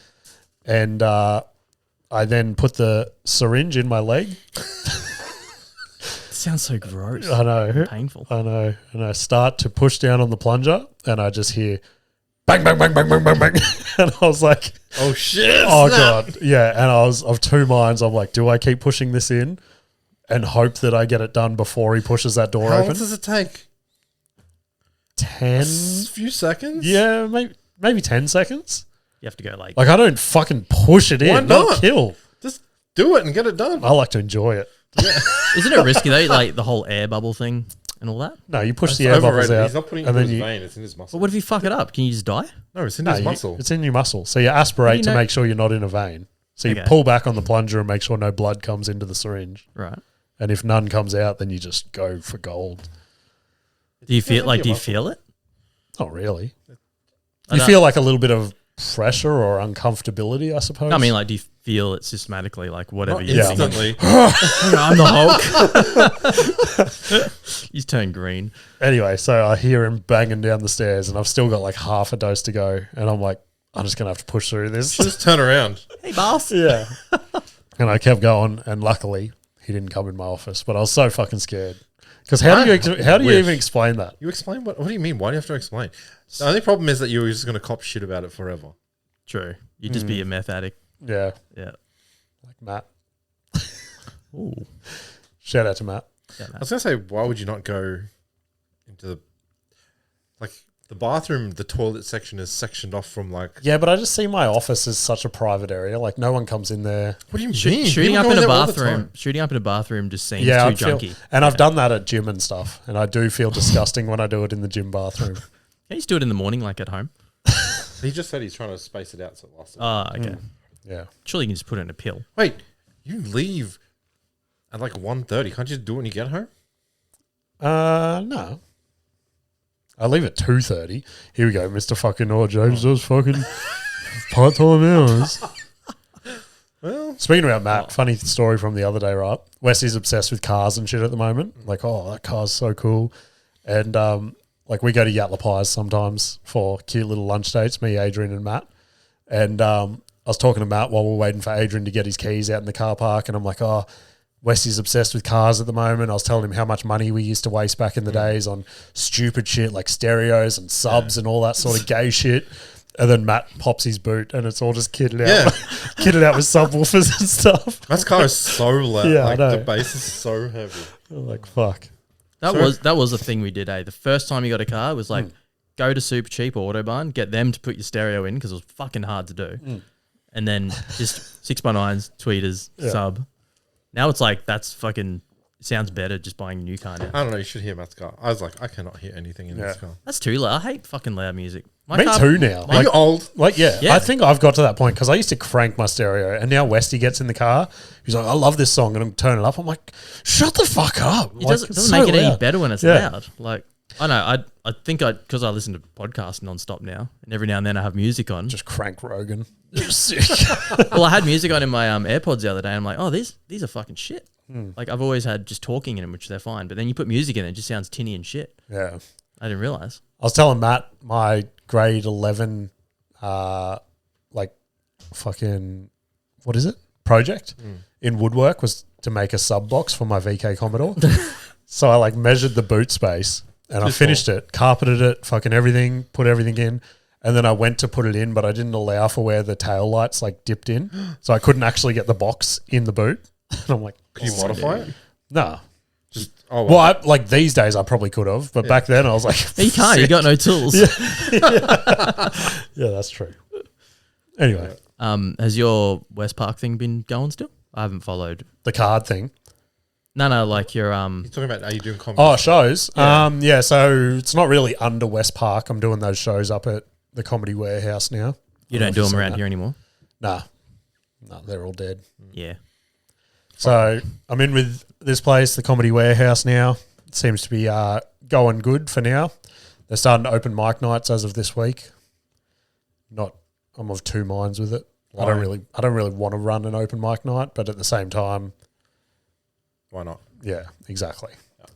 [SPEAKER 3] and I then put the syringe in my leg.
[SPEAKER 2] It sounds so gross.
[SPEAKER 3] I know,
[SPEAKER 2] Painful.
[SPEAKER 3] I know, and I start to push down on the plunger, and I just hear bang, bang, bang, bang, bang, bang, bang, and I was like,
[SPEAKER 4] Oh shit!
[SPEAKER 3] oh
[SPEAKER 4] snap.
[SPEAKER 3] god, yeah. And I was of two minds. I'm like, do I keep pushing this in and hope that I get it done before he pushes that door
[SPEAKER 4] How long
[SPEAKER 3] open?
[SPEAKER 4] does it take?
[SPEAKER 3] 10,
[SPEAKER 4] A few seconds.
[SPEAKER 3] yeah, maybe 10 seconds.
[SPEAKER 2] You have to go like
[SPEAKER 3] Like I don't fucking push it in.
[SPEAKER 4] Why
[SPEAKER 3] Not
[SPEAKER 4] not?
[SPEAKER 3] kill.
[SPEAKER 4] Just do it and get it done.
[SPEAKER 3] I like to enjoy it.
[SPEAKER 2] Isn't it risky though? Like the whole air bubble thing and all that?
[SPEAKER 3] No, you push
[SPEAKER 4] It's
[SPEAKER 3] the air bubbles
[SPEAKER 4] overrated.
[SPEAKER 3] out.
[SPEAKER 4] He's not putting it
[SPEAKER 3] and
[SPEAKER 4] in
[SPEAKER 3] then
[SPEAKER 4] his
[SPEAKER 3] you,
[SPEAKER 4] vein. It's in his muscle.
[SPEAKER 2] But what if you fuck it up? Can you just die?
[SPEAKER 4] No, it's in
[SPEAKER 3] no,
[SPEAKER 4] his
[SPEAKER 3] you-
[SPEAKER 4] muscle.
[SPEAKER 3] it's in your muscle. So you aspirate
[SPEAKER 2] you
[SPEAKER 3] to
[SPEAKER 2] know-
[SPEAKER 3] make sure you're not in a vein. So you
[SPEAKER 2] Okay.
[SPEAKER 3] pull back on the plunger and make sure no blood comes into the syringe.
[SPEAKER 2] Right.
[SPEAKER 3] And if none comes out, then you just go for gold.
[SPEAKER 2] Do you feel like?
[SPEAKER 4] your
[SPEAKER 2] Do you
[SPEAKER 4] muscle.
[SPEAKER 2] feel it?
[SPEAKER 3] Not really.
[SPEAKER 2] I
[SPEAKER 3] You
[SPEAKER 2] don't-
[SPEAKER 3] feel like a little bit of pressure or uncomfortability, I suppose.
[SPEAKER 2] No, I mean, like, do you feel it systematically? Like, whatever
[SPEAKER 4] Not
[SPEAKER 2] you're thinking?
[SPEAKER 4] instantly.
[SPEAKER 2] I'm the Hulk. He's turned green.
[SPEAKER 3] Anyway, so I hear him banging down the stairs and I've still got like half a dose to go. And I'm like, I'm just going to have to push through this.
[SPEAKER 4] Just turn around.
[SPEAKER 2] Hey, boss.
[SPEAKER 3] Yeah. And I kept going, and luckily he didn't come in my office. But I was so fucking scared. Because how do you
[SPEAKER 4] wish.
[SPEAKER 3] even explain that?
[SPEAKER 4] You explain what? What do you mean? Why do you have to explain? The only problem is that you're just going to cop shit about it forever.
[SPEAKER 2] True. You'd just be a meth addict.
[SPEAKER 3] Yeah,
[SPEAKER 2] Yeah.
[SPEAKER 3] like Matt.
[SPEAKER 2] Ooh.
[SPEAKER 3] Shout out to Matt.
[SPEAKER 2] Yeah,
[SPEAKER 4] I was going to say, why would you not go into the bathroom? The toilet section is sectioned off from like.
[SPEAKER 3] Yeah, but I just see my office as such a private area. Like no one comes in there.
[SPEAKER 4] What do you mean?
[SPEAKER 2] Shooting
[SPEAKER 4] People
[SPEAKER 2] up
[SPEAKER 4] go
[SPEAKER 2] in a
[SPEAKER 4] there all the
[SPEAKER 2] bathroom.
[SPEAKER 4] time.
[SPEAKER 2] Shooting up in a bathroom just seems
[SPEAKER 3] Yeah,
[SPEAKER 2] too junky.
[SPEAKER 3] and I've done that at gym and stuff, and I do feel disgusting when I do it in the gym bathroom.
[SPEAKER 2] Can you just do it in the morning, like at home?
[SPEAKER 4] He just said he's trying to space it out so it lasts.
[SPEAKER 2] Ah, okay.
[SPEAKER 3] Yeah.
[SPEAKER 2] Surely you can just put it in a pill.
[SPEAKER 4] Wait, you leave at like 1:30. Can't you just do it when you get home?
[SPEAKER 3] No. I leave at 2:30. Here we go, Mr. fucking Or James does fucking part-time hours.
[SPEAKER 4] Well,
[SPEAKER 3] Speaking about Matt, funny story from the other day, right? Wesley's obsessed with cars and shit at the moment. Like, oh, that car's so cool. And like we go to Yatla Pies sometimes for cute little lunch dates, me, Adrian and Matt. And I was talking to Matt while we were waiting for Adrian to get his keys out in the car park. And I'm like, oh, Wesley's obsessed with cars at the moment. I was telling him how much money we used to waste back in the days on stupid shit like stereos and subs and all that sort of gay shit. And then Matt pops his boot and it's all just kitted out,
[SPEAKER 4] Yeah.
[SPEAKER 3] kitted out with subwoofers and stuff.
[SPEAKER 4] that car is so loud.
[SPEAKER 3] Yeah, I
[SPEAKER 4] like
[SPEAKER 3] know.
[SPEAKER 4] the bass is so heavy.
[SPEAKER 3] I'm like, fuck.
[SPEAKER 2] That was the thing we did, eh? The first time you got a car was like, go to Super Cheap or Autobahn, get them to put your stereo in because it was fucking hard to do. And then just 6x9s, tweeters, sub. Now it's like, that's fucking, sounds better just buying a new car now.
[SPEAKER 4] I don't know. You should hear Matt's car. I was like, I cannot hear anything in this car.
[SPEAKER 2] That's too loud. I hate fucking loud music. My
[SPEAKER 3] Me
[SPEAKER 2] car-
[SPEAKER 3] too now.
[SPEAKER 4] Are you old?
[SPEAKER 3] Yeah,
[SPEAKER 2] Yeah.
[SPEAKER 3] I think I've got to that point because I used to crank my stereo, and now Westy gets in the car. He's like, "I love this song," and I'm turning it up. I'm like, "Shut the fuck up!"
[SPEAKER 2] It doesn't make it any better when it's
[SPEAKER 3] Yeah.
[SPEAKER 2] loud. Like, I know, I think because I listen to podcasts nonstop now, and every now and then I have music on.
[SPEAKER 3] Just crank Rogan. You're sick.
[SPEAKER 2] Well, I had music on in my AirPods the other day, and I'm like, oh, these are fucking shit. Like, I've always had just talking in them, which they're fine. But then you put music in it just sounds tinny and shit.
[SPEAKER 3] Yeah,
[SPEAKER 2] I didn't realize.
[SPEAKER 3] I was telling Matt my grade 11, like fucking what is it? Project in woodwork was to make a sub box for my VK Commodore. So I like measured the boot space and I finished it, carpeted it, fucking everything, put everything in. And then I went to put it in, but I didn't allow for where the tail lights like dipped in. So I couldn't actually get the box in the boot. And I'm like,
[SPEAKER 4] Could you modify it?
[SPEAKER 3] no.
[SPEAKER 4] Just
[SPEAKER 3] Well, like these days I probably could have, but back then I was like,
[SPEAKER 2] You can't. You got no tools.
[SPEAKER 3] yeah, that's true. Anyway,
[SPEAKER 2] Has your West Park thing been going still? I haven't followed.
[SPEAKER 3] the card thing.
[SPEAKER 2] No, like your
[SPEAKER 4] You're talking about, are you doing comedy?
[SPEAKER 3] Oh, shows. Yeah. So it's not really under West Park. I'm doing those shows up at the Comedy Warehouse now.
[SPEAKER 2] You don't do them around here anymore.
[SPEAKER 3] Nah, they're all dead.
[SPEAKER 2] Yeah.
[SPEAKER 3] So I'm in with this place, the Comedy Warehouse now. It seems to be going good for now. They're starting to open mic nights as of this week. I'm of two minds with it. I don't really want to run an open mic night, but at the same time,
[SPEAKER 4] Why not?
[SPEAKER 3] yeah, exactly.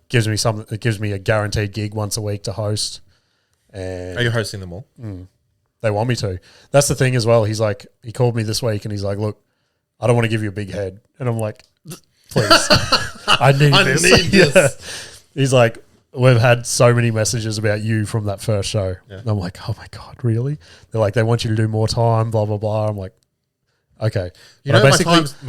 [SPEAKER 3] Gives me something. It gives me a guaranteed gig once a week to host. And
[SPEAKER 4] Are you hosting them all?
[SPEAKER 3] they want me to. That's the thing as well. He called me this week and he's like, look, I don't want to give you a big head. And I'm like, please, I need this. Yeah. He's like, we've had so many messages about you from that first show. Yeah. And I'm like, oh my God, really? They're like, they want you to do more time, blah, blah, blah. I'm like, okay.
[SPEAKER 4] You know, my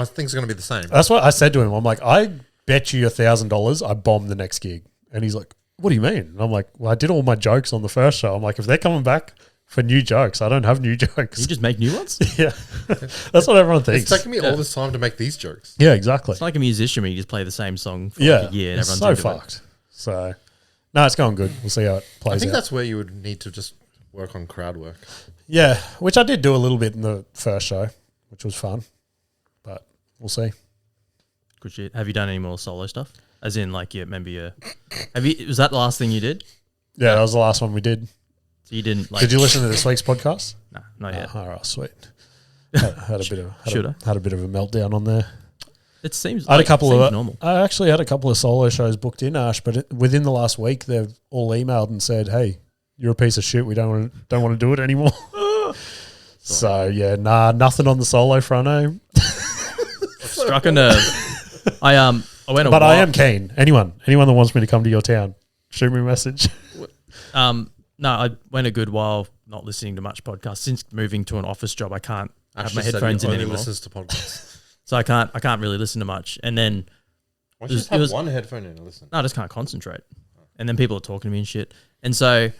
[SPEAKER 4] things are going to be the same.
[SPEAKER 3] That's what I said to him. I'm like, I bet you $1,000 I bomb the next gig. And he's like, what do you mean? And I'm like, well, I did all my jokes on the first show. I'm like, if they're coming back for new jokes, I don't have new jokes.
[SPEAKER 2] You just make new ones?
[SPEAKER 3] Yeah. That's what everyone thinks.
[SPEAKER 4] It's taking me all this time to make these jokes.
[SPEAKER 3] Yeah, exactly.
[SPEAKER 2] It's like a musician where you just play the same song for like a year and
[SPEAKER 3] it's
[SPEAKER 2] everyone's
[SPEAKER 3] so
[SPEAKER 2] into
[SPEAKER 3] fucked. So, no, it's going good. We'll see how it plays
[SPEAKER 4] I think
[SPEAKER 3] out.
[SPEAKER 4] that's where you would need to just work on crowd work.
[SPEAKER 3] Yeah, which I did do a little bit in the first show, which was fun. But we'll see.
[SPEAKER 2] Good shit. Have you done any more solo stuff? As in, like, was that the last thing you did?
[SPEAKER 3] Yeah, that was the last one we did.
[SPEAKER 2] So you didn't, like...
[SPEAKER 3] Did you listen to this week's podcast?
[SPEAKER 2] No, not yet.
[SPEAKER 3] All right, sweet. Had a bit of a meltdown on there.
[SPEAKER 2] It seems
[SPEAKER 3] I had a couple of
[SPEAKER 2] normal.
[SPEAKER 3] I actually had a couple of solo shows booked in, Ash, but within the last week they've all emailed and said, "Hey, you're a piece of shit. We don't want to do it anymore." So yeah, nothing on the solo front, eh?
[SPEAKER 2] Struck a nerve. I went.
[SPEAKER 3] But I am keen. Anyone that wants me to come to your town, shoot me a message.
[SPEAKER 2] No, I went a good while not listening to much podcasts. Since moving to an office job, I can't have my headphones in anymore.
[SPEAKER 4] Listens to podcasts.
[SPEAKER 2] So I can't really listen to much. And then
[SPEAKER 4] why don't you just have one headphone in and listen?
[SPEAKER 2] No, I just can't concentrate. And then people are talking to me and shit. And so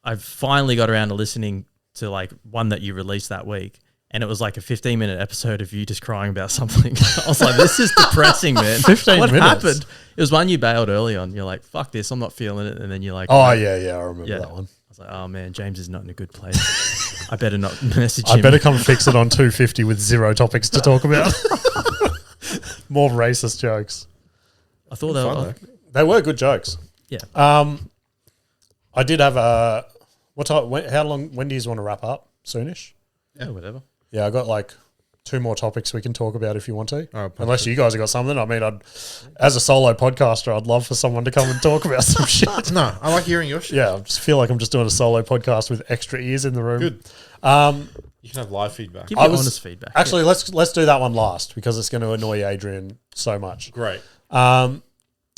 [SPEAKER 2] I finally got around to listening to like one that you released that week. And it was like a 15-minute episode of you just crying about something. I was like, this is depressing, man.
[SPEAKER 3] 15
[SPEAKER 2] what
[SPEAKER 3] minutes?
[SPEAKER 2] happened? It was one you bailed early on. You're like, fuck this, I'm not feeling it. And then you're like,
[SPEAKER 3] oh, yeah, I remember that one.
[SPEAKER 2] I was like, oh man, James is not in a good place. I better not message him.
[SPEAKER 3] I better come fix it on 250 with zero topics to talk about. More racist jokes.
[SPEAKER 2] I thought
[SPEAKER 3] they were good jokes.
[SPEAKER 2] Yeah.
[SPEAKER 3] I did have a what time? When do you want to wrap up? Soonish.
[SPEAKER 2] Yeah, whatever.
[SPEAKER 3] Yeah, I got like 2 more topics we can talk about if you want to.
[SPEAKER 4] Oh,
[SPEAKER 3] unless you guys have got something. I mean, as a solo podcaster, I'd love for someone to come and talk about some shit.
[SPEAKER 4] No, I like hearing your shit.
[SPEAKER 3] Yeah, I just feel like I'm just doing a solo podcast with extra ears in the room.
[SPEAKER 4] Good. You can have live feedback.
[SPEAKER 2] Give your honest feedback.
[SPEAKER 3] Actually, let's do that one last because it's going to annoy Adrian so much.
[SPEAKER 4] Great.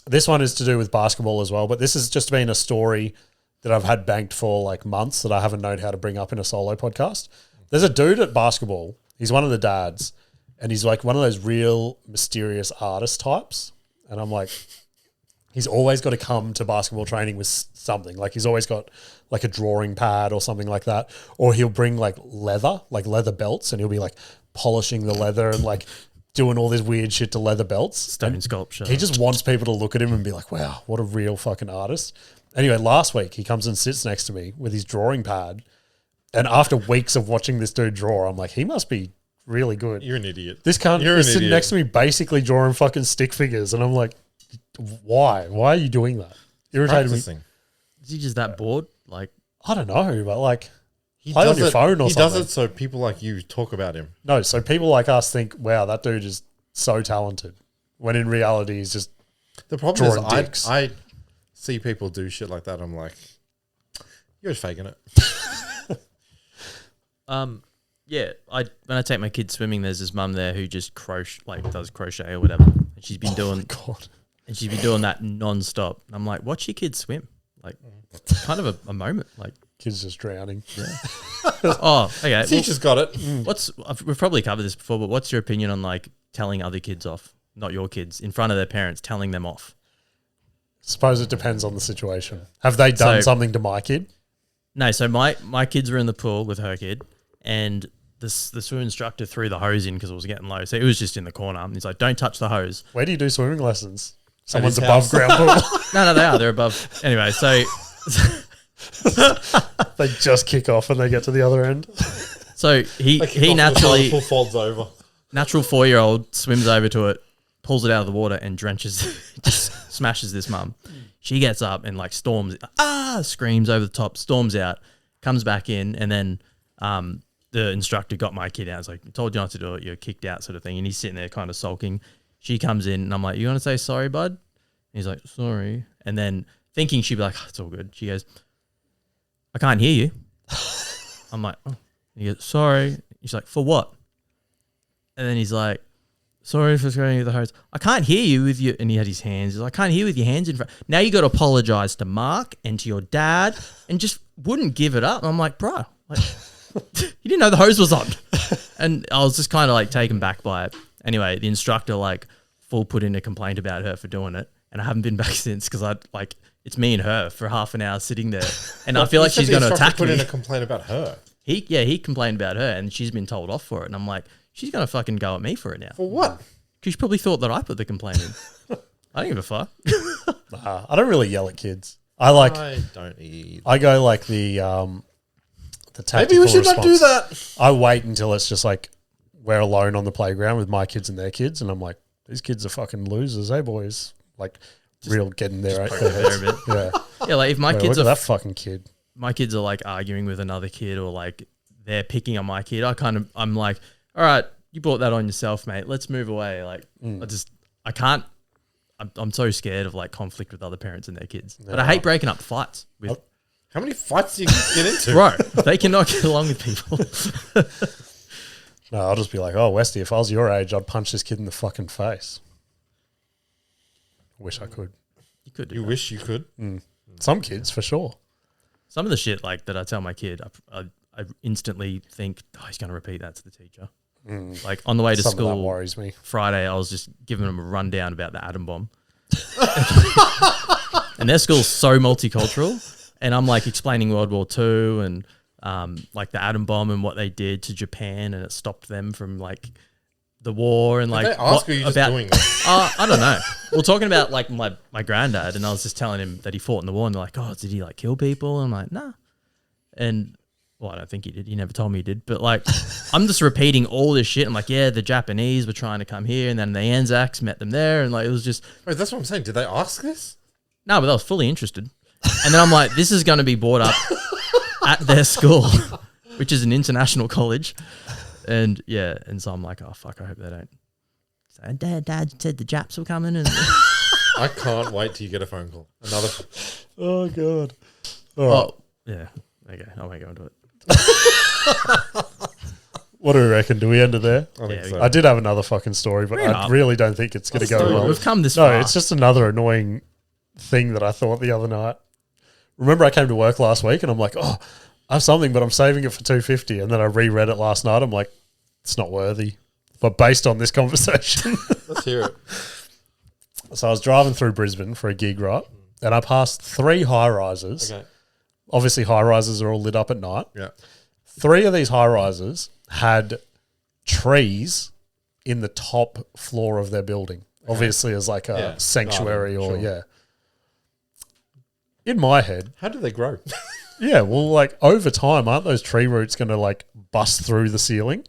[SPEAKER 3] This one is to do with basketball as well, but this has just been a story that I've had banked for like months that I haven't known how to bring up in a solo podcast. There's a dude at basketball. He's one of the dads, and he's like one of those real mysterious artist types. And I'm like, he's always got to come to basketball training with something. Like he's always got like a drawing pad or something like that. Or he'll bring like leather belts, and he'll be like polishing the leather and like doing all this weird shit to leather belts.
[SPEAKER 2] Stone sculpture.
[SPEAKER 3] He just wants people to look at him and be like, wow, what a real fucking artist. Anyway, last week he comes and sits next to me with his drawing pad. And after weeks of watching this dude draw, I'm like, he must be really good.
[SPEAKER 4] You're an idiot.
[SPEAKER 3] This cunt is sitting next to me basically drawing fucking stick figures. And I'm like, why? Why are you doing that? Irritated me.
[SPEAKER 4] Is
[SPEAKER 2] he just that bored? Like,
[SPEAKER 3] I don't know, but like, play on your phone or something.
[SPEAKER 4] He does it so people like you talk about him.
[SPEAKER 3] No, so people like us think, wow, that dude is so talented. When in reality, he's just
[SPEAKER 4] the problem is
[SPEAKER 3] dicks.
[SPEAKER 4] I see people do shit like that. I'm like, you're just faking it.
[SPEAKER 2] Yeah, when I take my kids swimming, there's this mum there who just does crochet or whatever. And she's been doing.
[SPEAKER 3] God.
[SPEAKER 2] And she'd be doing that non-stop. And I'm like, watch your kids swim. Like, kind of a moment. Like,
[SPEAKER 3] Kids just drowning.
[SPEAKER 2] yeah. Oh, okay.
[SPEAKER 4] Teacher's got it.
[SPEAKER 2] We've probably covered this before, but what's your opinion on like telling other kids off, not your kids, in front of their parents, telling them off?
[SPEAKER 3] Suppose it depends on the situation. Have they done something to my kid?
[SPEAKER 2] No, so my kids were in the pool with her kid, and the swim instructor threw the hose in because it was getting low. So it was just in the corner. And he's like, don't touch the hose.
[SPEAKER 3] Where do you do swimming lessons? Someone's
[SPEAKER 4] his
[SPEAKER 3] above
[SPEAKER 4] house.
[SPEAKER 3] ground pool.
[SPEAKER 2] No, they are. They're above. Anyway, so
[SPEAKER 3] They just kick off and they get to the other end.
[SPEAKER 2] so he naturally,
[SPEAKER 4] Pool folds over.
[SPEAKER 2] natural 4-year-old swims over to it, pulls it out of the water and drenches, just smashes this mum. She gets up and like storms, screams over the top, storms out, comes back in, and then the instructor got my kid out. It's like, told you not to do it, you're kicked out, sort of thing. And he's sitting there kind of sulking. She comes in and I'm like, you want to say sorry, bud? And he's like, sorry. And then thinking she'd be like, it's all good. She goes, I can't hear you. I'm like, oh. He goes, sorry. He's like, for what? And then he's like, sorry for throwing you the hose. I can't hear you with your, and he had his hands. He's like, I can't hear you with your hands in front. Now you got to apologize to Mark and to your dad, and just wouldn't give it up. And I'm like, bro, like, you didn't know the hose was on. And I was just kind of like taken back by it. Anyway, the instructor like full put in a complaint about her for doing it, and I haven't been back since because I like it's me and her for half an hour sitting there, and I feel like she's going to attack
[SPEAKER 4] Put
[SPEAKER 2] me.
[SPEAKER 4] in a complaint about her.
[SPEAKER 2] He complained about her, and she's been told off for it, and I'm like, she's going to fucking go at me for it now.
[SPEAKER 4] For what?
[SPEAKER 2] Because she probably thought that I put the complaint in. I don't give a fuck.
[SPEAKER 3] I don't really yell at kids. I
[SPEAKER 4] don't eat.
[SPEAKER 3] I go like the tactical
[SPEAKER 4] Maybe we should not do
[SPEAKER 3] response.
[SPEAKER 4] that.
[SPEAKER 3] I wait until it's just like we're alone on the playground with my kids and their kids, and I'm like, these kids are fucking losers, eh, boys? Like, real getting their
[SPEAKER 2] Poke her there a bit.
[SPEAKER 3] Yeah.
[SPEAKER 2] Yeah, like if my
[SPEAKER 3] Wait,
[SPEAKER 2] kids
[SPEAKER 3] look
[SPEAKER 2] are
[SPEAKER 3] at that fucking kid.
[SPEAKER 2] my kids are like arguing with another kid or like they're picking on my kid, I'm like, all right, you brought that on yourself, mate. Let's move away. Like I'm so scared of like conflict with other parents and their kids. But I hate breaking up fights with
[SPEAKER 4] How many fights do you get into?
[SPEAKER 2] bro. They cannot get along with people.
[SPEAKER 3] No, I'll just be like, oh, Westy, if I was your age, I'd punch this kid in the fucking face. Wish I could.
[SPEAKER 2] You could do
[SPEAKER 4] You
[SPEAKER 2] that.
[SPEAKER 4] wish you could.
[SPEAKER 3] Some kids, for sure.
[SPEAKER 2] Some of the shit like that I tell my kid, I instantly think, oh, he's going to repeat that to the teacher. Like on the way to
[SPEAKER 3] Some of that
[SPEAKER 2] school
[SPEAKER 3] worries me.
[SPEAKER 2] Friday, I was just giving them a rundown about the atom bomb. And their school's so multicultural. And I'm like explaining World War II and like the atom bomb and what they did to Japan, and it stopped them from like the war and like
[SPEAKER 4] Did they ask, or are you just doing it?
[SPEAKER 2] I don't know. We're talking about like my granddad, and I was just telling him that he fought in the war, and they're like, oh, did he like kill people? And I'm like, nah. And well, I don't think he did. He never told me he did. But like, I'm just repeating all this shit. I'm like, yeah, the Japanese were trying to come here, and then the Anzacs met them there, and like it was just
[SPEAKER 4] Wait, that's what I'm saying. Did they ask this?
[SPEAKER 2] no, but I was fully interested. And then I'm like, this is going to be brought up at their school, which is an international college. And yeah, and so I'm like, oh fuck, I hope they don't. So Dad said the Japs were coming, and
[SPEAKER 4] I can't wait till you get a phone call. Another.
[SPEAKER 3] Oh, God. All right.
[SPEAKER 2] oh yeah, okay, I won't go into it.
[SPEAKER 3] What do we reckon? Do we end it there?
[SPEAKER 4] I think
[SPEAKER 2] Yeah,
[SPEAKER 4] so.
[SPEAKER 3] I did have another fucking story, but
[SPEAKER 2] Bring it
[SPEAKER 3] I
[SPEAKER 2] up.
[SPEAKER 3] really don't think it's going to go
[SPEAKER 4] story?
[SPEAKER 3] well.
[SPEAKER 2] We've come this
[SPEAKER 3] No,
[SPEAKER 2] far.
[SPEAKER 3] it's just another annoying thing that I thought the other night. Remember I came to work last week and I'm like, oh, I have something, but I'm saving it for $250. And then I reread it last night. I'm like, it's not worthy. But based on this conversation.
[SPEAKER 4] Let's hear it.
[SPEAKER 3] So I was driving through Brisbane for a gig, right? And I passed 3 high-rises.
[SPEAKER 4] Okay.
[SPEAKER 3] Obviously, high-rises are all lit up at night.
[SPEAKER 4] Yeah.
[SPEAKER 3] 3 of these high-rises had trees in the top floor of their building. Obviously, as like a
[SPEAKER 4] Yeah,
[SPEAKER 3] sanctuary
[SPEAKER 4] garden,
[SPEAKER 3] or,
[SPEAKER 4] sure.
[SPEAKER 3] yeah. In my head,
[SPEAKER 4] How do they grow?
[SPEAKER 3] yeah, well, like over time, aren't those tree roots going to like bust through the ceiling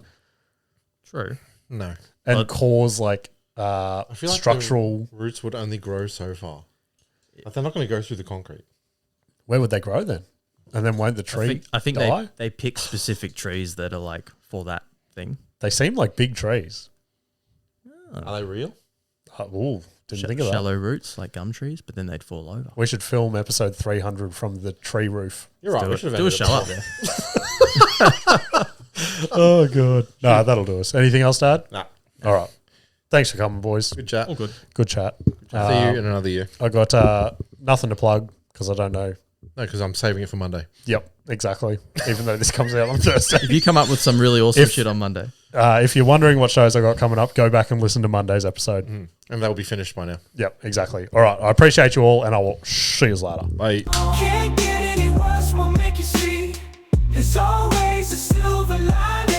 [SPEAKER 2] True.
[SPEAKER 4] No.
[SPEAKER 3] and
[SPEAKER 2] But-
[SPEAKER 3] cause like
[SPEAKER 4] I feel like
[SPEAKER 3] structural?
[SPEAKER 4] the roots would only grow so far. Like they're not going to go through the concrete.
[SPEAKER 3] Where would they grow then? And then won't the tree
[SPEAKER 2] I think
[SPEAKER 3] die?
[SPEAKER 2] they pick specific trees that are like for that thing.
[SPEAKER 3] They seem like big trees.
[SPEAKER 4] Are they real?
[SPEAKER 3] Ooh, didn't think of that.
[SPEAKER 2] Shallow roots like gum trees, but then they'd fall over.
[SPEAKER 3] We should film episode 300 from the tree roof.
[SPEAKER 4] You're right.
[SPEAKER 2] Do,
[SPEAKER 4] We
[SPEAKER 2] it.
[SPEAKER 4] should have
[SPEAKER 2] Do a
[SPEAKER 4] ended
[SPEAKER 2] show
[SPEAKER 4] it
[SPEAKER 2] up
[SPEAKER 4] before.
[SPEAKER 2] there.
[SPEAKER 3] Oh, God. Nah, that'll do us. Anything else, Dad?
[SPEAKER 4] Nah.
[SPEAKER 3] All right. Thanks for coming, boys.
[SPEAKER 4] Good chat.
[SPEAKER 2] All good.
[SPEAKER 3] Good chat.
[SPEAKER 4] See you in another year.
[SPEAKER 3] I got nothing to plug because I don't know.
[SPEAKER 4] No, because I'm saving it for Monday.
[SPEAKER 3] Yep, exactly. Even though this comes out on Thursday.
[SPEAKER 2] If you come up with some really awesome shit on Monday.
[SPEAKER 3] If you're wondering what shows I got coming up, go back and listen to Monday's episode.
[SPEAKER 4] And they'll be finished by now.
[SPEAKER 3] Yep, exactly. All right, I appreciate you all, and I will see you later.
[SPEAKER 4] Bye.
[SPEAKER 1] Can't get any worse, we'll make you see. There's always a silver lining.